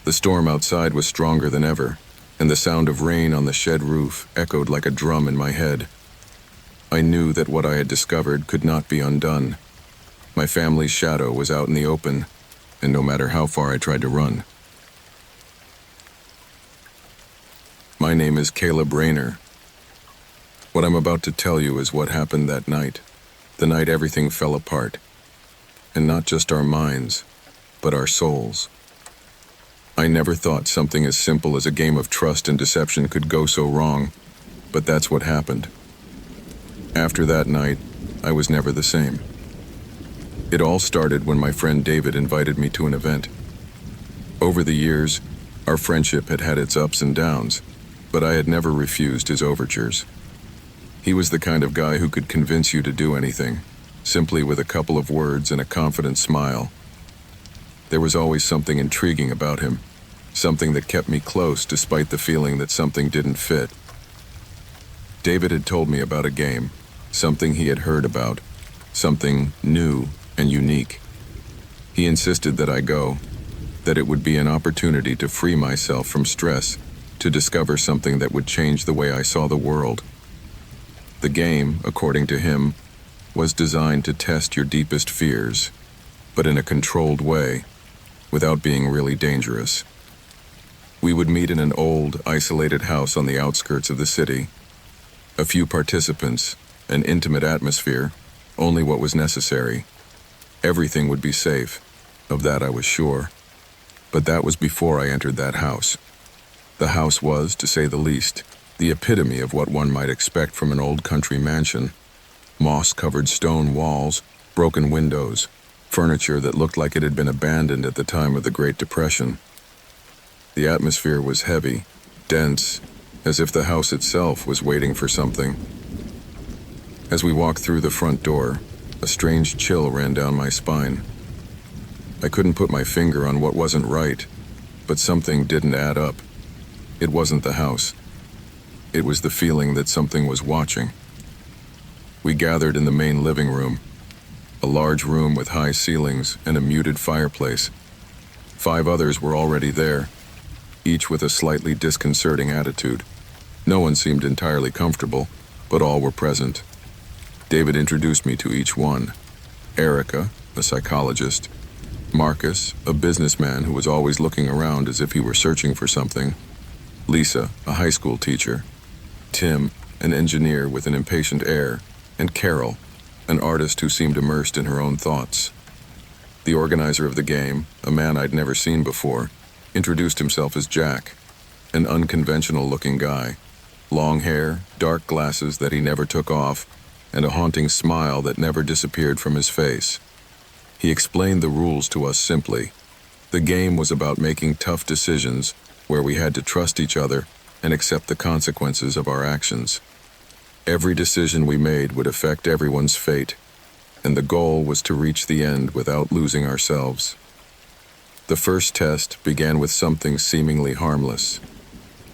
The storm outside was stronger than ever, and the sound of rain on the shed roof echoed like a drum in my head. I knew that what I had discovered could not be undone. My family's shadow was out in the open, and no matter how far I tried to run. My name is Caleb Rayner. What I'm about to tell you is what happened that night, the night everything fell apart. And not just our minds, but our souls. I never thought something as simple as a game of trust and deception could go so wrong, but that's what happened. After that night, I was never the same. It all started when my friend David invited me to an event. Over the years, our friendship had had its ups and downs, but I had never refused his overtures. He was the kind of guy who could convince you to do anything, simply with a couple of words and a confident smile. There was always something intriguing about him, something that kept me close despite the feeling that something didn't fit. David had told me about a game, something he had heard about, something new and unique. He insisted that I go, that it would be an opportunity to free myself from stress, to discover something that would change the way I saw the world. The game, according to him, was designed to test your deepest fears, but in a controlled way, without being really dangerous. We would meet in an old, isolated house on the outskirts of the city. A few participants, an intimate atmosphere, only what was necessary. Everything would be safe, of that I was sure. But that was before I entered that house. The house was, to say the least, the epitome of what one might expect from an old country mansion. Moss-covered stone walls, broken windows, furniture that looked like it had been abandoned at the time of the Great Depression. The atmosphere was heavy, dense, as if the house itself was waiting for something. As we walked through the front door, a strange chill ran down my spine. I couldn't put my finger on what wasn't right, but something didn't add up. It wasn't the house. It was the feeling that something was watching. We gathered in the main living room, a large room with high ceilings and a muted fireplace. 5 others were already there, each with a slightly disconcerting attitude. No one seemed entirely comfortable, but all were present. David introduced me to each one. Erica, a psychologist. Marcus, a businessman who was always looking around as if he were searching for something. Lisa, a high school teacher. Tim, an engineer with an impatient air. And Carol, an artist who seemed immersed in her own thoughts. The organizer of the game, a man I'd never seen before, introduced himself as Jack, an unconventional-looking guy. Long hair, dark glasses that he never took off, and a haunting smile that never disappeared from his face. He explained the rules to us simply. The game was about making tough decisions where we had to trust each other and accept the consequences of our actions. Every decision we made would affect everyone's fate, and the goal was to reach the end without losing ourselves. The first test began with something seemingly harmless,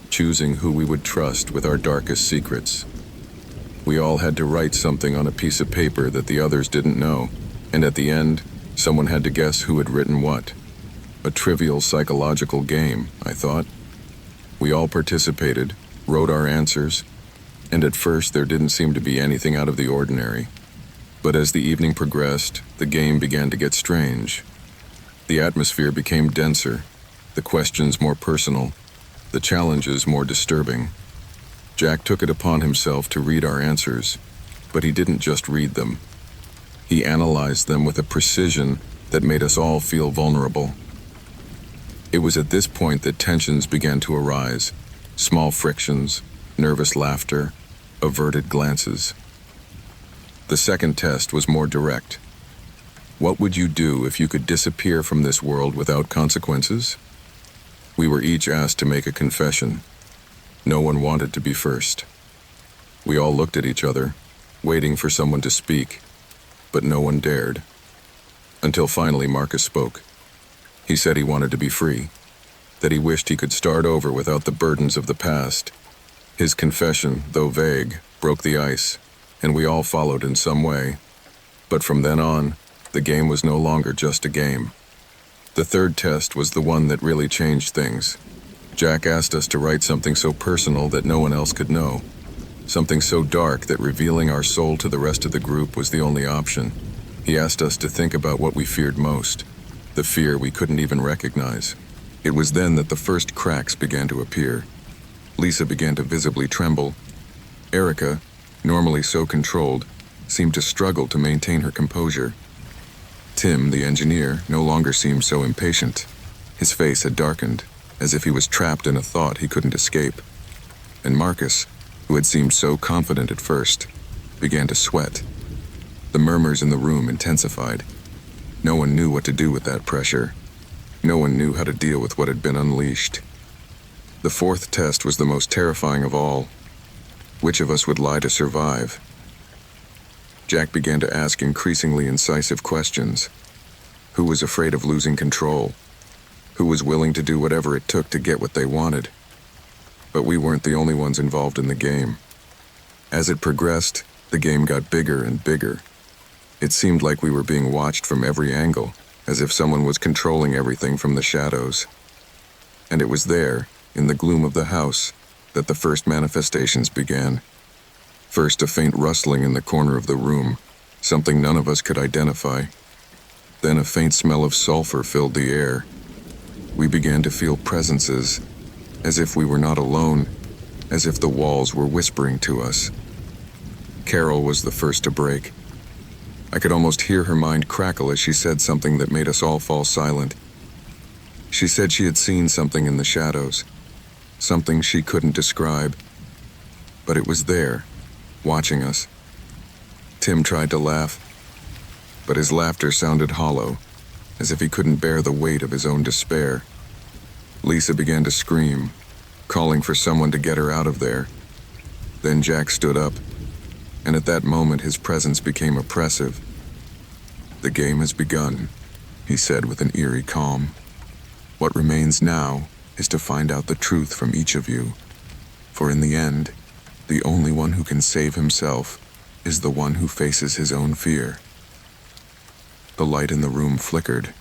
choosing who we would trust with our darkest secrets. We all had to write something on a piece of paper that the others didn't know, and at the end, someone had to guess who had written what. A trivial psychological game, I thought. We all participated, wrote our answers, and at first there didn't seem to be anything out of the ordinary. But as the evening progressed, the game began to get strange. The atmosphere became denser, the questions more personal, the challenges more disturbing. Jack took it upon himself to read our answers, but he didn't just read them. He analyzed them with a precision that made us all feel vulnerable. It was at this point that tensions began to arise, small frictions, nervous laughter, averted glances. The second test was more direct. What would you do if you could disappear from this world without consequences? We were each asked to make a confession. No one wanted to be first. We all looked at each other, waiting for someone to speak, but no one dared. Until finally Marcus spoke. He said he wanted to be free, that he wished he could start over without the burdens of the past. His confession, though vague, broke the ice, and we all followed in some way. But from then on, the game was no longer just a game. The third test was the one that really changed things. Jack asked us to write something so personal that no one else could know. Something so dark that revealing our soul to the rest of the group was the only option. He asked us to think about what we feared most, the fear we couldn't even recognize. It was then that the first cracks began to appear. Lisa began to visibly tremble. Erica, normally so controlled, seemed to struggle to maintain her composure. Tim, the engineer, no longer seemed so impatient. His face had darkened, as if he was trapped in a thought he couldn't escape. And Marcus, who had seemed so confident at first, began to sweat. The murmurs in the room intensified. No one knew what to do with that pressure. No one knew how to deal with what had been unleashed. The fourth test was the most terrifying of all. Which of us would lie to survive? Jack began to ask increasingly incisive questions. Who was afraid of losing control? Who was willing to do whatever it took to get what they wanted? But we weren't the only ones involved in the game. As it progressed, the game got bigger and bigger. It seemed like we were being watched from every angle, as if someone was controlling everything from the shadows. And it was there, in the gloom of the house, that the first manifestations began. First, a faint rustling in the corner of the room, something none of us could identify. Then a faint smell of sulfur filled the air. We began to feel presences, as if we were not alone, as if the walls were whispering to us. Carol was the first to break. I could almost hear her mind crackle as she said something that made us all fall silent. She said she had seen something in the shadows, something she couldn't describe, but it was there, watching us. Tim tried to laugh, but his laughter sounded hollow, as if he couldn't bear the weight of his own despair. Lisa began to scream, calling for someone to get her out of there. Then Jack stood up, and at that moment his presence became oppressive. "The game has begun," he said with an eerie calm. "What remains now is to find out the truth from each of you. For in the end, the only one who can save himself is the one who faces his own fear." The light in the room flickered,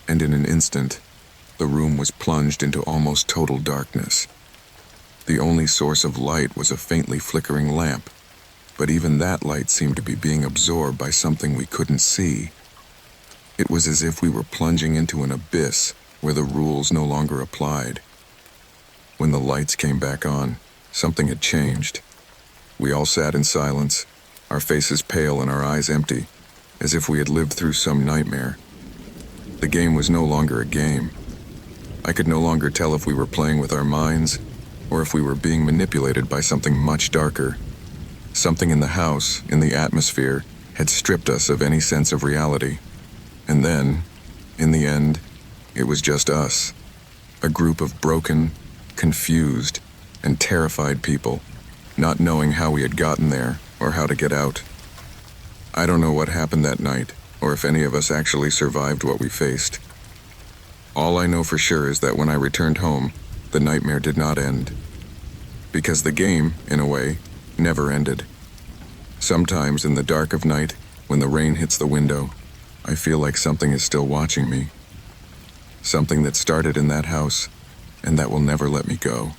and in an instant, the room was plunged into almost total darkness. The only source of light was a faintly flickering lamp, but even that light seemed to be being absorbed by something we couldn't see. It was as if we were plunging into an abyss where the rules no longer applied. When the lights came back on, something had changed. We all sat in silence, our faces pale and our eyes empty, as if we had lived through some nightmare. The game was no longer a game. I could no longer tell if we were playing with our minds or if we were being manipulated by something much darker. Something in the house, in the atmosphere, had stripped us of any sense of reality. And then, in the end, it was just us. A group of broken, confused, and terrified people, not knowing how we had gotten there or how to get out. I don't know what happened that night, or if any of us actually survived what we faced. All I know for sure is that when I returned home, the nightmare did not end. Because the game, in a way, never ended. Sometimes in the dark of night, when the rain hits the window, I feel like something is still watching me. Something that started in that house, and that will never let me go.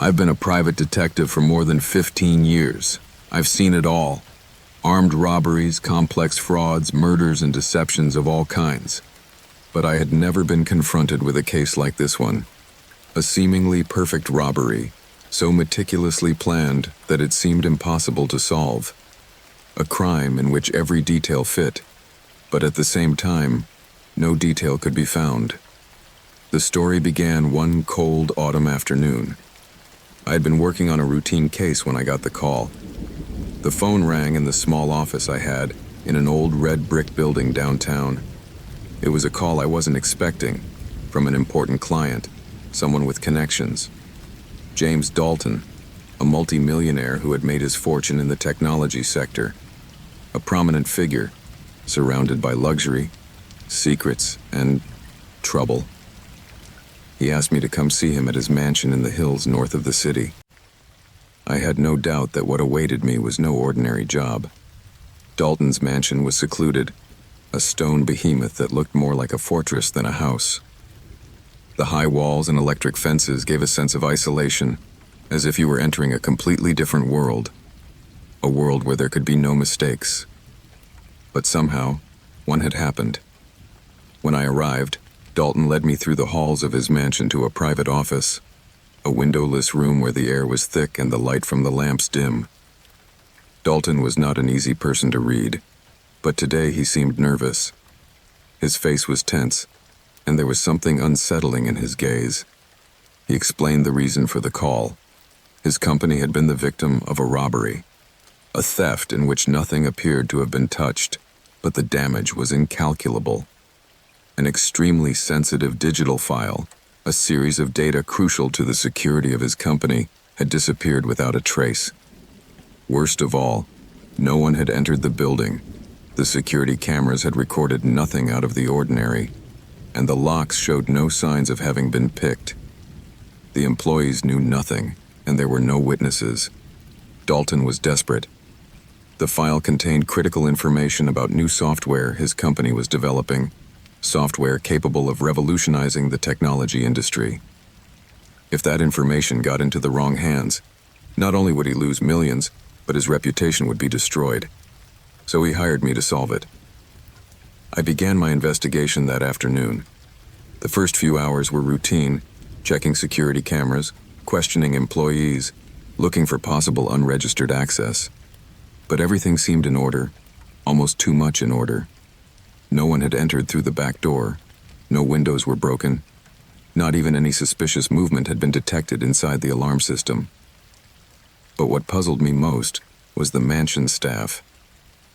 I've been a private detective for more than 15 years. I've seen it all. Armed robberies, complex frauds, murders, and deceptions of all kinds. But I had never been confronted with a case like this one. A seemingly perfect robbery, so meticulously planned that it seemed impossible to solve. A crime in which every detail fit, but at the same time, no detail could be found. The story began one cold autumn afternoon. I had been working on a routine case when I got the call. The phone rang in the small office I had in an old red brick building downtown. It was a call I wasn't expecting, from an important client, someone with connections. James Dalton, a multi-millionaire who had made his fortune in the technology sector. A prominent figure, surrounded by luxury, secrets, and trouble. He asked me to come see him at his mansion in the hills north of the city. I had no doubt that what awaited me was no ordinary job. Dalton's mansion was secluded, a stone behemoth that looked more like a fortress than a house. The high walls and electric fences gave a sense of isolation, as if you were entering a completely different world, a world where there could be no mistakes. But somehow, one had happened. When I arrived, Dalton led me through the halls of his mansion to a private office, a windowless room where the air was thick and the light from the lamps dim. Dalton was not an easy person to read, but today he seemed nervous. His face was tense, and there was something unsettling in his gaze. He explained the reason for the call. His company had been the victim of a robbery, a theft in which nothing appeared to have been touched, but the damage was incalculable. An extremely sensitive digital file, a series of data crucial to the security of his company, had disappeared without a trace. Worst of all, no one had entered the building. The security cameras had recorded nothing out of the ordinary, and the locks showed no signs of having been picked. The employees knew nothing, and there were no witnesses. Dalton was desperate. The file contained critical information about new software his company was developing, software capable of revolutionizing the technology industry. If that information got into the wrong hands, not only would he lose millions, but his reputation would be destroyed. So he hired me to solve it. I began my investigation that afternoon. The first few hours were routine, checking security cameras, questioning employees, looking for possible unregistered access. But everything seemed in order, almost too much in order. No one had entered through the back door. No windows were broken. Not even any suspicious movement had been detected inside the alarm system. But what puzzled me most was the mansion staff.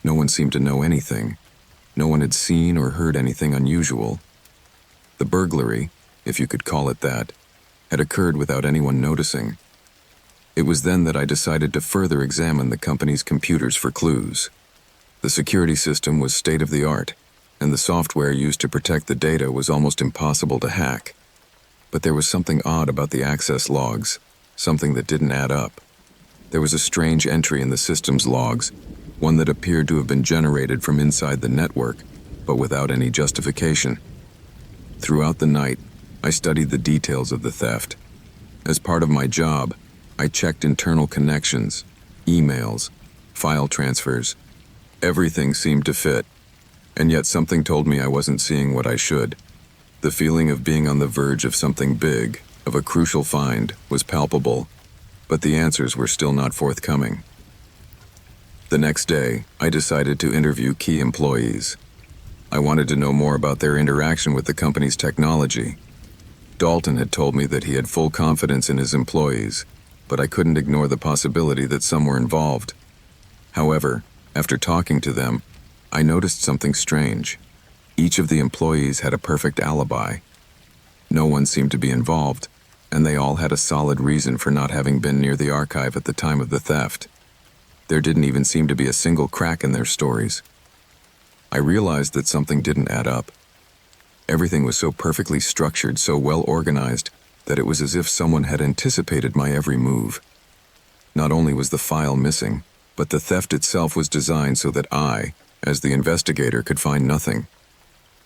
No one seemed to know anything. No one had seen or heard anything unusual. The burglary, if you could call it that, had occurred without anyone noticing. It was then that I decided to further examine the company's computers for clues. The security system was state-of-the-art, and the software used to protect the data was almost impossible to hack. But there was something odd about the access logs, something that didn't add up. There was a strange entry in the system's logs, one that appeared to have been generated from inside the network, but without any justification. Throughout the night, I studied the details of the theft. As part of my job, I checked internal connections, emails, file transfers. Everything seemed to fit, and yet something told me I wasn't seeing what I should. The feeling of being on the verge of something big, of a crucial find, was palpable, but the answers were still not forthcoming. The next day, I decided to interview key employees. I wanted to know more about their interaction with the company's technology. Dalton had told me that he had full confidence in his employees, but I couldn't ignore the possibility that some were involved. However, after talking to them, I noticed something strange. Each of the employees had a perfect alibi. No one seemed to be involved, and they all had a solid reason for not having been near the archive at the time of the theft. There didn't even seem to be a single crack in their stories. I realized that something didn't add up. Everything was so perfectly structured, so well organized, that it was as if someone had anticipated my every move. Not only was the file missing, but the theft itself was designed so that I, as the investigator, could find nothing.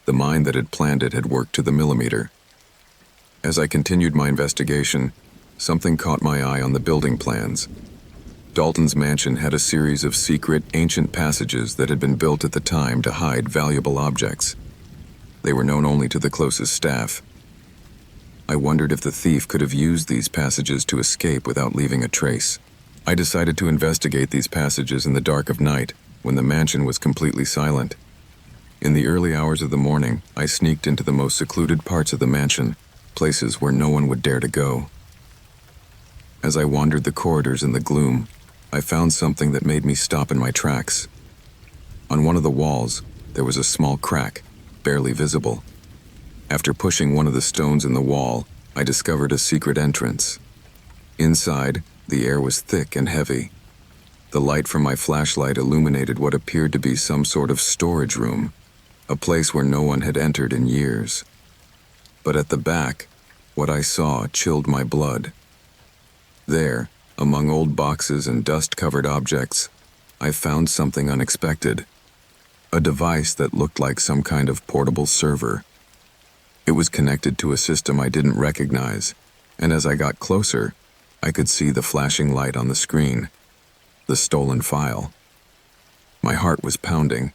The mind that had planned it had worked to the millimeter. As I continued my investigation, something caught my eye on the building plans. Dalton's mansion had a series of secret, ancient passages that had been built at the time to hide valuable objects. They were known only to the closest staff. I wondered if the thief could have used these passages to escape without leaving a trace. I decided to investigate these passages in the dark of night, when the mansion was completely silent. In the early hours of the morning, I sneaked into the most secluded parts of the mansion, places where no one would dare to go. As I wandered the corridors in the gloom, I found something that made me stop in my tracks. On one of the walls, there was a small crack, barely visible. After pushing one of the stones in the wall, I discovered a secret entrance. Inside, the air was thick and heavy. The light from my flashlight illuminated what appeared to be some sort of storage room, a place where no one had entered in years. But at the back, what I saw chilled my blood. There, among old boxes and dust-covered objects, I found something unexpected. A device that looked like some kind of portable server. It was connected to a system I didn't recognize, and as I got closer, I could see the flashing light on the screen. The stolen file. My heart was pounding.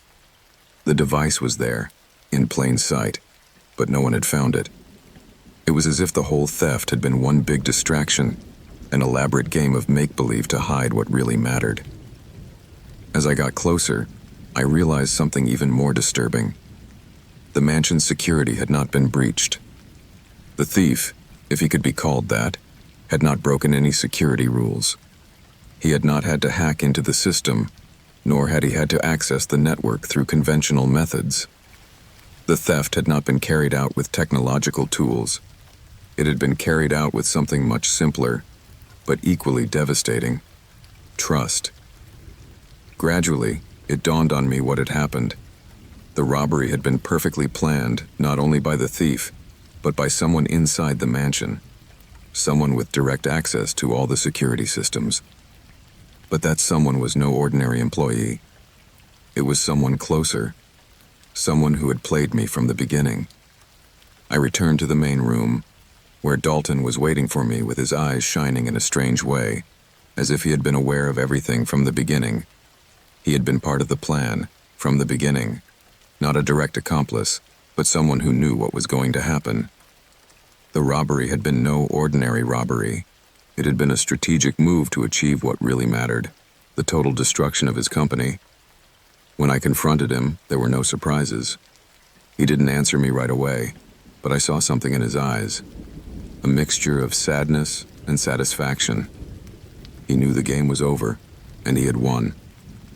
The device was there, in plain sight, but no one had found it. It was as if the whole theft had been one big distraction, an elaborate game of make-believe to hide what really mattered. As I got closer, I realized something even more disturbing. The mansion's security had not been breached. The thief, if he could be called that, had not broken any security rules. He had not had to hack into the system, nor had he had to access the network through conventional methods. The theft had not been carried out with technological tools. It had been carried out with something much simpler, but equally devastating: trust. Gradually, it dawned on me what had happened. The robbery had been perfectly planned, not only by the thief, but by someone inside the mansion. Someone with direct access to all the security systems. But that someone was no ordinary employee. It was someone closer. Someone who had played me from the beginning. I returned to the main room, where Dalton was waiting for me with his eyes shining in a strange way, as if he had been aware of everything from the beginning. He had been part of the plan, from the beginning. Not a direct accomplice, but someone who knew what was going to happen. The robbery had been no ordinary robbery. It had been a strategic move to achieve what really mattered: the total destruction of his company. When I confronted him, there were no surprises. He didn't answer me right away, but I saw something in his eyes. A mixture of sadness and satisfaction. He knew the game was over, and he had won.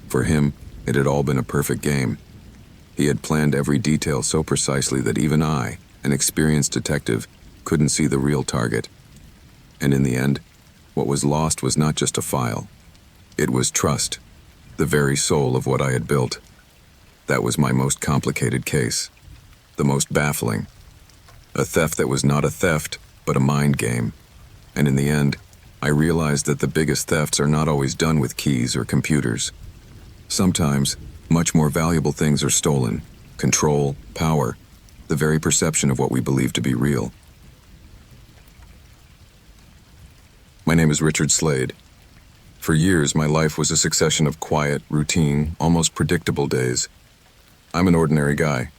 For him, it had all been a perfect game. He had planned every detail so precisely that even I, an experienced detective, couldn't see the real target. And in the end, what was lost was not just a file. It was trust, the very soul of what I had built. That was my most complicated case, the most baffling. A theft that was not a theft, but a mind game. And in the end, I realized that the biggest thefts are not always done with keys or computers. Sometimes, much more valuable things are stolen: control, power, the very perception of what we believe to be real. My name is Richard Slade. For years, my life was a succession of quiet, routine, almost predictable days. I'm an ordinary guy.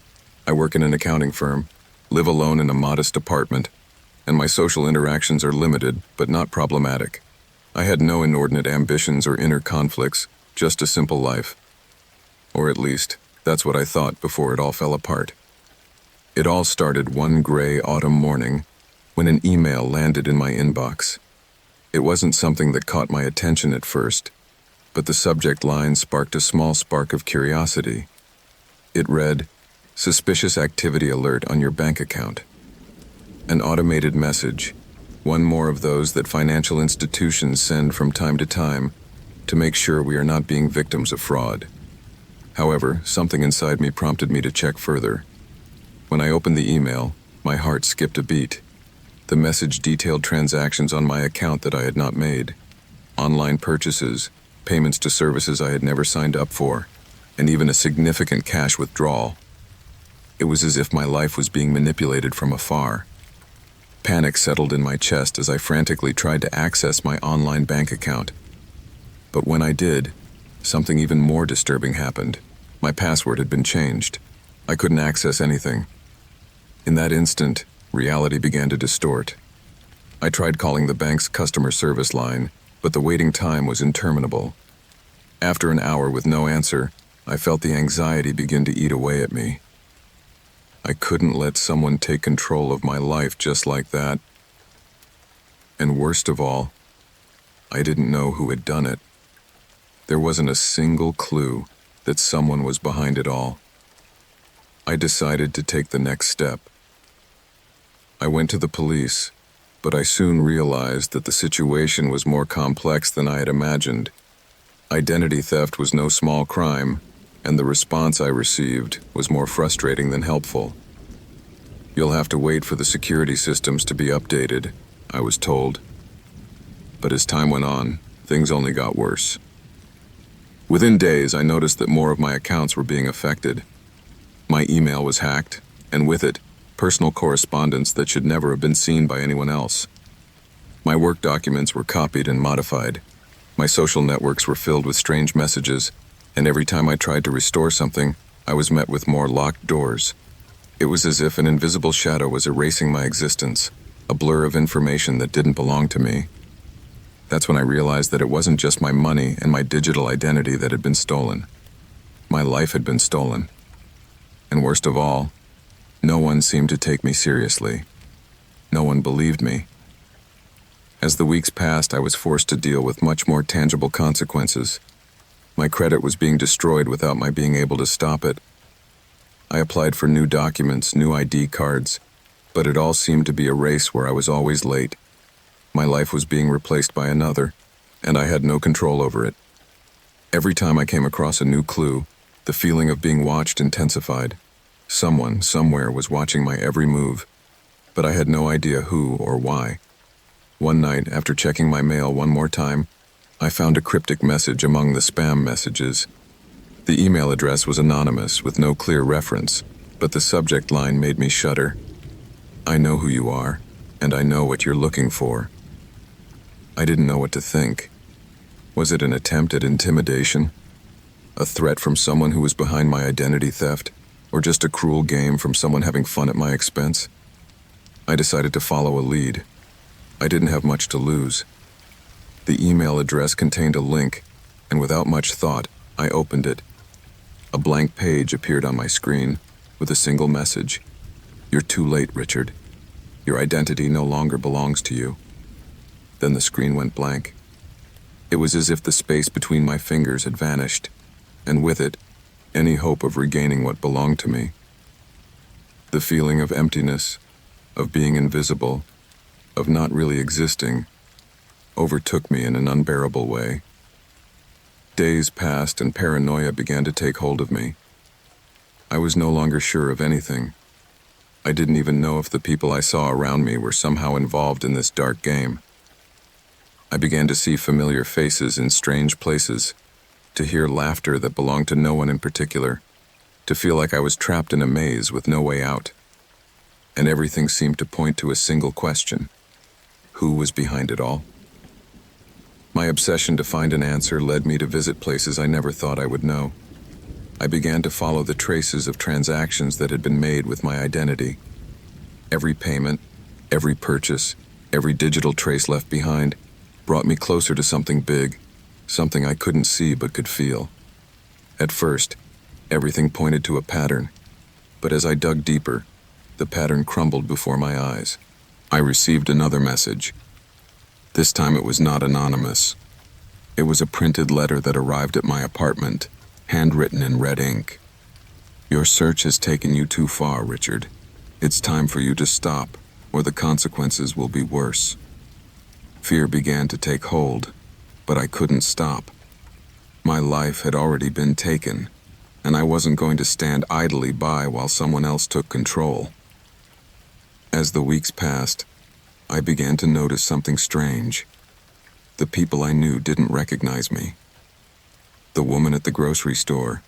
I work in an accounting firm, live alone in a modest apartment, and my social interactions are limited, but not problematic. I had no inordinate ambitions or inner conflicts, just a simple life. Or at least, that's what I thought before it all fell apart. It all started one gray autumn morning when an email landed in my inbox. It wasn't something that caught my attention at first, but the subject line sparked a small spark of curiosity. It read, "Suspicious activity alert on your bank account." An automated message, one more of those that financial institutions send from time to time to make sure we are not being victims of fraud. However, something inside me prompted me to check further. When I opened the email, my heart skipped a beat. The message detailed transactions on my account that I had not made, online purchases, payments to services I had never signed up for, and even a significant cash withdrawal. It was as if my life was being manipulated from afar. Panic settled in my chest as I frantically tried to access my online bank account. But when I did, something even more disturbing happened. My password had been changed. I couldn't access anything. In that instant, reality began to distort. I tried calling the bank's customer service line, but the waiting time was interminable. After an hour with no answer, I felt the anxiety begin to eat away at me. I couldn't let someone take control of my life just like that. And worst of all, I didn't know who had done it. There wasn't a single clue that someone was behind it all. I decided to take the next step. I went to the police, but I soon realized that the situation was more complex than I had imagined. Identity theft was no small crime, and the response I received was more frustrating than helpful. "You'll have to wait for the security systems to be updated," I was told. But as time went on, things only got worse. Within days, I noticed that more of my accounts were being affected. My email was hacked, and with it, personal correspondence that should never have been seen by anyone else. My work documents were copied and modified. My social networks were filled with strange messages, and every time I tried to restore something, I was met with more locked doors. It was as if an invisible shadow was erasing my existence, a blur of information that didn't belong to me. That's when I realized that it wasn't just my money and my digital identity that had been stolen. My life had been stolen. And worst of all, no one seemed to take me seriously. No one believed me. As the weeks passed, I was forced to deal with much more tangible consequences. My credit was being destroyed without my being able to stop it. I applied for new documents, new ID cards, but it all seemed to be a race where I was always late. My life was being replaced by another, and I had no control over it. Every time I came across a new clue, the feeling of being watched intensified. Someone, somewhere, was watching my every move, but I had no idea who or why. One night, after checking my mail one more time, I found a cryptic message among the spam messages. The email address was anonymous, with no clear reference, but the subject line made me shudder. "I know who you are, and I know what you're looking for." I didn't know what to think. Was it an attempt at intimidation? A threat from someone who was behind my identity theft? Or just a cruel game from someone having fun at my expense? I decided to follow a lead. I didn't have much to lose. The email address contained a link, and without much thought, I opened it. A blank page appeared on my screen with a single message. "You're too late, Richard. Your identity no longer belongs to you." Then the screen went blank. It was as if the space between my fingers had vanished, and with it, any hope of regaining what belonged to me. The feeling of emptiness, of being invisible, of not really existing, overtook me in an unbearable way. Days passed and paranoia began to take hold of me. I was no longer sure of anything. I didn't even know if the people I saw around me were somehow involved in this dark game. I began to see familiar faces in strange places, to hear laughter that belonged to no one in particular, to feel like I was trapped in a maze with no way out. And everything seemed to point to a single question: who was behind it all? My obsession to find an answer led me to visit places I never thought I would know. I began to follow the traces of transactions that had been made with my identity. Every payment, every purchase, every digital trace left behind brought me closer to something big, something I couldn't see but could feel. At first, everything pointed to a pattern, but as I dug deeper, the pattern crumbled before my eyes. I received another message. This time it was not anonymous. It was a printed letter that arrived at my apartment, handwritten in red ink. "Your search has taken you too far, Richard. It's time for you to stop, or the consequences will be worse." Fear began to take hold, but I couldn't stop. My life had already been taken, and I wasn't going to stand idly by while someone else took control. As the weeks passed, I began to notice something strange. The people I knew didn't recognize me. The woman at the grocery store,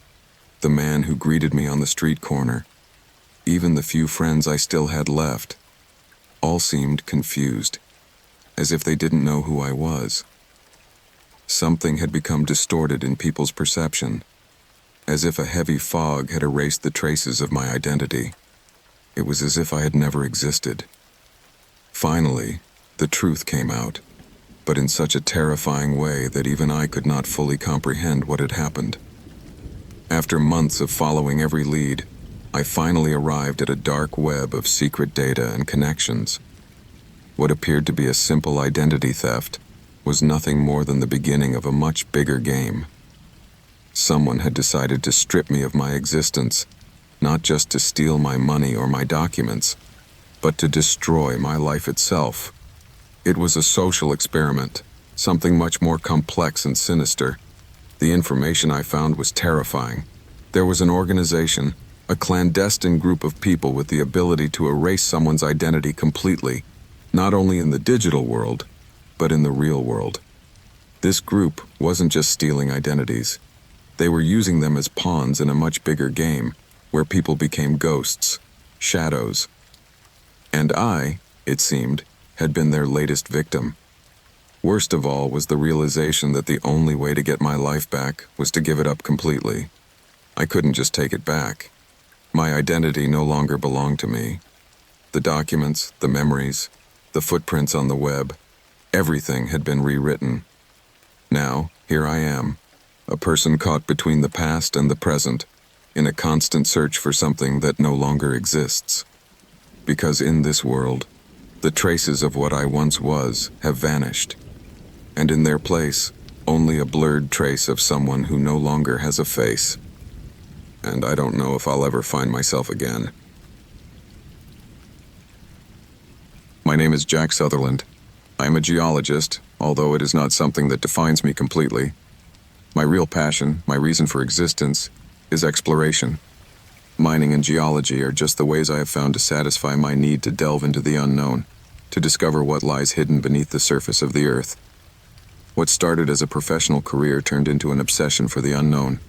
the man who greeted me on the street corner, even the few friends I still had left, all seemed confused, as if they didn't know who I was. Something had become distorted in people's perception, as if a heavy fog had erased the traces of my identity. It was as if I had never existed. Finally, the truth came out, but in such a terrifying way that even I could not fully comprehend what had happened. After months of following every lead, I finally arrived at a dark web of secret data and connections. What appeared to be a simple identity theft was nothing more than the beginning of a much bigger game. Someone had decided to strip me of my existence, not just to steal my money or my documents, but to destroy my life itself. It was a social experiment, something much more complex and sinister. The information I found was terrifying. There was an organization, a clandestine group of people with the ability to erase someone's identity completely, not only in the digital world, but in the real world. This group wasn't just stealing identities. They were using them as pawns in a much bigger game, where people became ghosts, shadows. And I, it seemed, had been their latest victim. Worst of all was the realization that the only way to get my life back was to give it up completely. I couldn't just take it back. My identity no longer belonged to me. The documents, the memories, the footprints on the web, everything had been rewritten. Now, here I am, a person caught between the past and the present, in a constant search for something that no longer exists. Because in this world, the traces of what I once was have vanished, and in their place, only a blurred trace of someone who no longer has a face. And I don't know if I'll ever find myself again. My name is Jack Sutherland. I am a geologist, although it is not something that defines me completely. My real passion, my reason for existence, is exploration. Mining and geology are just the ways I have found to satisfy my need to delve into the unknown, to discover what lies hidden beneath the surface of the earth. What started as a professional career turned into an obsession for the unknown.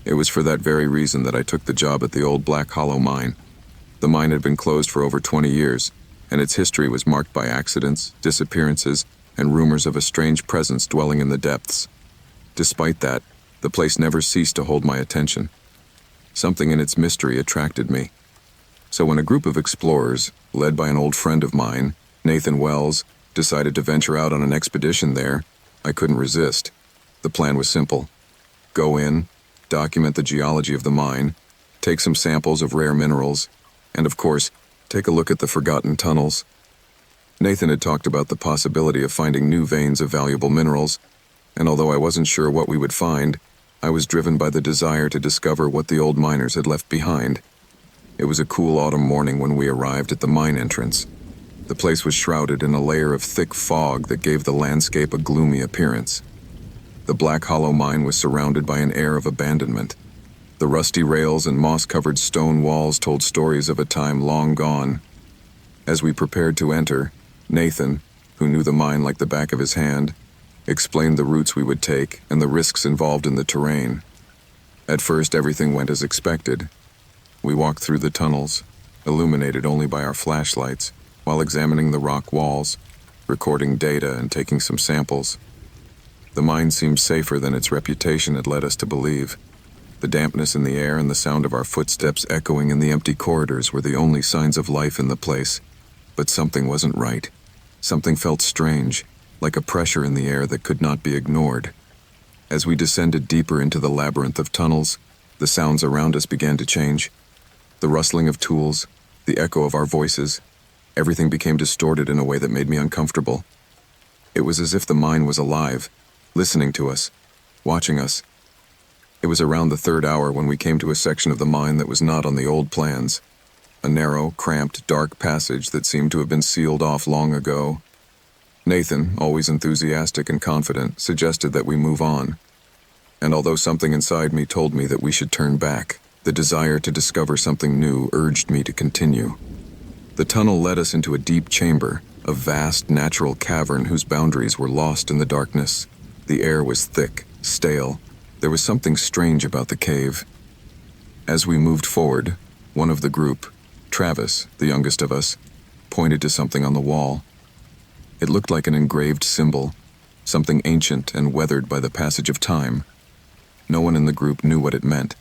It was for that very reason that I took the job at the old Black Hollow mine. The mine had been closed for over 20 years, and its history was marked by accidents, disappearances, and rumors of a strange presence dwelling in the depths. Despite that, the place never ceased to hold my attention. Something in its mystery attracted me. So when a group of explorers, led by an old friend of mine, Nathan Wells, decided to venture out on an expedition there, I couldn't resist. The plan was simple. Go in, document the geology of the mine, take some samples of rare minerals, and of course, take a look at the forgotten tunnels. Nathan had talked about the possibility of finding new veins of valuable minerals, and although I wasn't sure what we would find, I was driven by the desire to discover what the old miners had left behind. It was a cool autumn morning when we arrived at the mine entrance. The place was shrouded in a layer of thick fog that gave the landscape a gloomy appearance. The Black Hollow mine was surrounded by an air of abandonment. The rusty rails and moss-covered stone walls told stories of a time long gone. As we prepared to enter, Nathan, who knew the mine like the back of his hand, explained the routes we would take and the risks involved in the terrain. At first, everything went as expected. We walked through the tunnels, illuminated only by our flashlights, while examining the rock walls, recording data and taking some samples. The mine seemed safer than its reputation had led us to believe. The dampness in the air and the sound of our footsteps echoing in the empty corridors were the only signs of life in the place. But something wasn't right. Something felt strange, like a pressure in the air that could not be ignored. As we descended deeper into the labyrinth of tunnels, the sounds around us began to change. The rustling of tools, the echo of our voices, everything became distorted in a way that made me uncomfortable. It was as if the mine was alive, listening to us, watching us. It was around the third hour when we came to a section of the mine that was not on the old plans. A narrow, cramped, dark passage that seemed to have been sealed off long ago. Nathan, always enthusiastic and confident, suggested that we move on. And although something inside me told me that we should turn back, the desire to discover something new urged me to continue. The tunnel led us into a deep chamber, a vast natural cavern whose boundaries were lost in the darkness. The air was thick, stale. There was something strange about the cave. As we moved forward, one of the group, Travis, the youngest of us, pointed to something on the wall. It looked like an engraved symbol, something ancient and weathered by the passage of time. No one in the group knew what it meant,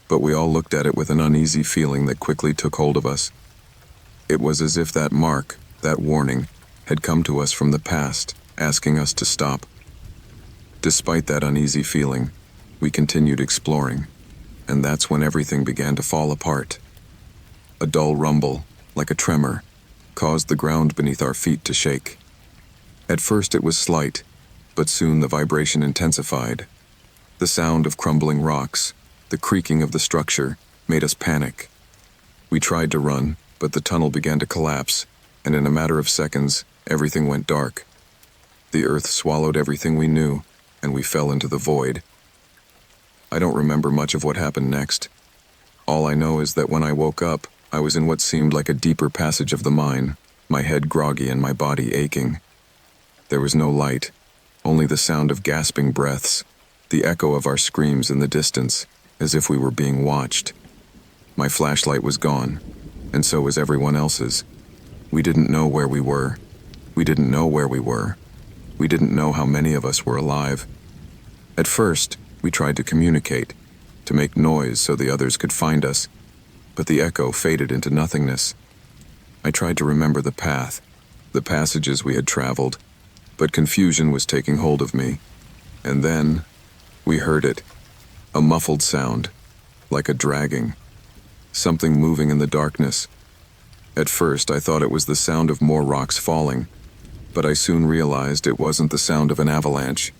but we all looked at it with an uneasy feeling that quickly took hold of us. It was as if that mark, that warning, had come to us from the past, asking us to stop. Despite that uneasy feeling, we continued exploring, and that's when everything began to fall apart. A dull rumble, like a tremor, caused the ground beneath our feet to shake. At first it was slight, but soon the vibration intensified. The sound of crumbling rocks, the creaking of the structure, made us panic. We tried to run, but the tunnel began to collapse, and in a matter of seconds, everything went dark. The earth swallowed everything we knew, and we fell into the void. I don't remember much of what happened next. All I know is that when I woke up, I was in what seemed like a deeper passage of the mine, my head groggy and my body aching. There was no light, only the sound of gasping breaths, the echo of our screams in the distance, as if we were being watched. My flashlight was gone, and so was everyone else's. We didn't know where we were. We didn't know where we were. We didn't know how many of us were alive. At first, we tried to communicate, to make noise so the others could find us, but the echo faded into nothingness. I tried to remember the path, the passages we had traveled, but confusion was taking hold of me. And then, we heard it. A muffled sound, like a dragging. Something moving in the darkness. At first, I thought it was the sound of more rocks falling, but I soon realized it wasn't the sound of an avalanche.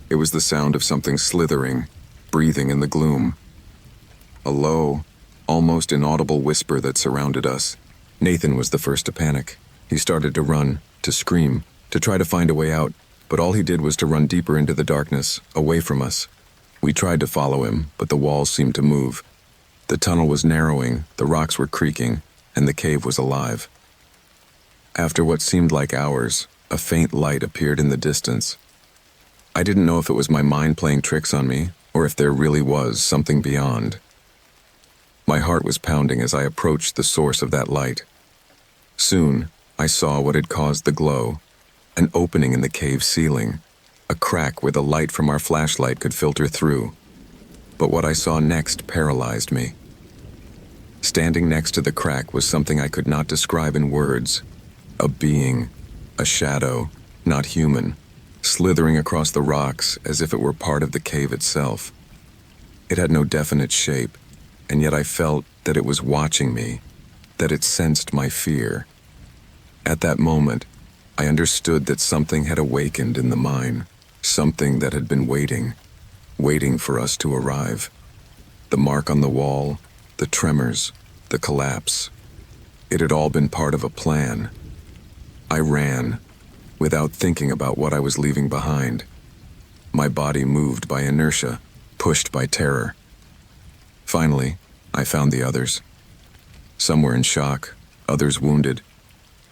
It was the sound of something slithering, breathing in the gloom. A low, almost inaudible whisper that surrounded us. Nathan was the first to panic. He started to run, to scream, to try to find a way out, but all he did was to run deeper into the darkness, away from us. We tried to follow him, but the walls seemed to move. The tunnel was narrowing, the rocks were creaking, and the cave was alive. After what seemed like hours, a faint light appeared in the distance. I didn't know if it was my mind playing tricks on me, or if there really was something beyond. My heart was pounding as I approached the source of that light. Soon, I saw what had caused the glow, an opening in the cave ceiling, a crack where the light from our flashlight could filter through. But what I saw next paralyzed me. Standing next to the crack was something I could not describe in words. A being, a shadow, not human, slithering across the rocks as if it were part of the cave itself. It had no definite shape, and yet I felt that it was watching me, that it sensed my fear. At that moment, I understood that something had awakened in the mine, something that had been waiting for us to arrive. The mark on the wall, the tremors, the collapse. It had all been part of a plan. I ran, without thinking about what I was leaving behind. My body moved by inertia, pushed by terror. Finally, I found the others. Some were in shock, others wounded,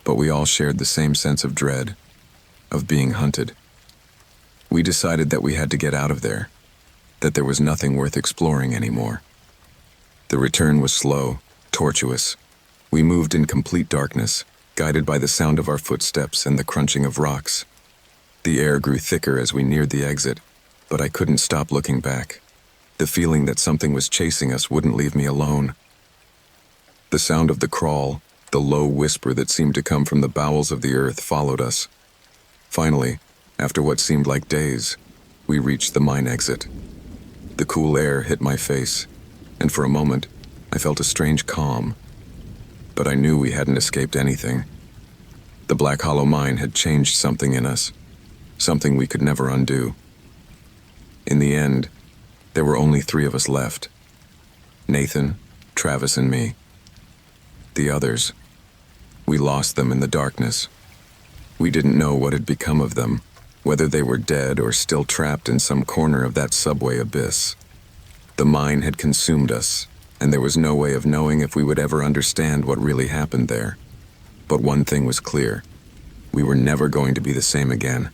but we all shared the same sense of dread, of being hunted. We decided that we had to get out of there, that there was nothing worth exploring anymore. The return was slow, tortuous. We moved in complete darkness, guided by the sound of our footsteps and the crunching of rocks. The air grew thicker as we neared the exit, but I couldn't stop looking back. The feeling that something was chasing us wouldn't leave me alone. The sound of the crawl, the low whisper that seemed to come from the bowels of the earth followed us. Finally, after what seemed like days, we reached the mine exit. The cool air hit my face, and for a moment, I felt a strange calm. But I knew we hadn't escaped anything. The Black Hollow mine had changed something in us, something we could never undo. In the end, there were only 3 of us left. Nathan, Travis, and me. The others, we lost them in the darkness. We didn't know what had become of them, whether they were dead or still trapped in some corner of that subway abyss. The mine had consumed us, and there was no way of knowing if we would ever understand what really happened there. But one thing was clear. We were never going to be the same again.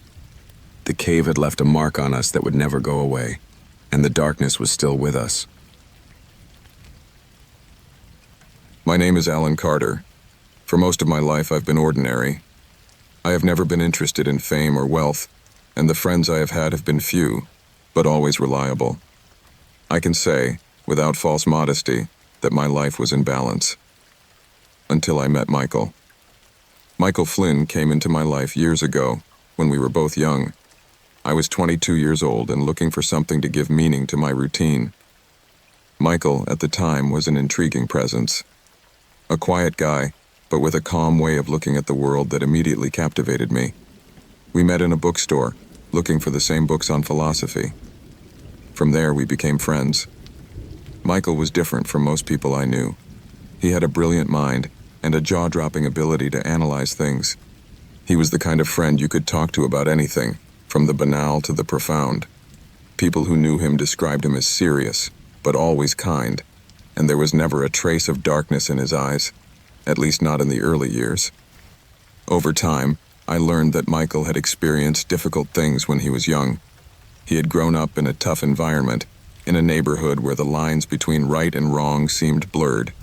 The cave had left a mark on us that would never go away, and the darkness was still with us. My name is Alan Carter. For most of my life, I've been ordinary. I have never been interested in fame or wealth, and the friends I have had have been few, but always reliable. I can say, without false modesty, that my life was in balance. Until I met Michael. Michael Flynn came into my life years ago, when we were both young. I was 22 years old and looking for something to give meaning to my routine. Michael, at the time, was an intriguing presence. A quiet guy, but with a calm way of looking at the world that immediately captivated me. We met in a bookstore, looking for the same books on philosophy. From there, we became friends. Michael was different from most people I knew. He had a brilliant mind and a jaw-dropping ability to analyze things. He was the kind of friend you could talk to about anything, from the banal to the profound. People who knew him described him as serious, but always kind, and there was never a trace of darkness in his eyes, at least not in the early years. Over time, I learned that Michael had experienced difficult things when he was young. He had grown up in a tough environment, in a neighborhood where the lines between right and wrong seemed blurred.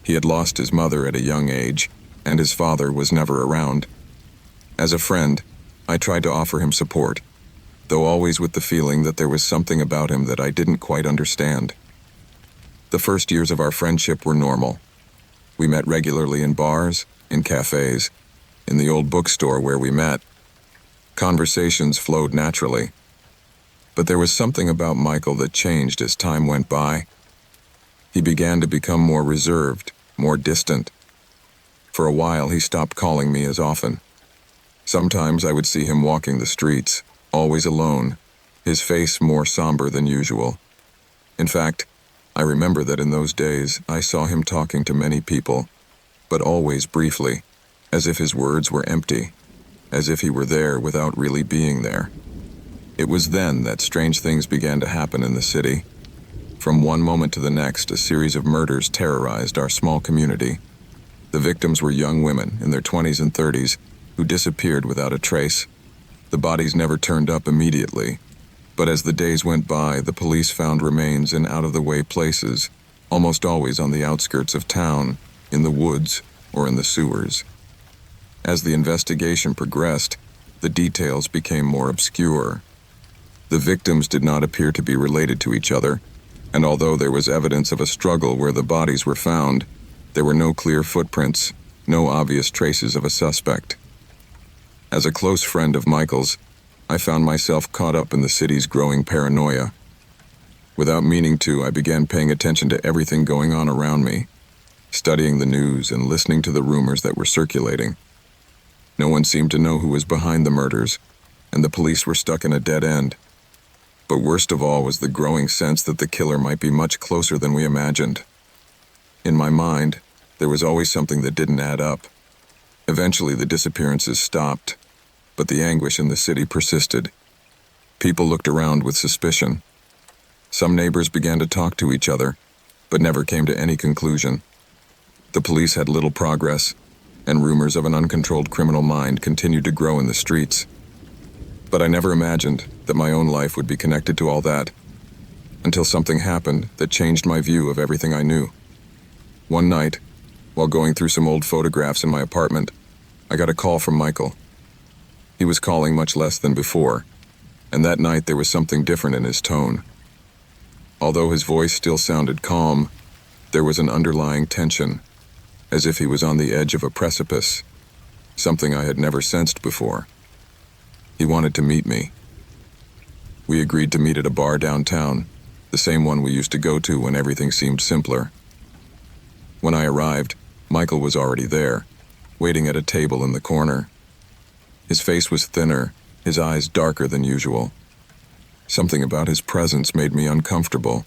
He had lost his mother at a young age, and his father was never around. As a friend, I tried to offer him support, though always with the feeling that there was something about him that I didn't quite understand. The first years of our friendship were normal. We met regularly in bars, in cafes, in the old bookstore where we met. Conversations flowed naturally. But there was something about Michael that changed as time went by. He began to become more reserved, more distant. For a while, he stopped calling me as often. Sometimes I would see him walking the streets, always alone, his face more somber than usual. In fact, I remember that in those days I saw him talking to many people, but always briefly, as if his words were empty, as if he were there without really being there. It was then that strange things began to happen in the city. From one moment to the next, a series of murders terrorized our small community. The victims were young women in their 20s and 30s who disappeared without a trace. The bodies never turned up immediately, but as the days went by, the police found remains in out-of-the-way places, almost always on the outskirts of town, in the woods, or in the sewers. As the investigation progressed, the details became more obscure. The victims did not appear to be related to each other, and although there was evidence of a struggle where the bodies were found, there were no clear footprints, no obvious traces of a suspect. As a close friend of Michael's, I found myself caught up in the city's growing paranoia. Without meaning to, I began paying attention to everything going on around me, studying the news and listening to the rumors that were circulating. No one seemed to know who was behind the murders, and the police were stuck in a dead end. But worst of all was the growing sense that the killer might be much closer than we imagined. In my mind, there was always something that didn't add up. Eventually, the disappearances stopped, but the anguish in the city persisted. People looked around with suspicion. Some neighbors began to talk to each other, but never came to any conclusion. The police had little progress, and rumors of an uncontrolled criminal mind continued to grow in the streets. But I never imagined that my own life would be connected to all that, until something happened that changed my view of everything I knew. One night, while going through some old photographs in my apartment, I got a call from Michael. He was calling much less than before, and that night there was something different in his tone. Although his voice still sounded calm, there was an underlying tension, as if he was on the edge of a precipice, something I had never sensed before. He wanted to meet me. We agreed to meet at a bar downtown, the same one we used to go to when everything seemed simpler. When I arrived, Michael was already there, waiting at a table in the corner. His face was thinner, his eyes darker than usual. Something about his presence made me uncomfortable,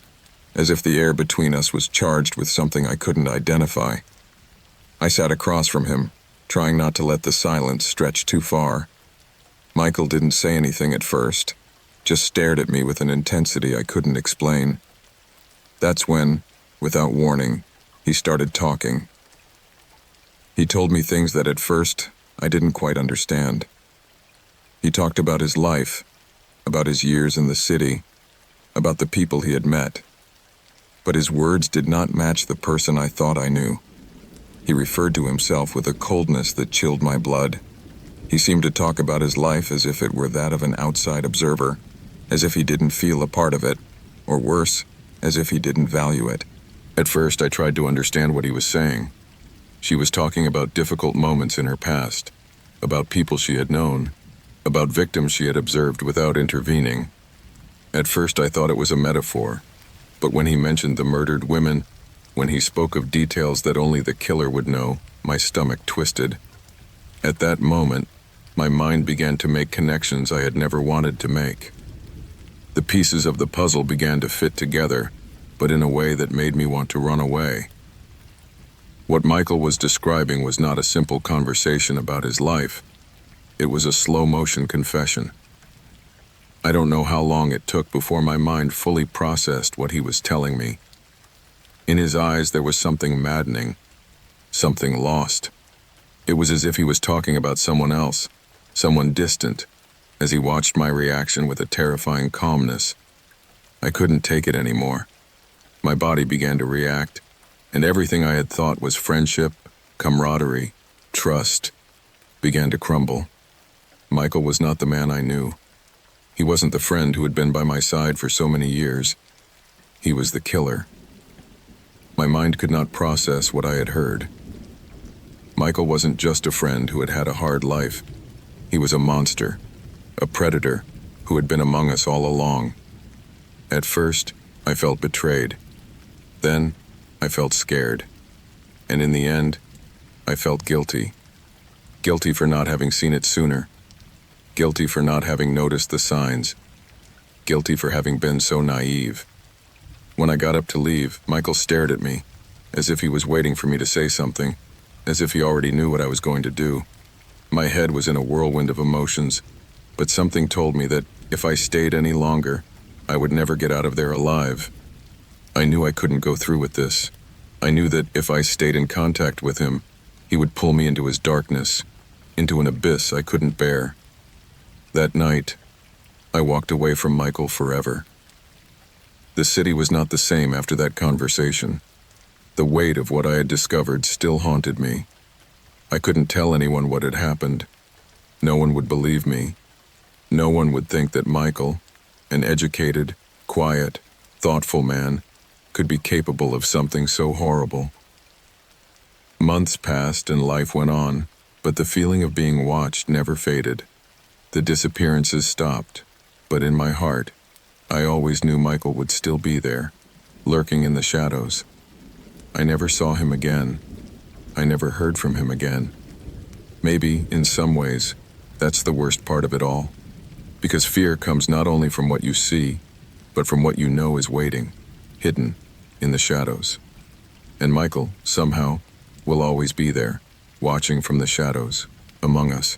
as if the air between us was charged with something I couldn't identify. I sat across from him, trying not to let the silence stretch too far. Michael didn't say anything at first, just stared at me with an intensity I couldn't explain. That's when, without warning, he started talking. He told me things that at first I didn't quite understand. He talked about his life, about his years in the city, about the people he had met. But his words did not match the person I thought I knew. He referred to himself with a coldness that chilled my blood. He seemed to talk about his life as if it were that of an outside observer, as if he didn't feel a part of it, or worse, as if he didn't value it. At first, I tried to understand what he was saying. She was talking about difficult moments in her past, about people she had known, about victims she had observed without intervening. At first, I thought it was a metaphor, but when he mentioned the murdered women, when he spoke of details that only the killer would know, my stomach twisted. At that moment, my mind began to make connections I had never wanted to make. The pieces of the puzzle began to fit together, but in a way that made me want to run away. What Michael was describing was not a simple conversation about his life. It was a slow-motion confession. I don't know how long it took before my mind fully processed what he was telling me. In his eyes there was something maddening, something lost. It was as if he was talking about someone else, someone distant, as he watched my reaction with a terrifying calmness. I couldn't take it anymore. My body began to react, and everything I had thought was friendship, camaraderie, trust, began to crumble. Michael was not the man I knew. He wasn't the friend who had been by my side for so many years. He was the killer. My mind could not process what I had heard. Michael wasn't just a friend who had had a hard life. He was a monster, a predator who had been among us all along. At first, I felt betrayed. Then, I felt scared. And in the end, I felt guilty. Guilty for not having seen it sooner. Guilty for not having noticed the signs. Guilty for having been so naive. When I got up to leave, Michael stared at me, as if he was waiting for me to say something, as if he already knew what I was going to do. My head was in a whirlwind of emotions, but something told me that if I stayed any longer, I would never get out of there alive. I knew I couldn't go through with this. I knew that if I stayed in contact with him, he would pull me into his darkness, into an abyss I couldn't bear. That night, I walked away from Michael forever. The city was not the same after that conversation. The weight of what I had discovered still haunted me. I couldn't tell anyone what had happened. No one would believe me. No one would think that Michael, an educated, quiet, thoughtful man, could be capable of something so horrible. Months passed and life went on, but the feeling of being watched never faded. The disappearances stopped, but in my heart, I always knew Michael would still be there, lurking in the shadows. I never saw him again. I never heard from him again. Maybe, in some ways, that's the worst part of it all. Because fear comes not only from what you see, but from what you know is waiting, hidden, in the shadows. And Michael, somehow, will always be there, watching from the shadows, among us.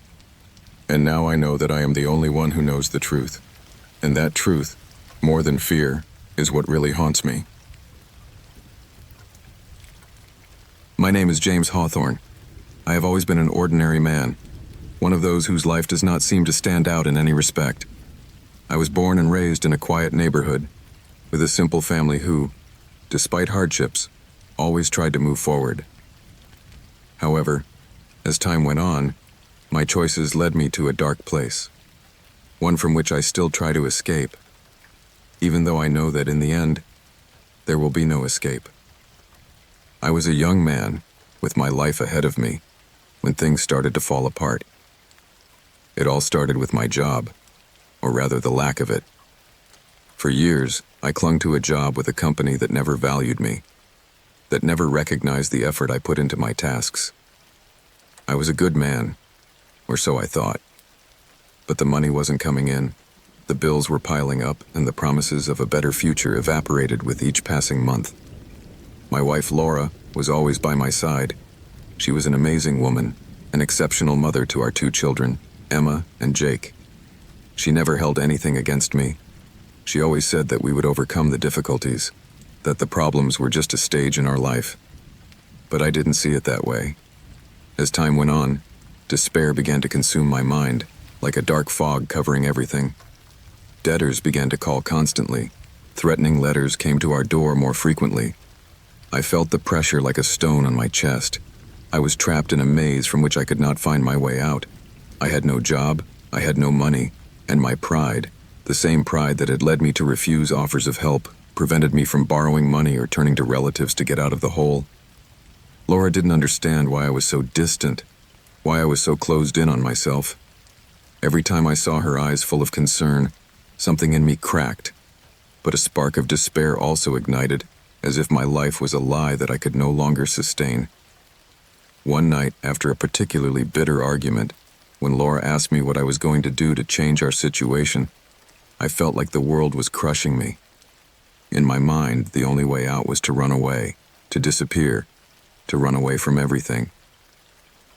And now I know that I am the only one who knows the truth. And that truth, more than fear, is what really haunts me. My name is James Hawthorne. I have always been an ordinary man, one of those whose life does not seem to stand out in any respect. I was born and raised in a quiet neighborhood, with a simple family who, despite hardships, always tried to move forward. However, as time went on, my choices led me to a dark place, one from which I still try to escape, even though I know that in the end, there will be no escape. I was a young man, with my life ahead of me, when things started to fall apart. It all started with my job, or rather the lack of it. For years, I clung to a job with a company that never valued me, that never recognized the effort I put into my tasks. I was a good man, or so I thought. But the money wasn't coming in, the bills were piling up, and the promises of a better future evaporated with each passing month. My wife Laura was always by my side. She was an amazing woman, an exceptional mother to our 2 children, Emma and Jake. She never held anything against me. She always said that we would overcome the difficulties, that the problems were just a stage in our life. But I didn't see it that way. As time went on, despair began to consume my mind, like a dark fog covering everything. Debtors began to call constantly. Threatening letters came to our door more frequently. I felt the pressure like a stone on my chest. I was trapped in a maze from which I could not find my way out. I had no job, I had no money, and my pride, the same pride that had led me to refuse offers of help, prevented me from borrowing money or turning to relatives to get out of the hole. Laura didn't understand why I was so distant, why I was so closed in on myself. Every time I saw her eyes full of concern, something in me cracked, but a spark of despair also ignited, as if my life was a lie that I could no longer sustain. One night, after a particularly bitter argument, when Laura asked me what I was going to do to change our situation, I felt like the world was crushing me. In my mind, the only way out was to run away, to disappear, to run away from everything.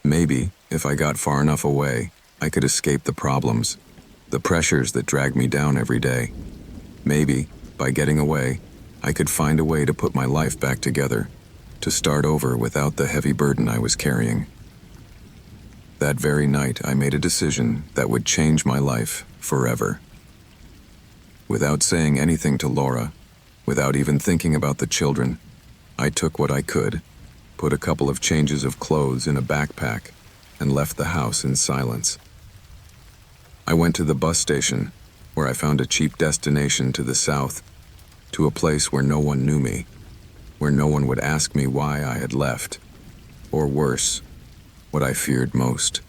Maybe, if I got far enough away, I could escape the problems, the pressures that dragged me down every day. Maybe, by getting away, I could find a way to put my life back together, to start over without the heavy burden I was carrying. That very night, I made a decision that would change my life forever. Without saying anything to Laura, without even thinking about the children, I took what I could, put a couple of changes of clothes in a backpack, and left the house in silence. I went to the bus station, where I found a cheap destination to the south, to a place where no one knew me, where no one would ask me why I had left, or worse, what I feared most,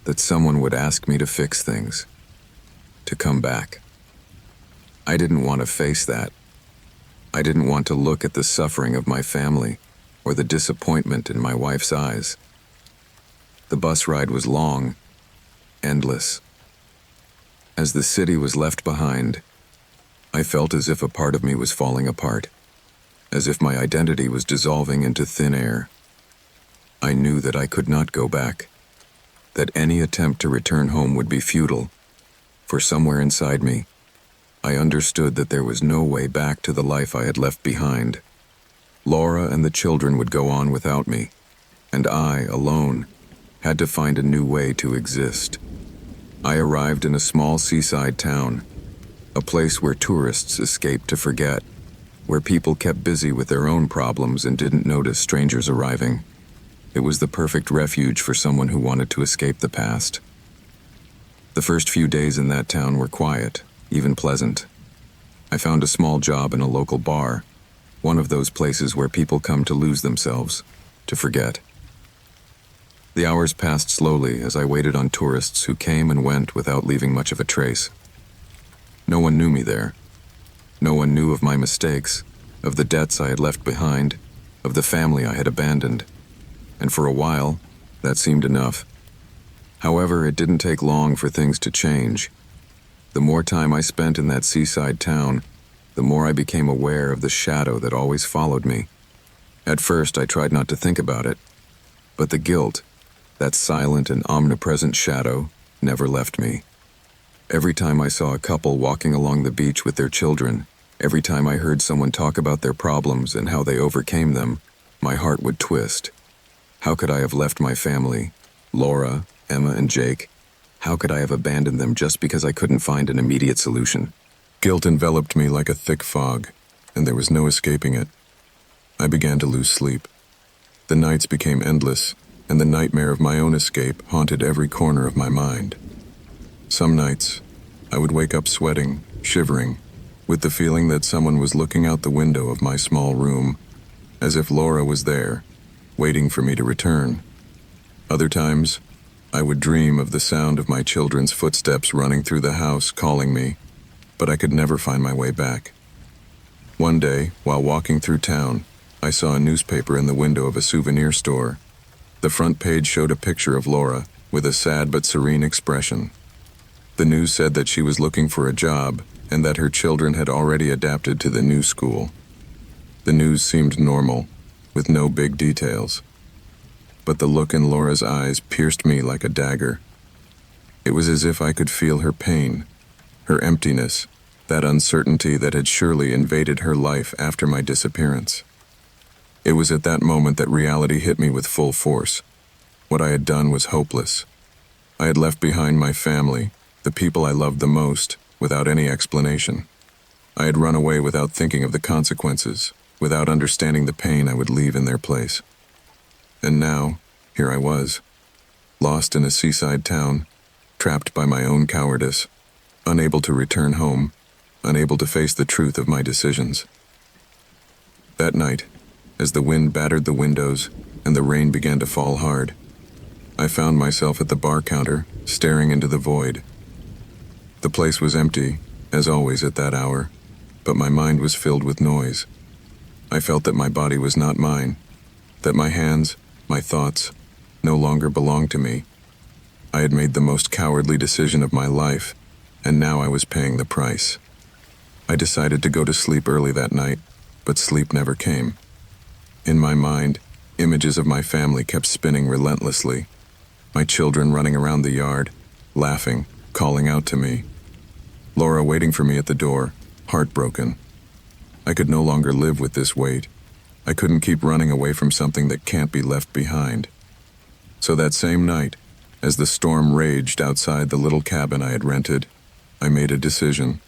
that someone would ask me to fix things, to come back. I didn't want to face that. I didn't want to look at the suffering of my family or the disappointment in my wife's eyes. The bus ride was long, endless. As the city was left behind, I felt as if a part of me was falling apart, as if my identity was dissolving into thin air. I knew that I could not go back, that any attempt to return home would be futile, for somewhere inside me, I understood that there was no way back to the life I had left behind. Laura and the children would go on without me, and I, alone, had to find a new way to exist. I arrived in a small seaside town, a place where tourists escaped to forget, where people kept busy with their own problems and didn't notice strangers arriving. It was the perfect refuge for someone who wanted to escape the past. The first few days in that town were quiet, even pleasant. I found a small job in a local bar, one of those places where people come to lose themselves, to forget. The hours passed slowly as I waited on tourists who came and went without leaving much of a trace. No one knew me there. No one knew of my mistakes, of the debts I had left behind, of the family I had abandoned. And for a while, that seemed enough. However, it didn't take long for things to change. The more time I spent in that seaside town, the more I became aware of the shadow that always followed me. At first, I tried not to think about it, but the guilt, that silent and omnipresent shadow, never left me. Every time I saw a couple walking along the beach with their children, every time I heard someone talk about their problems and how they overcame them, my heart would twist. How could I have left my family, Laura, Emma, and Jake? How could I have abandoned them just because I couldn't find an immediate solution? Guilt enveloped me like a thick fog, and there was no escaping it. I began to lose sleep. The nights became endless, and the nightmare of my own escape haunted every corner of my mind. Some nights, I would wake up sweating, shivering, with the feeling that someone was looking out the window of my small room, as if Laura was there, waiting for me to return. Other times, I would dream of the sound of my children's footsteps running through the house calling me, but I could never find my way back. One day, while walking through town, I saw a newspaper in the window of a souvenir store. The front page showed a picture of Laura, with a sad but serene expression. The news said that she was looking for a job, and that her children had already adapted to the new school. The news seemed normal, with no big details. But the look in Laura's eyes pierced me like a dagger. It was as if I could feel her pain, her emptiness, that uncertainty that had surely invaded her life after my disappearance. It was at that moment that reality hit me with full force. What I had done was hopeless. I had left behind my family, the people I loved the most, without any explanation. I had run away without thinking of the consequences, without understanding the pain I would leave in their place. And now, here I was, lost in a seaside town, trapped by my own cowardice, unable to return home, unable to face the truth of my decisions. That night, as the wind battered the windows and the rain began to fall hard, I found myself at the bar counter, staring into the void. The place was empty, as always at that hour, but my mind was filled with noise. I felt that my body was not mine, that my hands, my thoughts, no longer belonged to me. I had made the most cowardly decision of my life, and now I was paying the price. I decided to go to sleep early that night, but sleep never came. In my mind, images of my family kept spinning relentlessly. My children running around the yard, laughing, calling out to me. Laura waiting for me at the door, heartbroken. I could no longer live with this weight. I couldn't keep running away from something that can't be left behind. So that same night, as the storm raged outside the little cabin I had rented, I made a decision.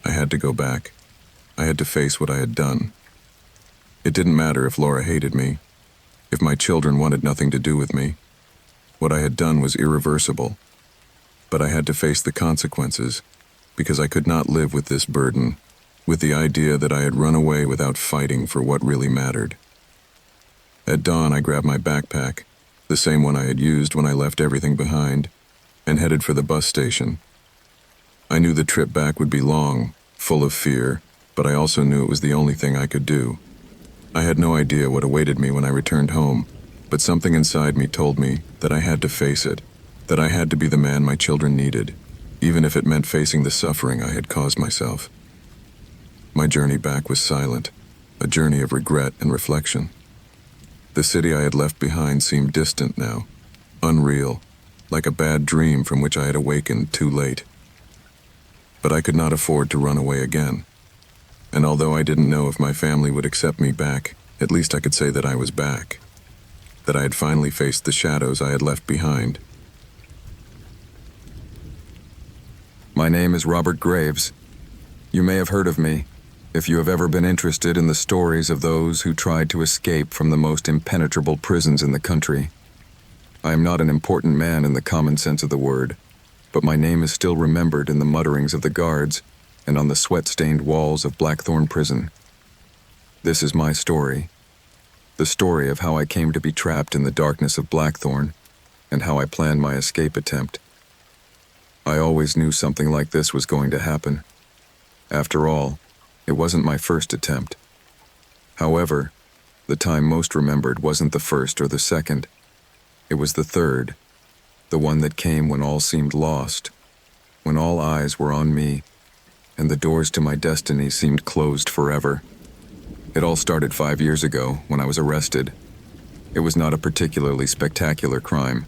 I had to go back. I had to face what I had done. It didn't matter if Laura hated me, if my children wanted nothing to do with me. What I had done was irreversible. But I had to face the consequences, because I could not live with this burden, with the idea that I had run away without fighting for what really mattered. At dawn, I grabbed my backpack, the same one I had used when I left everything behind, and headed for the bus station. I knew the trip back would be long, full of fear, but I also knew it was the only thing I could do. I had no idea what awaited me when I returned home, but something inside me told me that I had to face it, that I had to be the man my children needed, even if it meant facing the suffering I had caused myself. My journey back was silent, a journey of regret and reflection. The city I had left behind seemed distant now, unreal, like a bad dream from which I had awakened too late. But I could not afford to run away again. And although I didn't know if my family would accept me back, at least I could say that I was back, that I had finally faced the shadows I had left behind. My name is Robert Graves. You may have heard of me, if you have ever been interested in the stories of those who tried to escape from the most impenetrable prisons in the country. I am not an important man in the common sense of the word, but my name is still remembered in the mutterings of the guards and on the sweat-stained walls of Blackthorn Prison. This is my story, the story of how I came to be trapped in the darkness of Blackthorn and how I planned my escape attempt. I always knew something like this was going to happen. After all, it wasn't my first attempt. However, the time most remembered wasn't the first or the second. It was the third, the one that came when all seemed lost, when all eyes were on me, and the doors to my destiny seemed closed forever. It all started 5 years ago when I was arrested. It was not a particularly spectacular crime.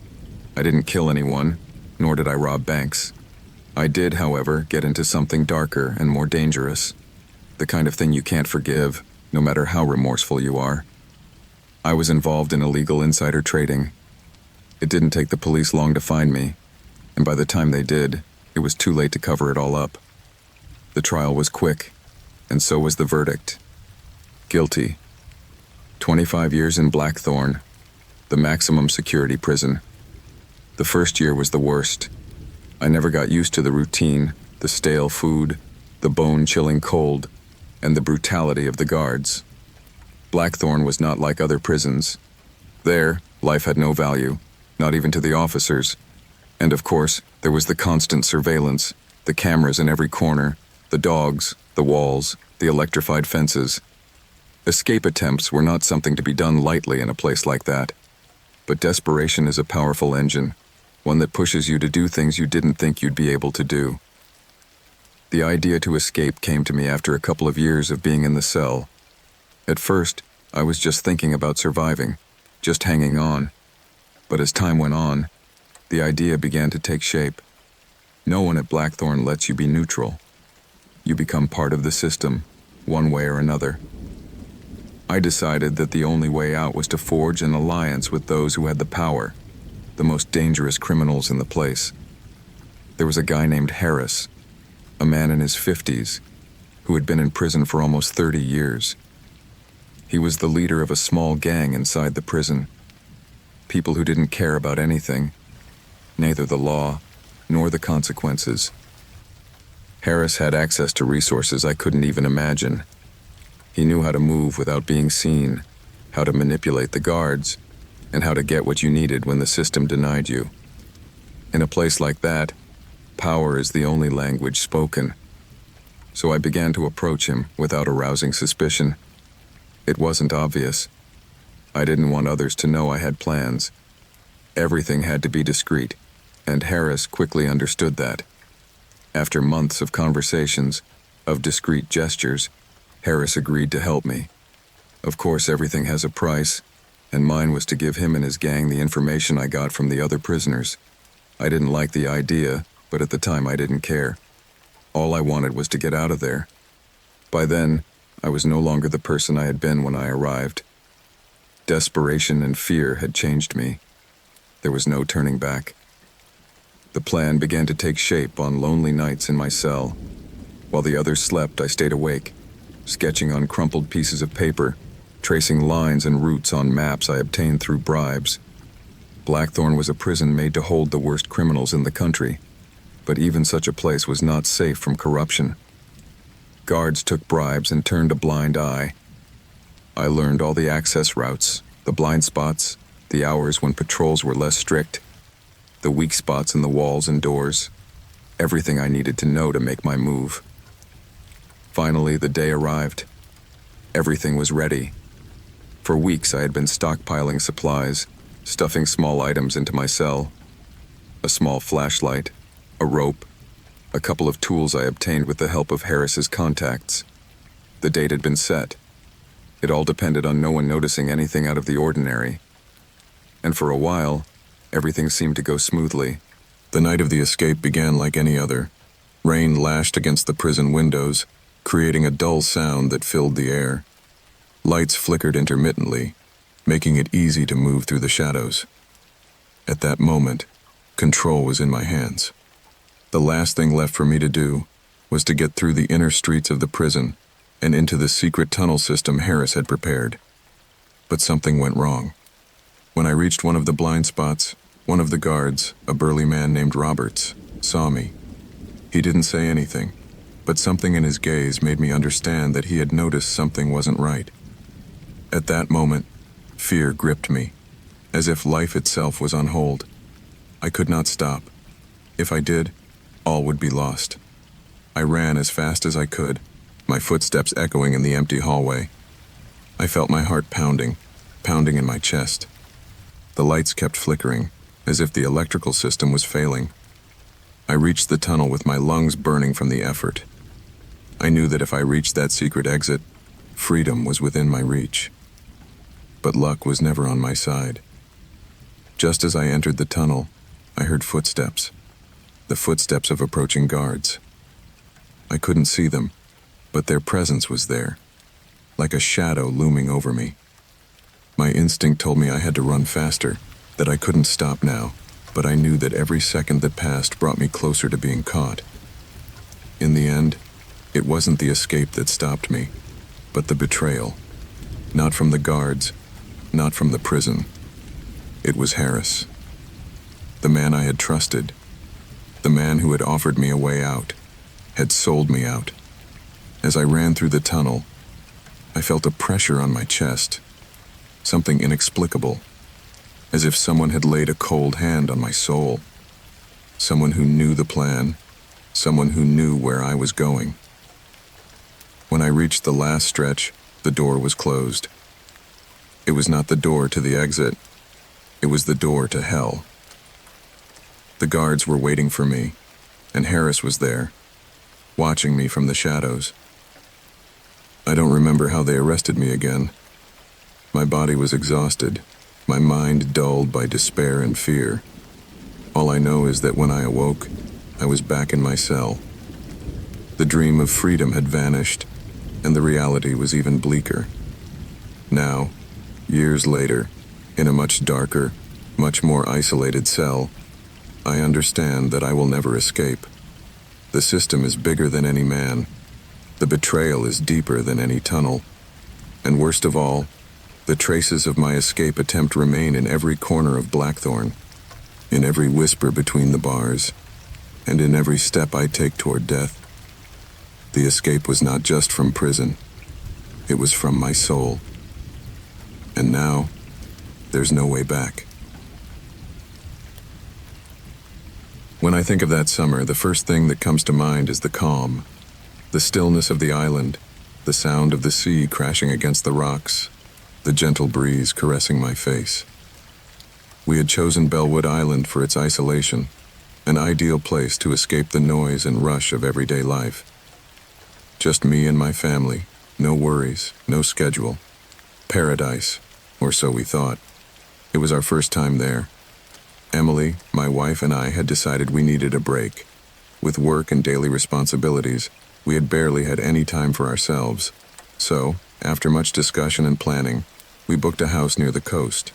I didn't kill anyone, nor did I rob banks. I did, however, get into something darker and more dangerous, the kind of thing you can't forgive, no matter how remorseful you are. I was involved in illegal insider trading. It didn't take the police long to find me, and by the time they did, it was too late to cover it all up. The trial was quick, and so was the verdict. Guilty. 25 years in Blackthorn, the maximum security prison. The first year was the worst. I never got used to the routine, the stale food, the bone-chilling cold, and the brutality of the guards. Blackthorn was not like other prisons. There, life had no value, not even to the officers. And of course, there was the constant surveillance, the cameras in every corner, the dogs, the walls, the electrified fences. Escape attempts were not something to be done lightly in a place like that. But desperation is a powerful engine, one that pushes you to do things you didn't think you'd be able to do. The idea to escape came to me after a couple of years of being in the cell. At first, I was just thinking about surviving, just hanging on. But as time went on, the idea began to take shape. No one at Blackthorn lets you be neutral. You become part of the system, one way or another. I decided that the only way out was to forge an alliance with those who had the power, the most dangerous criminals in the place. There was a guy named Harris, a man in his 50s, who had been in prison for almost 30 years. He was the leader of a small gang inside the prison. People who didn't care about anything, neither the law nor the consequences. Harris had access to resources I couldn't even imagine. He knew how to move without being seen, how to manipulate the guards, and how to get what you needed when the system denied you. In a place like that, power is the only language spoken. So I began to approach him without arousing suspicion. It wasn't obvious. I didn't want others to know I had plans. Everything had to be discreet, and Harris quickly understood that. After months of conversations, of discreet gestures, Harris agreed to help me. Of course, everything has a price, and mine was to give him and his gang the information I got from the other prisoners. I didn't like the idea, but at the time I didn't care. All I wanted was to get out of there. By then, I was no longer the person I had been when I arrived. Desperation and fear had changed me. There was no turning back. The plan began to take shape on lonely nights in my cell. While the others slept, I stayed awake, sketching on crumpled pieces of paper, tracing lines and routes on maps I obtained through bribes. Blackthorn was a prison made to hold the worst criminals in the country, but even such a place was not safe from corruption. Guards took bribes and turned a blind eye. I learned all the access routes, the blind spots, the hours when patrols were less strict, the weak spots in the walls and doors, everything I needed to know to make my move. Finally, the day arrived. Everything was ready. For weeks I had been stockpiling supplies, stuffing small items into my cell. A small flashlight, a rope, a couple of tools I obtained with the help of Harris's contacts. The date had been set. It all depended on no one noticing anything out of the ordinary. And for a while, everything seemed to go smoothly. The night of the escape began like any other. Rain lashed against the prison windows, creating a dull sound that filled the air. Lights flickered intermittently, making it easy to move through the shadows. At that moment, control was in my hands. The last thing left for me to do was to get through the inner streets of the prison and into the secret tunnel system Harris had prepared. But something went wrong. When I reached one of the blind spots, one of the guards, a burly man named Roberts, saw me. He didn't say anything, but something in his gaze made me understand that he had noticed something wasn't right. At that moment, fear gripped me, as if life itself was on hold. I could not stop. If I did, all would be lost. I ran as fast as I could, my footsteps echoing in the empty hallway. I felt my heart pounding in my chest. The lights kept flickering, as if the electrical system was failing. I reached the tunnel with my lungs burning from the effort. I knew that if I reached that secret exit, freedom was within my reach. But luck was never on my side. Just as I entered the tunnel, I heard footsteps, the footsteps of approaching guards. I couldn't see them, but their presence was there, like a shadow looming over me. My instinct told me I had to run faster, that I couldn't stop now, but I knew that every second that passed brought me closer to being caught. In the end, it wasn't the escape that stopped me, but the betrayal. Not from the guards, not from the prison. It was Harris. The man I had trusted. The man who had offered me a way out. Had sold me out. As I ran through the tunnel, I felt a pressure on my chest. Something inexplicable. As if someone had laid a cold hand on my soul. Someone who knew the plan. Someone who knew where I was going. When I reached the last stretch, the door was closed. It was not the door to the exit. It was the door to hell. The guards were waiting for me, and Harris was there, watching me from the shadows. I don't remember how they arrested me again. My body was exhausted, my mind dulled by despair and fear. All I know is that when I awoke, I was back in my cell. The dream of freedom had vanished, and the reality was even bleaker. Now, years later, in a much darker, much more isolated cell, I understand that I will never escape. The system is bigger than any man. The betrayal is deeper than any tunnel. And worst of all, the traces of my escape attempt remain in every corner of Blackthorn, in every whisper between the bars, and in every step I take toward death. The escape was not just from prison. It was from my soul. And now, there's no way back. When I think of that summer, the first thing that comes to mind is the calm, the stillness of the island, the sound of the sea crashing against the rocks, the gentle breeze caressing my face. We had chosen Bellwood Island for its isolation, an ideal place to escape the noise and rush of everyday life. Just me and my family, no worries, no schedule. Paradise, or so we thought. It was our first time there. Emily, my wife, and I had decided we needed a break. With work and daily responsibilities, we had barely had any time for ourselves. So, after much discussion and planning, we booked a house near the coast.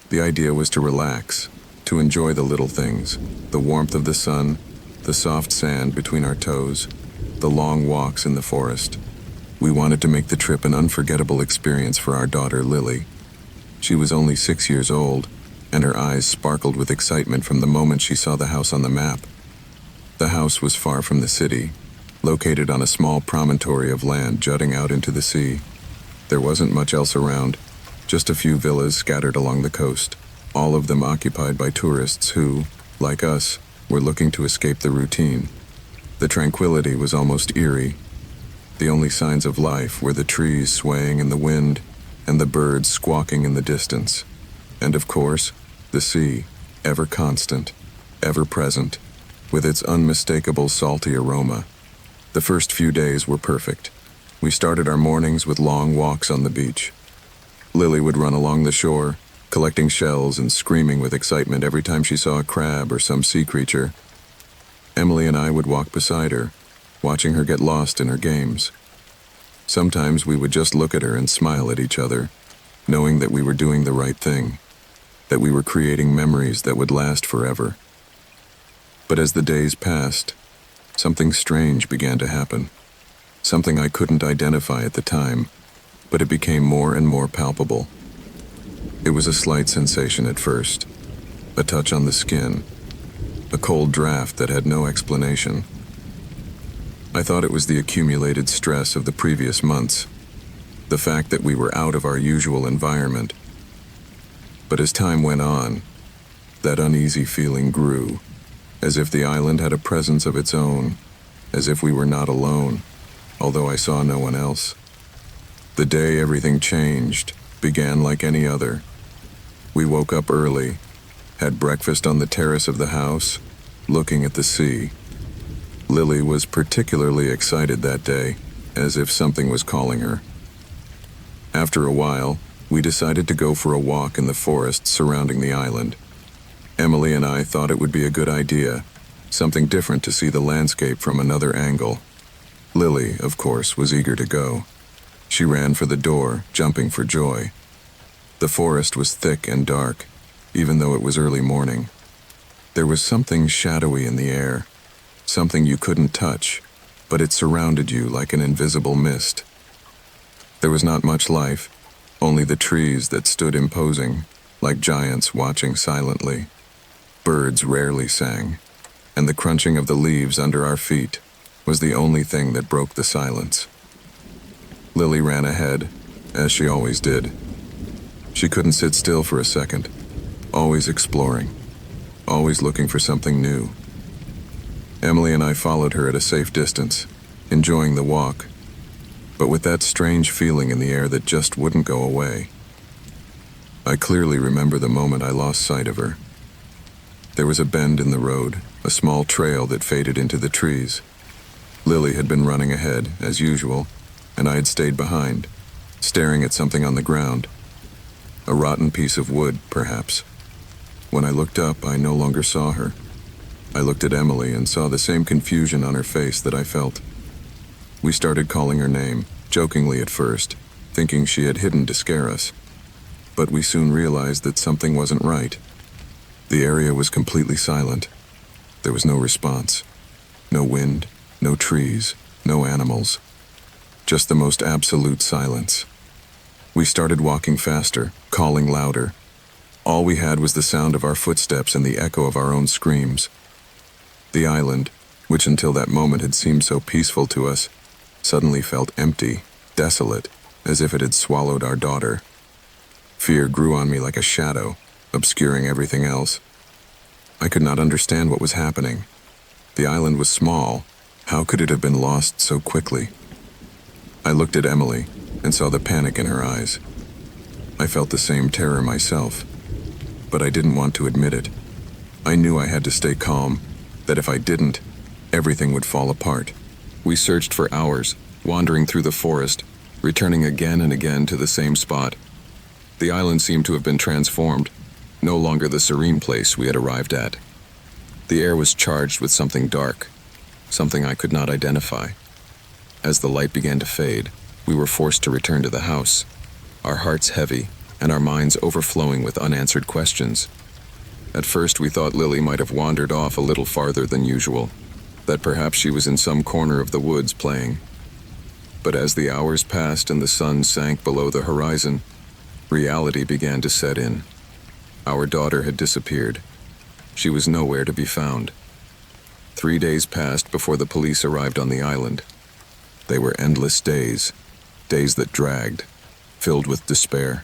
The idea was to relax, to enjoy the little things, the warmth of the sun, the soft sand between our toes, the long walks in the forest. We wanted to make the trip an unforgettable experience for our daughter Lily. She was only 6 years old, and her eyes sparkled with excitement from the moment she saw the house on the map. The house was far from the city, located on a small promontory of land jutting out into the sea. There wasn't much else around, just a few villas scattered along the coast, all of them occupied by tourists who, like us, were looking to escape the routine. The tranquility was almost eerie. The only signs of life were the trees swaying in the wind and the birds squawking in the distance. And of course, the sea, ever constant, ever present, with its unmistakable salty aroma. The first few days were perfect. We started our mornings with long walks on the beach. Lily would run along the shore, collecting shells and screaming with excitement every time she saw a crab or some sea creature. Emily and I would walk beside her, watching her get lost in her games. Sometimes we would just look at her and smile at each other, knowing that we were doing the right thing, that we were creating memories that would last forever. But as the days passed, something strange began to happen. Something I couldn't identify at the time, but it became more and more palpable. It was a slight sensation at first, a touch on the skin, a cold draft that had no explanation. I thought it was the accumulated stress of the previous months, the fact that we were out of our usual environment. But as time went on, that uneasy feeling grew, as if the island had a presence of its own, as if we were not alone, although I saw no one else. The day everything changed began like any other. We woke up early, had breakfast on the terrace of the house, looking at the sea. Lily was particularly excited that day, as if something was calling her. After a while, we decided to go for a walk in the forest surrounding the island. Emily and I thought it would be a good idea, something different to see the landscape from another angle. Lily, of course, was eager to go. She ran for the door, jumping for joy. The forest was thick and dark, even though it was early morning. There was something shadowy in the air, something you couldn't touch, but it surrounded you like an invisible mist. There was not much life, only the trees that stood imposing, like giants watching silently. Birds rarely sang, and the crunching of the leaves under our feet was the only thing that broke the silence. Lily ran ahead, as she always did. She couldn't sit still for a second, always exploring, always looking for something new. Emily and I followed her at a safe distance, enjoying the walk, but with that strange feeling in the air that just wouldn't go away. I clearly remember the moment I lost sight of her. There was a bend in the road, a small trail that faded into the trees. Lily had been running ahead, as usual, and I had stayed behind, staring at something on the ground. A rotten piece of wood, perhaps. When I looked up, I no longer saw her. I looked at Emily and saw the same confusion on her face that I felt. We started calling her name, jokingly at first, thinking she had hidden to scare us. But we soon realized that something wasn't right. The area was completely silent. There was no response. No wind, no trees, no animals. Just the most absolute silence. We started walking faster, calling louder. All we had was the sound of our footsteps and the echo of our own screams. The island, which until that moment had seemed so peaceful to us, suddenly felt empty, desolate, as if it had swallowed our daughter. Fear grew on me like a shadow, obscuring everything else. I could not understand what was happening. The island was small. How could it have been lost so quickly? I looked at Emily and saw the panic in her eyes. I felt the same terror myself, but I didn't want to admit it. I knew I had to stay calm, that if I didn't, everything would fall apart. We searched for hours, wandering through the forest, returning again and again to the same spot. The island seemed to have been transformed, no longer the serene place we had arrived at. The air was charged with something dark, something I could not identify. As the light began to fade, we were forced to return to the house, our hearts heavy and our minds overflowing with unanswered questions. At first, we thought Lily might have wandered off a little farther than usual, that perhaps she was in some corner of the woods playing. But as the hours passed and the sun sank below the horizon, reality began to set in. Our daughter had disappeared. She was nowhere to be found. 3 days passed before the police arrived on the island. They were endless days, days that dragged, filled with despair.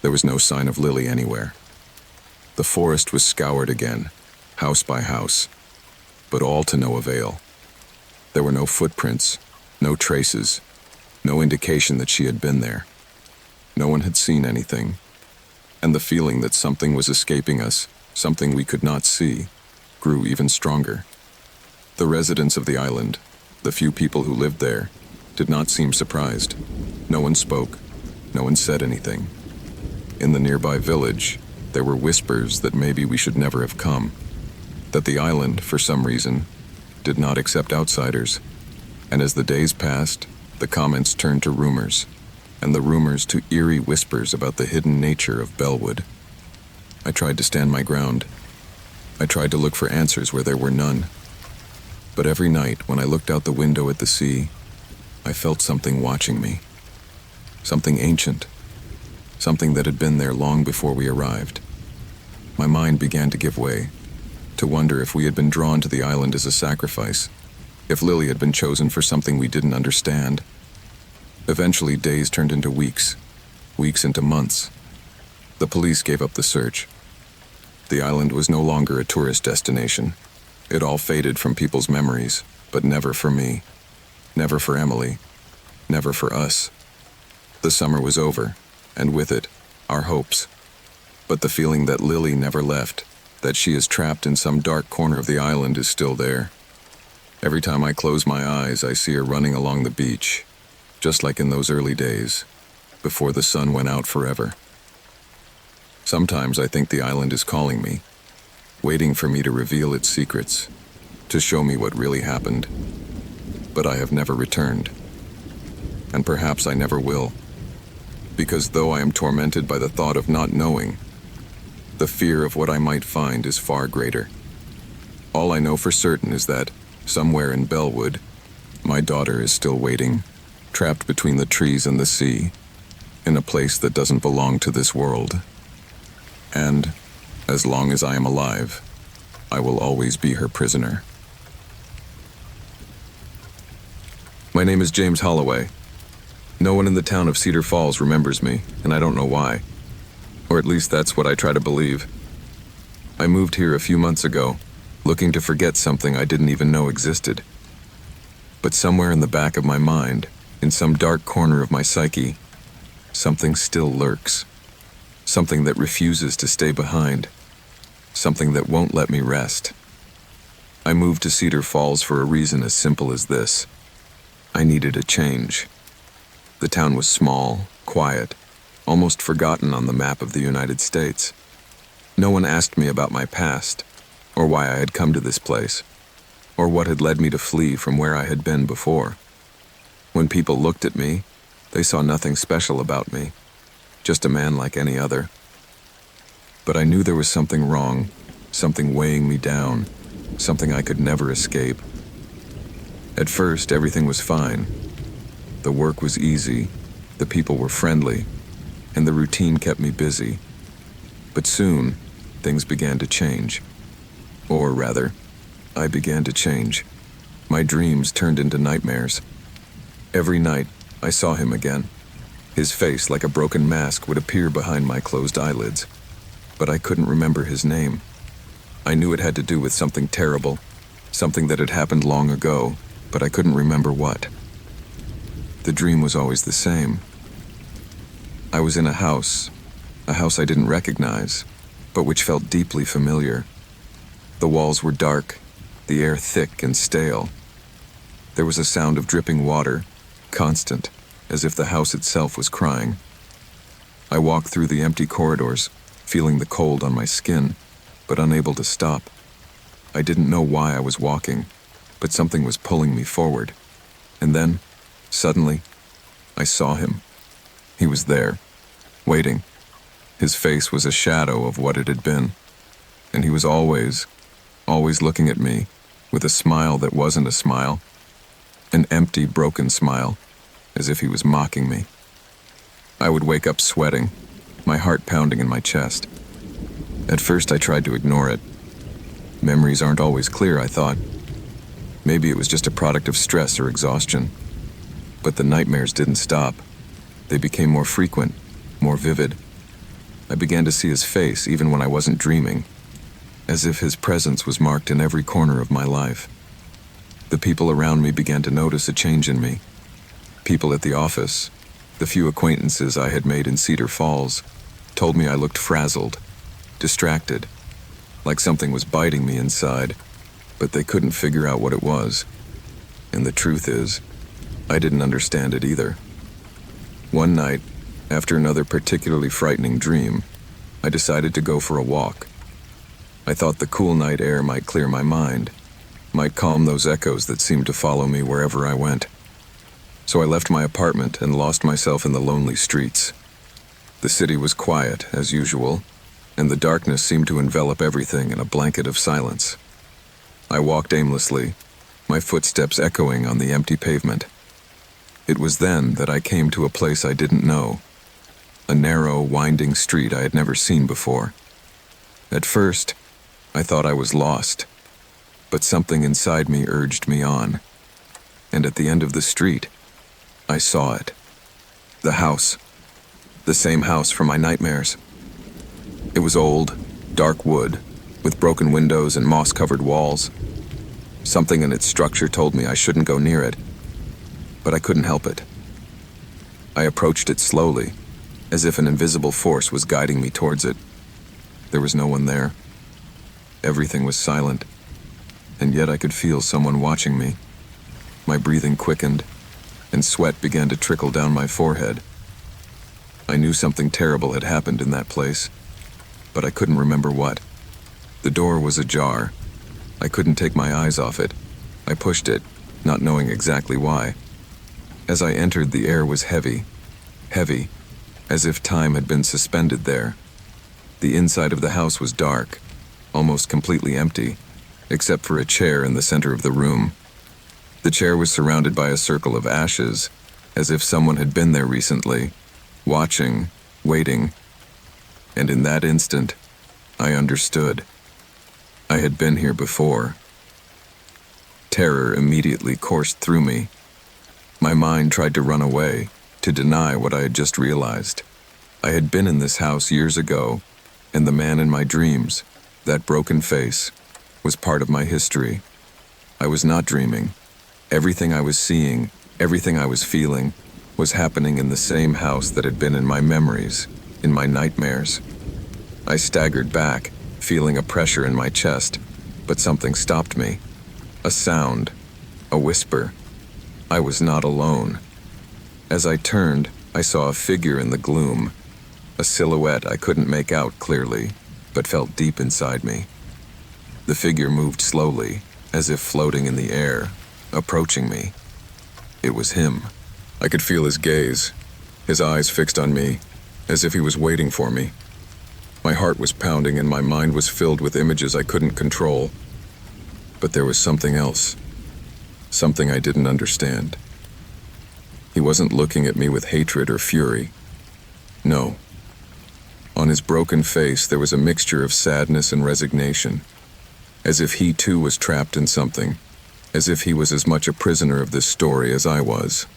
There was no sign of Lily anywhere. The forest was scoured again, house by house, but all to no avail. There were no footprints, no traces, no indication that she had been there. No one had seen anything, and the feeling that something was escaping us, something we could not see, grew even stronger. The residents of the island, the few people who lived there, did not seem surprised. No one spoke, no one said anything. In the nearby village, there were whispers that maybe we should never have come, that the island, for some reason, did not accept outsiders. And as the days passed, the comments turned to rumors, and the rumors to eerie whispers about the hidden nature of Bellwood. I tried to stand my ground. I tried to look for answers where there were none. But every night, when I looked out the window at the sea, I felt something watching me. Something ancient. Something that had been there long before we arrived. My mind began to give way, to wonder if we had been drawn to the island as a sacrifice, if Lily had been chosen for something we didn't understand. Eventually, days turned into weeks, weeks into months. The police gave up the search. The island was no longer a tourist destination. It all faded from people's memories, but never for me, never for Emily, never for us. The summer was over, and with it, our hopes. But the feeling that Lily never left, that she is trapped in some dark corner of the island, is still there. Every time I close my eyes, I see her running along the beach, just like in those early days, before the sun went out forever. Sometimes I think the island is calling me, waiting for me to reveal its secrets, to show me what really happened. But I have never returned. And perhaps I never will. Because though I am tormented by the thought of not knowing, the fear of what I might find is far greater. All I know for certain is that, somewhere in Bellwood, my daughter is still waiting, trapped between the trees and the sea, in a place that doesn't belong to this world. And, as long as I am alive, I will always be her prisoner. My name is James Holloway. No one in the town of Cedar Falls remembers me, and I don't know why. Or at least that's what I try to believe. I moved here a few months ago, looking to forget something I didn't even know existed. But somewhere in the back of my mind, in some dark corner of my psyche, something still lurks. Something that refuses to stay behind. Something that won't let me rest. I moved to Cedar Falls for a reason as simple as this. I needed a change. The town was small, quiet, almost forgotten on the map of the United States. No one asked me about my past, or why I had come to this place, or what had led me to flee from where I had been before. When people looked at me, they saw nothing special about me, just a man like any other. But I knew there was something wrong, something weighing me down, something I could never escape. At first, everything was fine. The work was easy, the people were friendly, and the routine kept me busy. But soon, things began to change. Or rather, I began to change. My dreams turned into nightmares. Every night, I saw him again. His face, like a broken mask, would appear behind my closed eyelids. But I couldn't remember his name. I knew it had to do with something terrible, something that had happened long ago, but I couldn't remember what. The dream was always the same. I was in a house I didn't recognize, but which felt deeply familiar. The walls were dark, the air thick and stale. There was a sound of dripping water, constant, as if the house itself was crying. I walked through the empty corridors, feeling the cold on my skin, but unable to stop. I didn't know why I was walking, but something was pulling me forward. And then, suddenly, I saw him. He was there, waiting. His face was a shadow of what it had been, and he was always looking at me, with a smile that wasn't a smile, an empty, broken smile, as if he was mocking me. I would wake up sweating, my heart pounding in my chest. At first I tried to ignore it. Memories aren't always clear, I thought. Maybe it was just a product of stress or exhaustion. But the nightmares didn't stop. They became more frequent, more vivid. I began to see his face even when I wasn't dreaming, as if his presence was marked in every corner of my life. The people around me began to notice a change in me. People at the office, the few acquaintances I had made in Cedar Falls, told me I looked frazzled, distracted, like something was biting me inside, but they couldn't figure out what it was. And the truth is, I didn't understand it either. One night, after another particularly frightening dream, I decided to go for a walk. I thought the cool night air might clear my mind, might calm those echoes that seemed to follow me wherever I went. So I left my apartment and lost myself in the lonely streets. The city was quiet, as usual, and the darkness seemed to envelop everything in a blanket of silence. I walked aimlessly, my footsteps echoing on the empty pavement. It was then that I came to a place I didn't know, a narrow, winding street I had never seen before. At first, I thought I was lost, but something inside me urged me on. And at the end of the street, I saw it. The house. The same house from my nightmares. It was old, dark wood, with broken windows and moss-covered walls. Something in its structure told me I shouldn't go near it, but I couldn't help it. I approached it slowly, as if an invisible force was guiding me towards it. There was no one there. Everything was silent, and yet I could feel someone watching me. My breathing quickened, and sweat began to trickle down my forehead. I knew something terrible had happened in that place, but I couldn't remember what. The door was ajar. I couldn't take my eyes off it. I pushed it, not knowing exactly why. As I entered, the air was heavy, as if time had been suspended there. The inside of the house was dark, almost completely empty, except for a chair in the center of the room. The chair was surrounded by a circle of ashes, as if someone had been there recently, watching, waiting. And in that instant, I understood. I had been here before. Terror immediately coursed through me. My mind tried to run away, to deny what I had just realized. I had been in this house years ago, and the man in my dreams, that broken face, was part of my history. I was not dreaming. Everything I was seeing, everything I was feeling, was happening in the same house that had been in my memories, in my nightmares. I staggered back, feeling a pressure in my chest, but something stopped me. A sound, a whisper. I was not alone. As I turned, I saw a figure in the gloom, a silhouette I couldn't make out clearly, but felt deep inside me. The figure moved slowly, as if floating in the air, approaching me. It was him. I could feel his gaze, his eyes fixed on me, as if he was waiting for me. My heart was pounding and my mind was filled with images I couldn't control. But there was something else, something I didn't understand. He wasn't looking at me with hatred or fury. No. On his broken face there was a mixture of sadness and resignation, as if he too was trapped in something, as if he was as much a prisoner of this story as I was.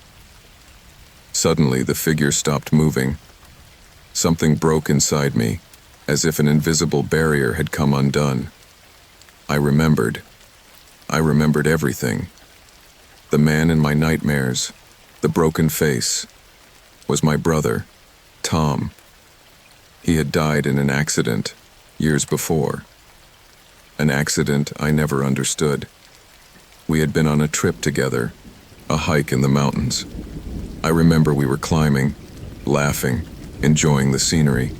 Suddenly, the figure stopped moving. Something broke inside me, as if an invisible barrier had come undone. I remembered everything. The man in my nightmares, the broken face, was my brother, Tom. He had died in an accident, years before. An accident I never understood. We had been on a trip together, a hike in the mountains. I remember we were climbing, laughing, enjoying the scenery.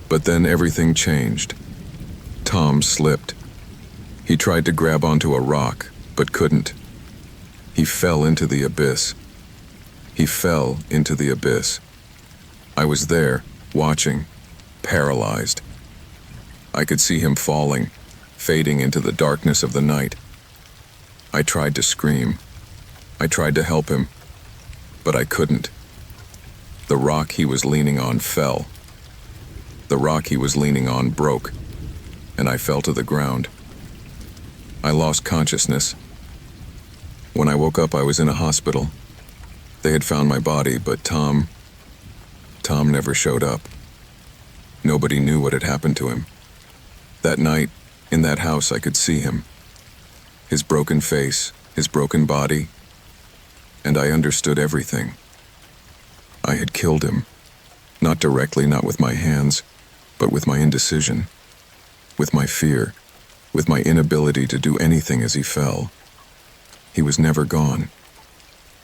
But then everything changed. Tom slipped. He tried to grab onto a rock, but couldn't. He fell into the abyss. He fell into the abyss. I was there, watching, paralyzed. I could see him falling, fading into the darkness of the night. I tried to scream. I tried to help him, but I couldn't. The rock he was leaning on fell. The rock he was leaning on broke, and I fell to the ground. I lost consciousness. When I woke up, I was in a hospital. They had found my body, but Tom never showed up. Nobody knew what had happened to him. That night, in that house, I could see him. His broken face, his broken body, and I understood everything. I had killed him. Not directly, not with my hands, but with my indecision, with my fear, with my inability to do anything as he fell. He was never gone.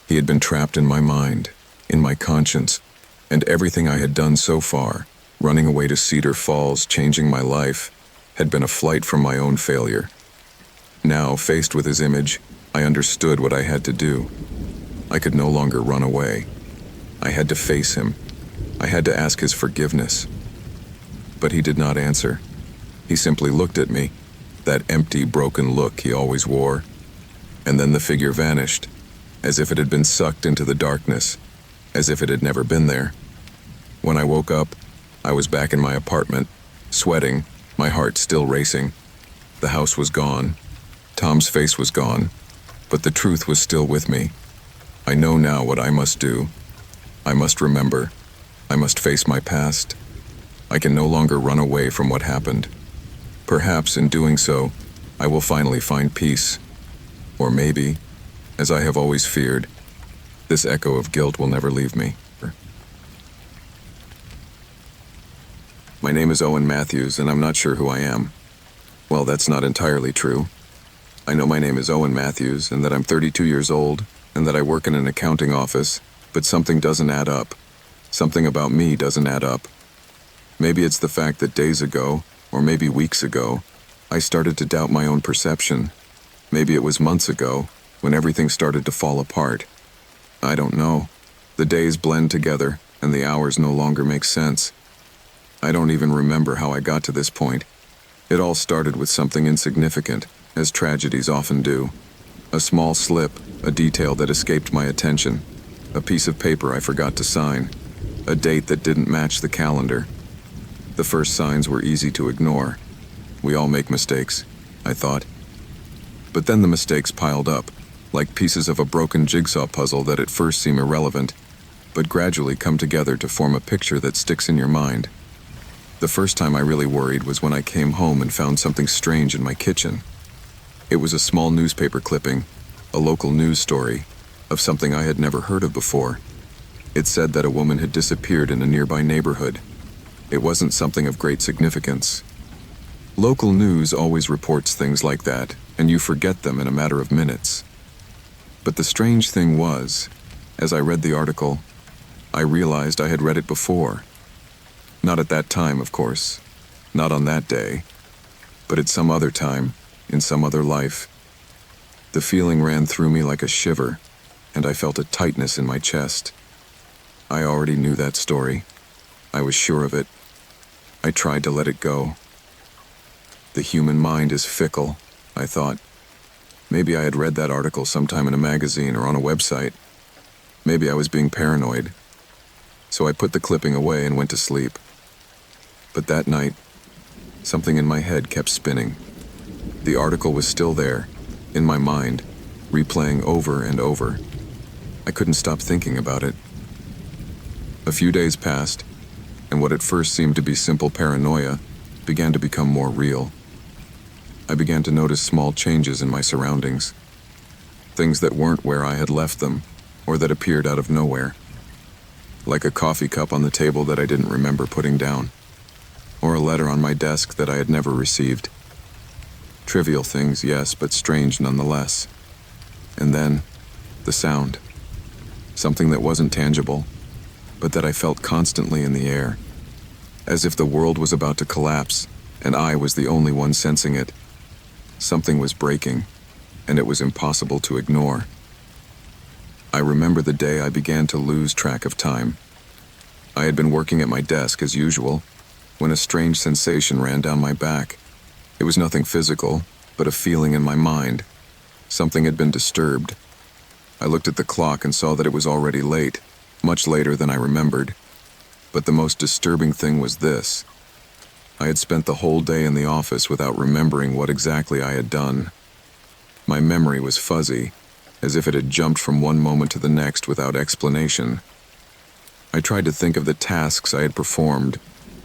He had been trapped in my mind, in my conscience, and everything I had done so far, running away to Cedar Falls, changing my life, had been a flight from my own failure. Now, faced with his image, I understood what I had to do. I could no longer run away. I had to face him. I had to ask his forgiveness. But he did not answer. He simply looked at me, that empty, broken look he always wore, and then the figure vanished, as if it had been sucked into the darkness, as if it had never been there. When I woke up, I was back in my apartment, sweating, my heart still racing. The house was gone. Tom's face was gone, but the truth was still with me. I know now what I must do. I must remember. I must face my past. I can no longer run away from what happened. Perhaps in doing so, I will finally find peace. Or maybe, as I have always feared, this echo of guilt will never leave me. My name is Owen Matthews, and I'm not sure who I am. Well, that's not entirely true. I know my name is Owen Matthews, and that I'm 32 years old, and that I work in an accounting office, but something doesn't add up. Something about me doesn't add up. Maybe it's the fact that days ago, or maybe weeks ago, I started to doubt my own perception. Maybe it was months ago, when everything started to fall apart. I don't know. The days blend together, and the hours no longer make sense. I don't even remember how I got to this point. It all started with something insignificant, as tragedies often do. A small slip, a detail that escaped my attention, a piece of paper I forgot to sign, a date that didn't match the calendar. The first signs were easy to ignore. We all make mistakes, I thought. But then the mistakes piled up, like pieces of a broken jigsaw puzzle that at first seem irrelevant, but gradually come together to form a picture that sticks in your mind. The first time I really worried was when I came home and found something strange in my kitchen. It was a small newspaper clipping, a local news story, of something I had never heard of before. It said that a woman had disappeared in a nearby neighborhood. It wasn't something of great significance. Local news always reports things like that, and you forget them in a matter of minutes. But the strange thing was, as I read the article, I realized I had read it before. Not at that time, of course. Not on that day. But at some other time, in some other life. The feeling ran through me like a shiver, and I felt a tightness in my chest. I already knew that story. I was sure of it. I tried to let it go. The human mind is fickle, I thought. Maybe I had read that article sometime in a magazine or on a website. Maybe I was being paranoid. So I put the clipping away and went to sleep. But that night, something in my head kept spinning. The article was still there, in my mind, replaying over and over. I couldn't stop thinking about it. A few days passed, and what at first seemed to be simple paranoia began to become more real. I began to notice small changes in my surroundings. Things that weren't where I had left them, or that appeared out of nowhere. Like a coffee cup on the table that I didn't remember putting down, or a letter on my desk that I had never received. Trivial things, yes, but strange nonetheless. And then, the sound. Something that wasn't tangible, but that I felt constantly in the air, as if the world was about to collapse, and I was the only one sensing it. Something was breaking, and it was impossible to ignore. I remember the day I began to lose track of time. I had been working at my desk as usual, when a strange sensation ran down my back. It was nothing physical, but a feeling in my mind. Something had been disturbed. I looked at the clock and saw that it was already late, much later than I remembered. But the most disturbing thing was this. I had spent the whole day in the office without remembering what exactly I had done. My memory was fuzzy, as if it had jumped from one moment to the next without explanation. I tried to think of the tasks I had performed,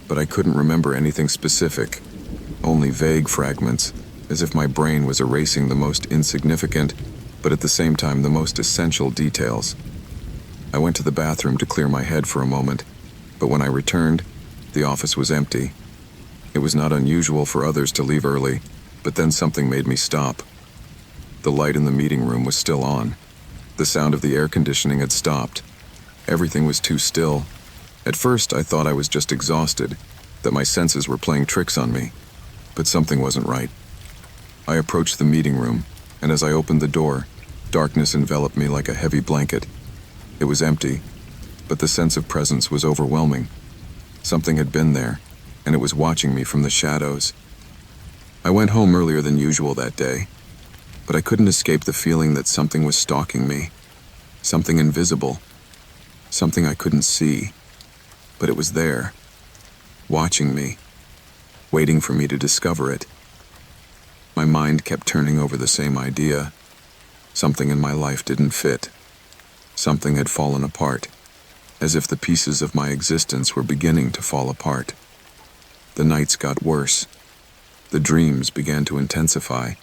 but I couldn't remember anything specific, only vague fragments, as if my brain was erasing the most insignificant, but at the same time the most essential details. I went to the bathroom to clear my head for a moment, but when I returned, the office was empty. It was not unusual for others to leave early, but then something made me stop. The light in the meeting room was still on. The sound of the air conditioning had stopped. Everything was too still. At first, I thought I was just exhausted, that my senses were playing tricks on me. But something wasn't right. I approached the meeting room, and as I opened the door, darkness enveloped me like a heavy blanket. It was empty, but the sense of presence was overwhelming. Something had been there, and it was watching me from the shadows. I went home earlier than usual that day, but I couldn't escape the feeling that something was stalking me. Something invisible. Something I couldn't see, but it was there, watching me, waiting for me to discover it. My mind kept turning over the same idea. Something in my life didn't fit. Something had fallen apart, as if the pieces of my existence were beginning to fall apart. The nights got worse. The dreams began to intensify.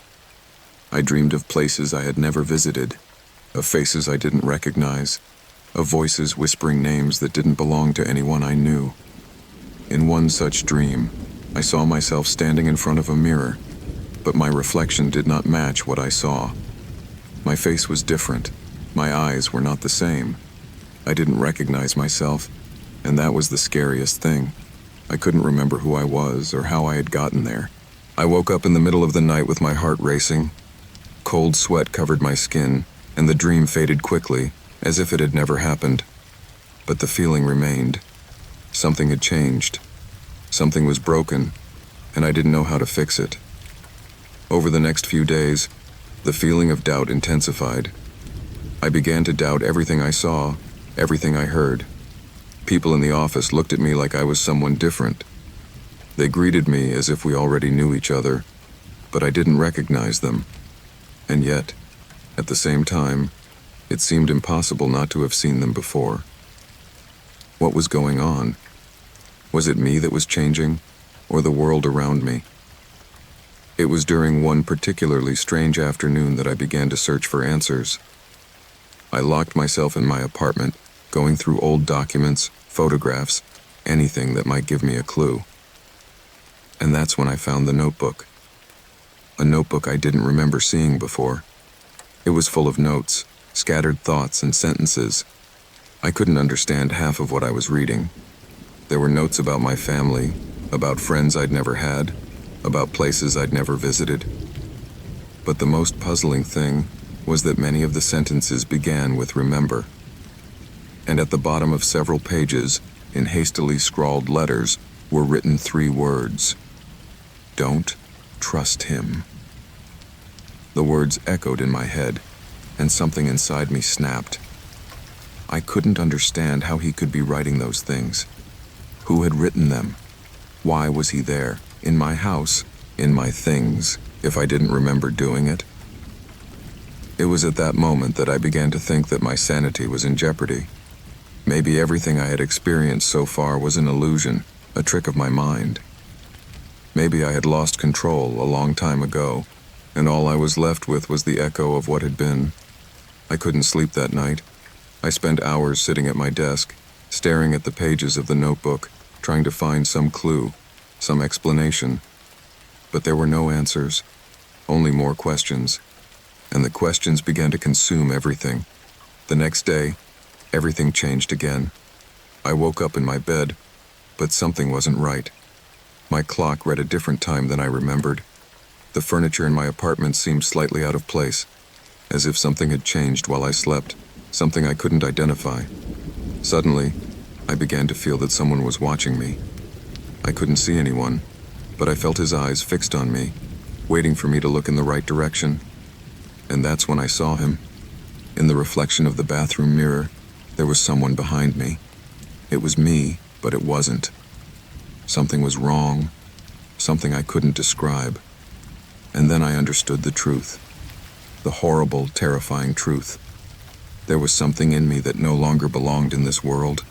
I dreamed of places I had never visited, of faces I didn't recognize, of voices whispering names that didn't belong to anyone I knew. In one such dream, I saw myself standing in front of a mirror, but my reflection did not match what I saw. My face was different. My eyes were not the same. I didn't recognize myself, and that was the scariest thing. I couldn't remember who I was or how I had gotten there. I woke up in the middle of the night with my heart racing. Cold sweat covered my skin, and the dream faded quickly, as if it had never happened. But the feeling remained. Something had changed. Something was broken, and I didn't know how to fix it. Over the next few days, the feeling of doubt intensified. I began to doubt everything I saw, everything I heard. People in the office looked at me like I was someone different. They greeted me as if we already knew each other, but I didn't recognize them. And yet, at the same time, it seemed impossible not to have seen them before. What was going on? Was it me that was changing, or the world around me? It was during one particularly strange afternoon that I began to search for answers. I locked myself in my apartment, going through old documents, photographs, anything that might give me a clue. And that's when I found the notebook. A notebook I didn't remember seeing before. It was full of notes, scattered thoughts and sentences. I couldn't understand half of what I was reading. There were notes about my family, about friends I'd never had, about places I'd never visited. But the most puzzling thing was that many of the sentences began with "remember." And at the bottom of several pages, in hastily scrawled letters, were written 3 words: "Don't trust him." The words echoed in my head, and something inside me snapped. I couldn't understand how he could be writing those things. Who had written them? Why was he there, in my house, in my things, if I didn't remember doing it? It was at that moment that I began to think that my sanity was in jeopardy. Maybe everything I had experienced so far was an illusion, a trick of my mind. Maybe I had lost control a long time ago, and all I was left with was the echo of what had been. I couldn't sleep that night. I spent hours sitting at my desk, staring at the pages of the notebook, trying to find some clue, some explanation. But there were no answers, only more questions. And the questions began to consume everything. The next day, everything changed again. I woke up in my bed, but something wasn't right. My clock read a different time than I remembered. The furniture in my apartment seemed slightly out of place, as if something had changed while I slept, something I couldn't identify. Suddenly, I began to feel that someone was watching me. I couldn't see anyone, but I felt his eyes fixed on me, waiting for me to look in the right direction. And that's when I saw him. In the reflection of the bathroom mirror, there was someone behind me. It was me, but it wasn't. Something was wrong, something I couldn't describe. And then I understood the truth. The horrible, terrifying truth. There was something in me that no longer belonged in this world.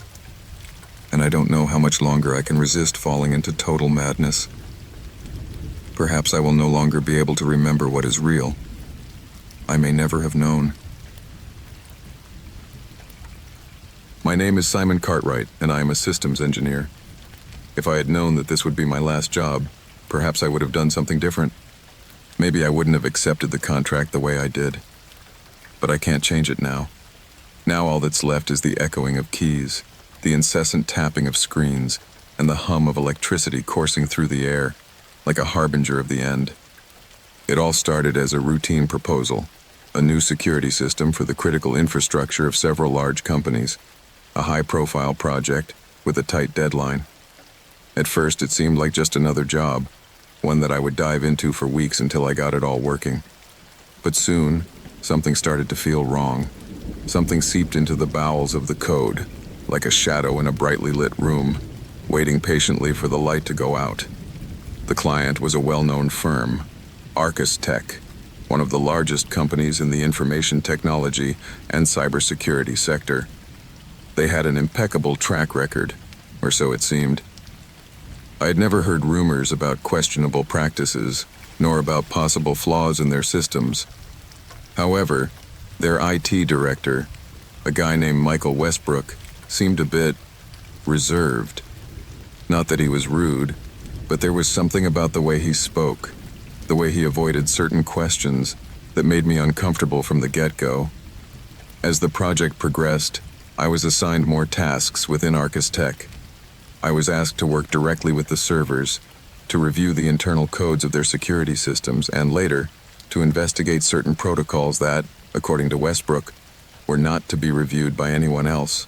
And I don't know how much longer I can resist falling into total madness. Perhaps I will no longer be able to remember what is real. I may never have known. My name is Simon Cartwright, and I am a systems engineer. If I had known that this would be my last job, perhaps I would have done something different. Maybe I wouldn't have accepted the contract the way I did. But I can't change it now. Now all that's left is the echoing of keys, the incessant tapping of screens, and the hum of electricity coursing through the air, like a harbinger of the end. It all started as a routine proposal, a new security system for the critical infrastructure of several large companies, a high-profile project with a tight deadline. At first, it seemed like just another job, one that I would dive into for weeks until I got it all working. But soon, something started to feel wrong. Something seeped into the bowels of the code, like a shadow in a brightly lit room, waiting patiently for the light to go out. The client was a well-known firm, Tech, one of the largest companies in the information technology and cybersecurity sector. They had an impeccable track record, or so it seemed. I had never heard rumors about questionable practices, nor about possible flaws in their systems. However, their IT director, a guy named Michael Westbrook, seemed a bit reserved. Not that he was rude, but there was something about the way he spoke, the way he avoided certain questions, that made me uncomfortable from the get-go. As the project progressed, I was assigned more tasks within Tech. I was asked to work directly with the servers, to review the internal codes of their security systems, and later, to investigate certain protocols that, according to Westbrook, were not to be reviewed by anyone else.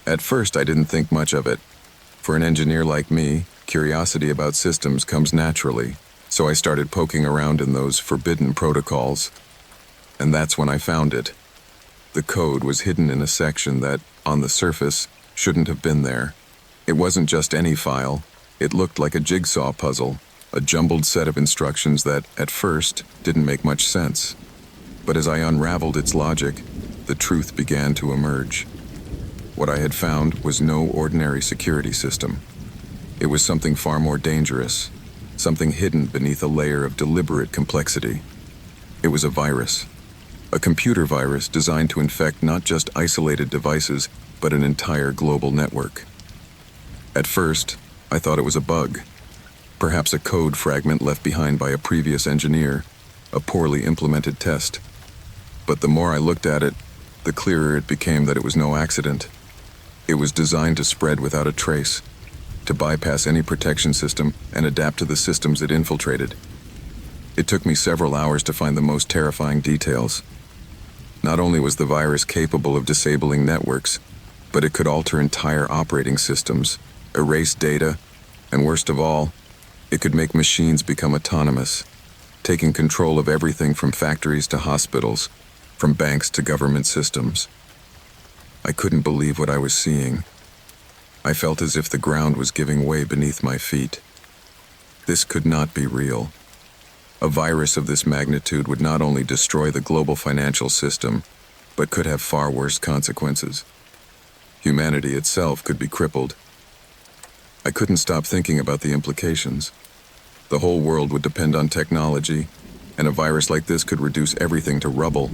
At first, I didn't think much of it. For an engineer like me, curiosity about systems comes naturally, so I started poking around in those forbidden protocols. And that's when I found it. The code was hidden in a section that, on the surface, shouldn't have been there. It wasn't just any file. It looked like a jigsaw puzzle, a jumbled set of instructions that, at first, didn't make much sense. But as I unraveled its logic, the truth began to emerge. What I had found was no ordinary security system. It was something far more dangerous, something hidden beneath a layer of deliberate complexity. It was a virus. A computer virus designed to infect not just isolated devices, but an entire global network. At first, I thought it was a bug. Perhaps a code fragment left behind by a previous engineer, a poorly implemented test. But the more I looked at it, the clearer it became that it was no accident. It was designed to spread without a trace, to bypass any protection system and adapt to the systems it infiltrated. It took me several hours to find the most terrifying details. Not only was the virus capable of disabling networks, but it could alter entire operating systems, erase data, and worst of all, it could make machines become autonomous, taking control of everything from factories to hospitals, from banks to government systems. I couldn't believe what I was seeing. I felt as if the ground was giving way beneath my feet. This could not be real. A virus of this magnitude would not only destroy the global financial system, but could have far worse consequences. Humanity itself could be crippled. I couldn't stop thinking about the implications. The whole world would depend on technology, and a virus like this could reduce everything to rubble.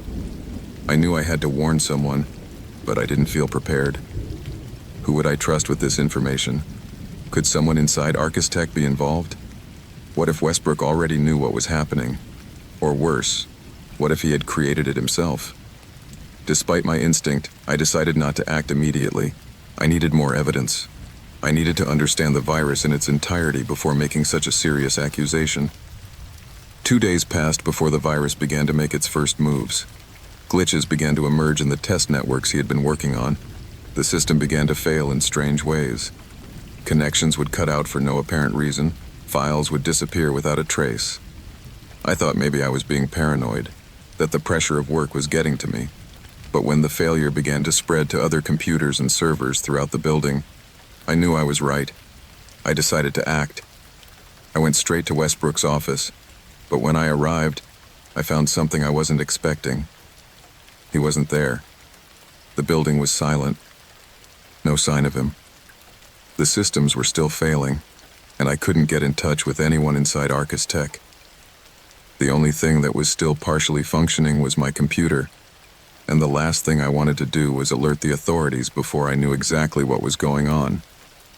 I knew I had to warn someone, but I didn't feel prepared. Who would I trust with this information? Could someone inside Tech be involved? What if Westbrook already knew what was happening? Or worse, what if he had created it himself? Despite my instinct, I decided not to act immediately. I needed more evidence. I needed to understand the virus in its entirety before making such a serious accusation. 2 days passed before the virus began to make its first moves. Glitches began to emerge in the test networks he had been working on. The system began to fail in strange ways. Connections would cut out for no apparent reason. Files would disappear without a trace. I thought maybe I was being paranoid, that the pressure of work was getting to me. But when the failure began to spread to other computers and servers throughout the building, I knew I was right. I decided to act. I went straight to Westbrook's office, but when I arrived, I found something I wasn't expecting. He wasn't there. The building was silent. No sign of him. The systems were still failing, and I couldn't get in touch with anyone inside Arcus Tech. The only thing that was still partially functioning was my computer, and the last thing I wanted to do was alert the authorities before I knew exactly what was going on.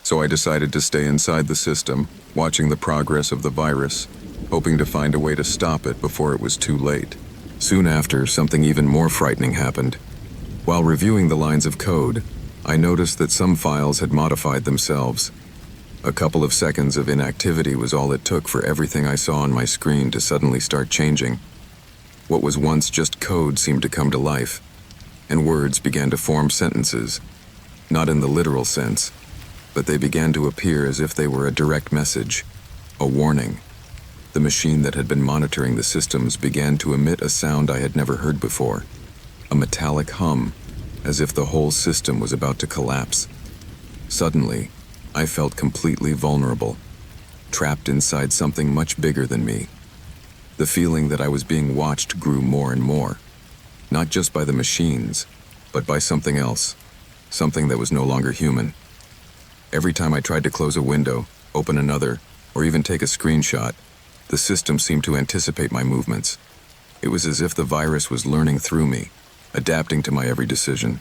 So I decided to stay inside the system, watching the progress of the virus, hoping to find a way to stop it before it was too late. Soon after, something even more frightening happened. While reviewing the lines of code, I noticed that some files had modified themselves. A couple of seconds of inactivity was all it took for everything I saw on my screen to suddenly start changing. What was once just code seemed to come to life, and words began to form sentences, not in the literal sense, but they began to appear as if they were a direct message, a warning. The machine that had been monitoring the systems began to emit a sound I had never heard before, a metallic hum, as if the whole system was about to collapse. Suddenly, I felt completely vulnerable, trapped inside something much bigger than me. The feeling that I was being watched grew more and more, not just by the machines, but by something else, something that was no longer human. Every time I tried to close a window, open another, or even take a screenshot, the system seemed to anticipate my movements. It was as if the virus was learning through me, adapting to my every decision.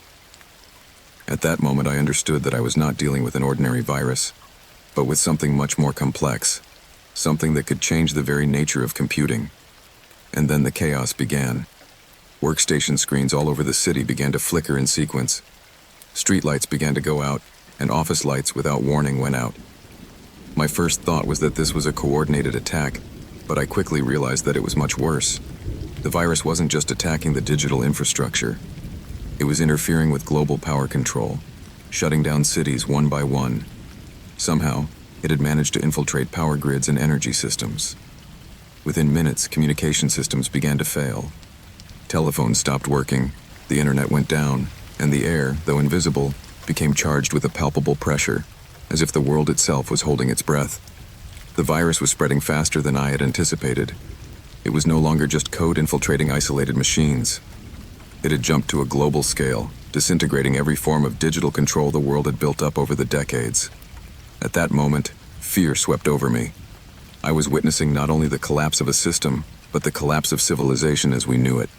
At that moment, I understood that I was not dealing with an ordinary virus, but with something much more complex, something that could change the very nature of computing. And then the chaos began. Workstation screens all over the city began to flicker in sequence. Streetlights began to go out, and office lights without warning went out. My first thought was that this was a coordinated attack, but I quickly realized that it was much worse. The virus wasn't just attacking the digital infrastructure. It was interfering with global power control, shutting down cities one by one. Somehow, it had managed to infiltrate power grids and energy systems. Within minutes, communication systems began to fail. Telephones stopped working, the internet went down, and the air, though invisible, became charged with a palpable pressure, as if the world itself was holding its breath. The virus was spreading faster than I had anticipated. It was no longer just code infiltrating isolated machines. It had jumped to a global scale, disintegrating every form of digital control the world had built up over the decades. At that moment, fear swept over me. I was witnessing not only the collapse of a system, but the collapse of civilization as we knew it.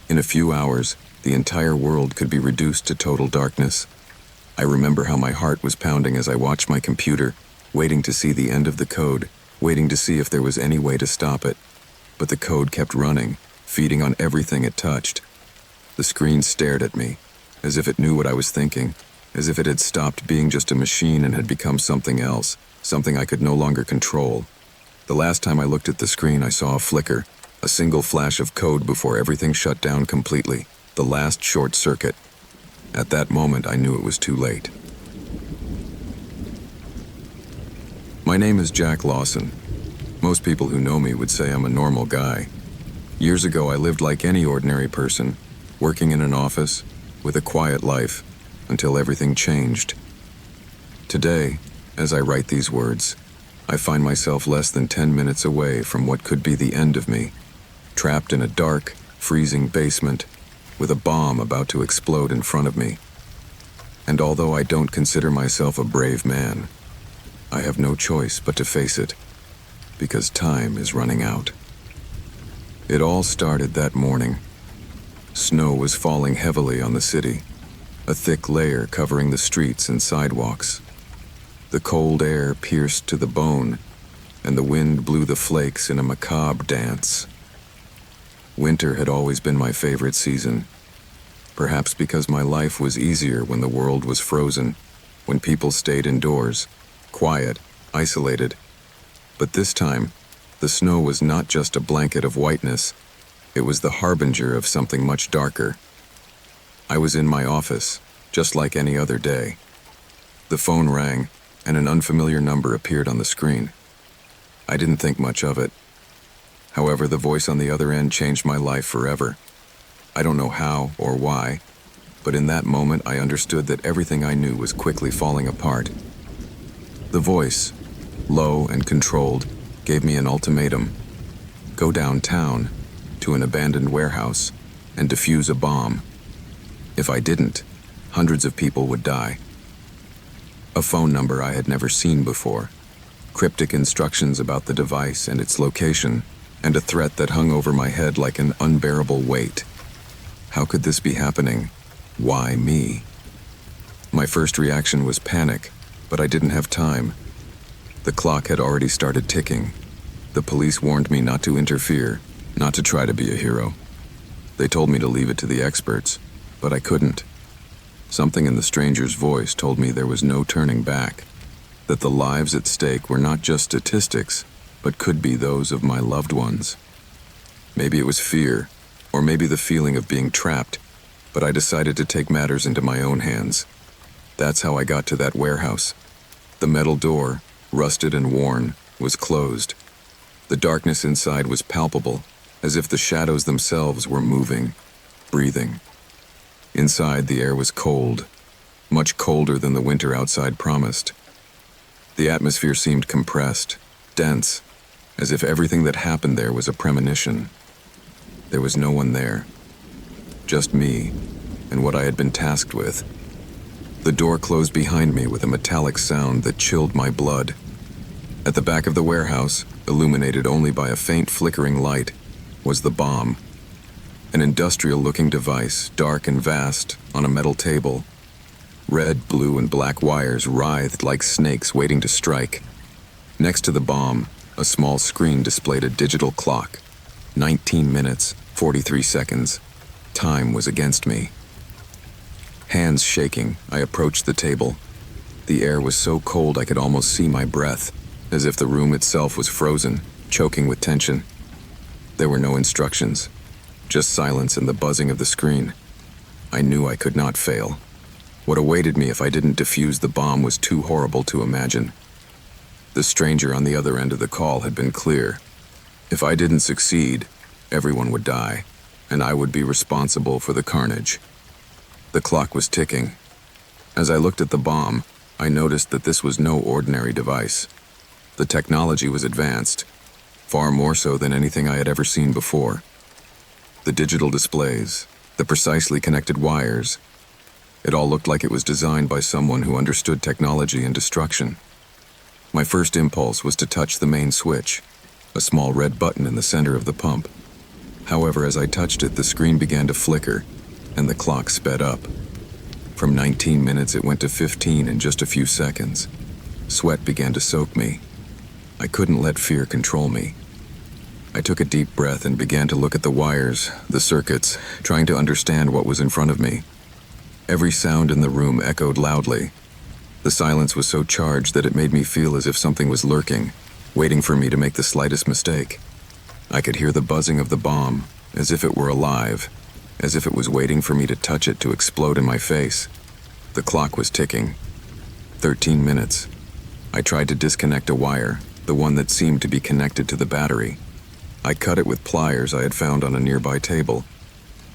In a few hours, the entire world could be reduced to total darkness. I remember how my heart was pounding as I watched my computer, waiting to see the end of the code, waiting to see if there was any way to stop it. But the code kept running, feeding on everything it touched. The screen stared at me, as if it knew what I was thinking, as if it had stopped being just a machine and had become something else, something I could no longer control. The last time I looked at the screen, I saw a flicker, a single flash of code before everything shut down completely, the last short circuit. At that moment, I knew it was too late. My name is Jack Lawson. Most people who know me would say I'm a normal guy. Years ago, I lived like any ordinary person, working in an office, with a quiet life, until everything changed. Today, as I write these words, I find myself less than 10 minutes away from what could be the end of me, trapped in a dark, freezing basement, with a bomb about to explode in front of me. And although I don't consider myself a brave man, I have no choice but to face it, because time is running out. It all started that morning. Snow was falling heavily on the city, a thick layer covering the streets and sidewalks. The cold air pierced to the bone, and the wind blew the flakes in a macabre dance. Winter had always been my favorite season, perhaps because my life was easier when the world was frozen, when people stayed indoors, quiet, isolated. But this time, the snow was not just a blanket of whiteness, it was the harbinger of something much darker. I was in my office, just like any other day. The phone rang, and an unfamiliar number appeared on the screen. I didn't think much of it. However, the voice on the other end changed my life forever. I don't know how or why, but in that moment I understood that everything I knew was quickly falling apart. The voice, low and controlled, gave me an ultimatum. Go downtown, to an abandoned warehouse, and defuse a bomb. If I didn't, hundreds of people would die. A phone number I had never seen before, cryptic instructions about the device and its location, and a threat that hung over my head like an unbearable weight. How could this be happening? Why me? My first reaction was panic, but I didn't have time. The clock had already started ticking. The police warned me not to interfere, not to try to be a hero. They told me to leave it to the experts, but I couldn't. Something in the stranger's voice told me there was no turning back, that the lives at stake were not just statistics, but could be those of my loved ones. Maybe it was fear, or maybe the feeling of being trapped, but I decided to take matters into my own hands. That's how I got to that warehouse. The metal door, rusted and worn, was closed. The darkness inside was palpable, as if the shadows themselves were moving, breathing. Inside, the air was cold, much colder than the winter outside promised. The atmosphere seemed compressed, dense, as if everything that happened there was a premonition. There was no one there, just me and what I had been tasked with. The door closed behind me with a metallic sound that chilled my blood. At the back of the warehouse, illuminated only by a faint flickering light, was the bomb. An industrial-looking device, dark and vast, on a metal table. Red, blue, and black wires writhed like snakes waiting to strike. Next to the bomb, a small screen displayed a digital clock. 19 minutes, 43 seconds. Time was against me. Hands shaking, I approached the table. The air was so cold I could almost see my breath, as if the room itself was frozen, choking with tension. There were no instructions, just silence and the buzzing of the screen. I knew I could not fail. What awaited me if I didn't defuse the bomb was too horrible to imagine. The stranger on the other end of the call had been clear. If I didn't succeed, everyone would die, and I would be responsible for the carnage. The clock was ticking. As I looked at the bomb, I noticed that this was no ordinary device. The technology was advanced, far more so than anything I had ever seen before. The digital displays, the precisely connected wires, it all looked like it was designed by someone who understood technology and destruction. My first impulse was to touch the main switch, a small red button in the center of the pump. However, as I touched it, the screen began to flicker, and the clock sped up. From 19 minutes, it went to 15 in just a few seconds. Sweat began to soak me. I couldn't let fear control me. I took a deep breath and began to look at the wires, the circuits, trying to understand what was in front of me. Every sound in the room echoed loudly. The silence was so charged that it made me feel as if something was lurking, waiting for me to make the slightest mistake. I could hear the buzzing of the bomb, as if it were alive, as if it was waiting for me to touch it to explode in my face. The clock was ticking. 13 minutes. I tried to disconnect a wire, the one that seemed to be connected to the battery. I cut it with pliers I had found on a nearby table.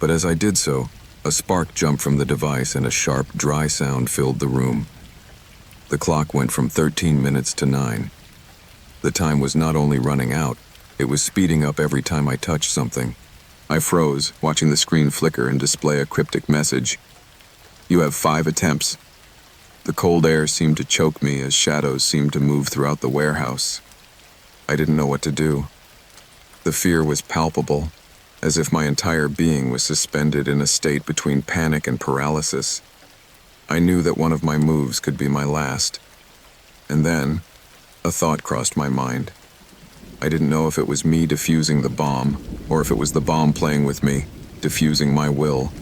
But as I did so, a spark jumped from the device and a sharp, dry sound filled the room. The clock went from 13 minutes to 9. The time was not only running out, it was speeding up every time I touched something. I froze, watching the screen flicker and display a cryptic message. You have 5 attempts. The cold air seemed to choke me as shadows seemed to move throughout the warehouse. I didn't know what to do. The fear was palpable, as if my entire being was suspended in a state between panic and paralysis. I knew that one of my moves could be my last. And then, a thought crossed my mind. I didn't know if it was me defusing the bomb, or if it was the bomb playing with me, diffusing my will.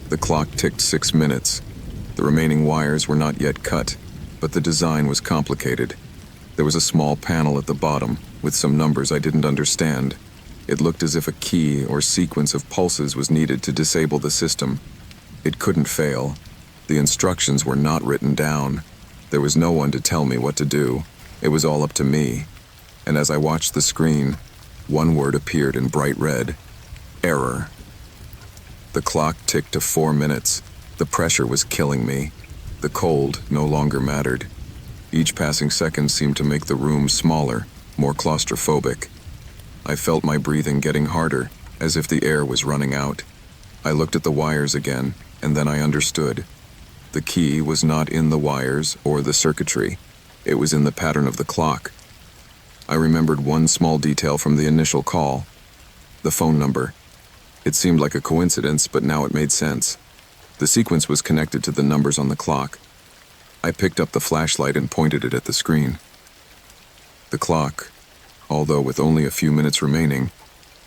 The clock ticked 6 minutes. The remaining wires were not yet cut, but the design was complicated. There was a small panel at the bottom with some numbers I didn't understand. It looked as if a key or sequence of pulses was needed to disable the system. It couldn't fail. The instructions were not written down. There was no one to tell me what to do. It was all up to me. And as I watched the screen, one word appeared in bright red: error. The clock ticked to 4 minutes. The pressure was killing me. The cold no longer mattered. Each passing second seemed to make the room smaller, more claustrophobic. I felt my breathing getting harder, as if the air was running out. I looked at the wires again, and then I understood. The key was not in the wires or the circuitry. It was in the pattern of the clock. I remembered one small detail from the initial call: the phone number. It seemed like a coincidence, but now it made sense. The sequence was connected to the numbers on the clock. I picked up the flashlight and pointed it at the screen. The clock, although with only a few minutes remaining,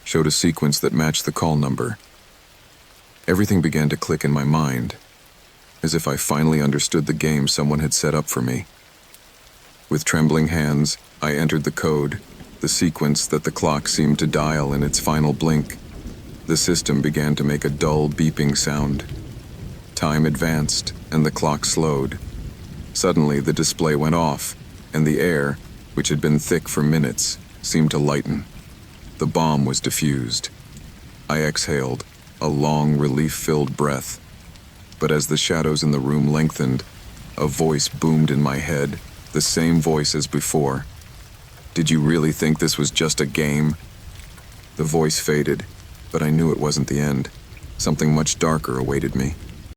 showed a sequence that matched the call number. Everything began to click in my mind, as if I finally understood the game someone had set up for me. With trembling hands, I entered the code, the sequence that the clock seemed to dial in its final blink. The system began to make a dull beeping sound. Time advanced, and the clock slowed. Suddenly, the display went off, and the air, which had been thick for minutes, seemed to lighten. The bomb was diffused. I exhaled, a long, relief-filled breath. But as the shadows in the room lengthened, a voice boomed in my head, the same voice as before. "Did you really think this was just a game?" The voice faded, but I knew it wasn't the end. Something much darker awaited me.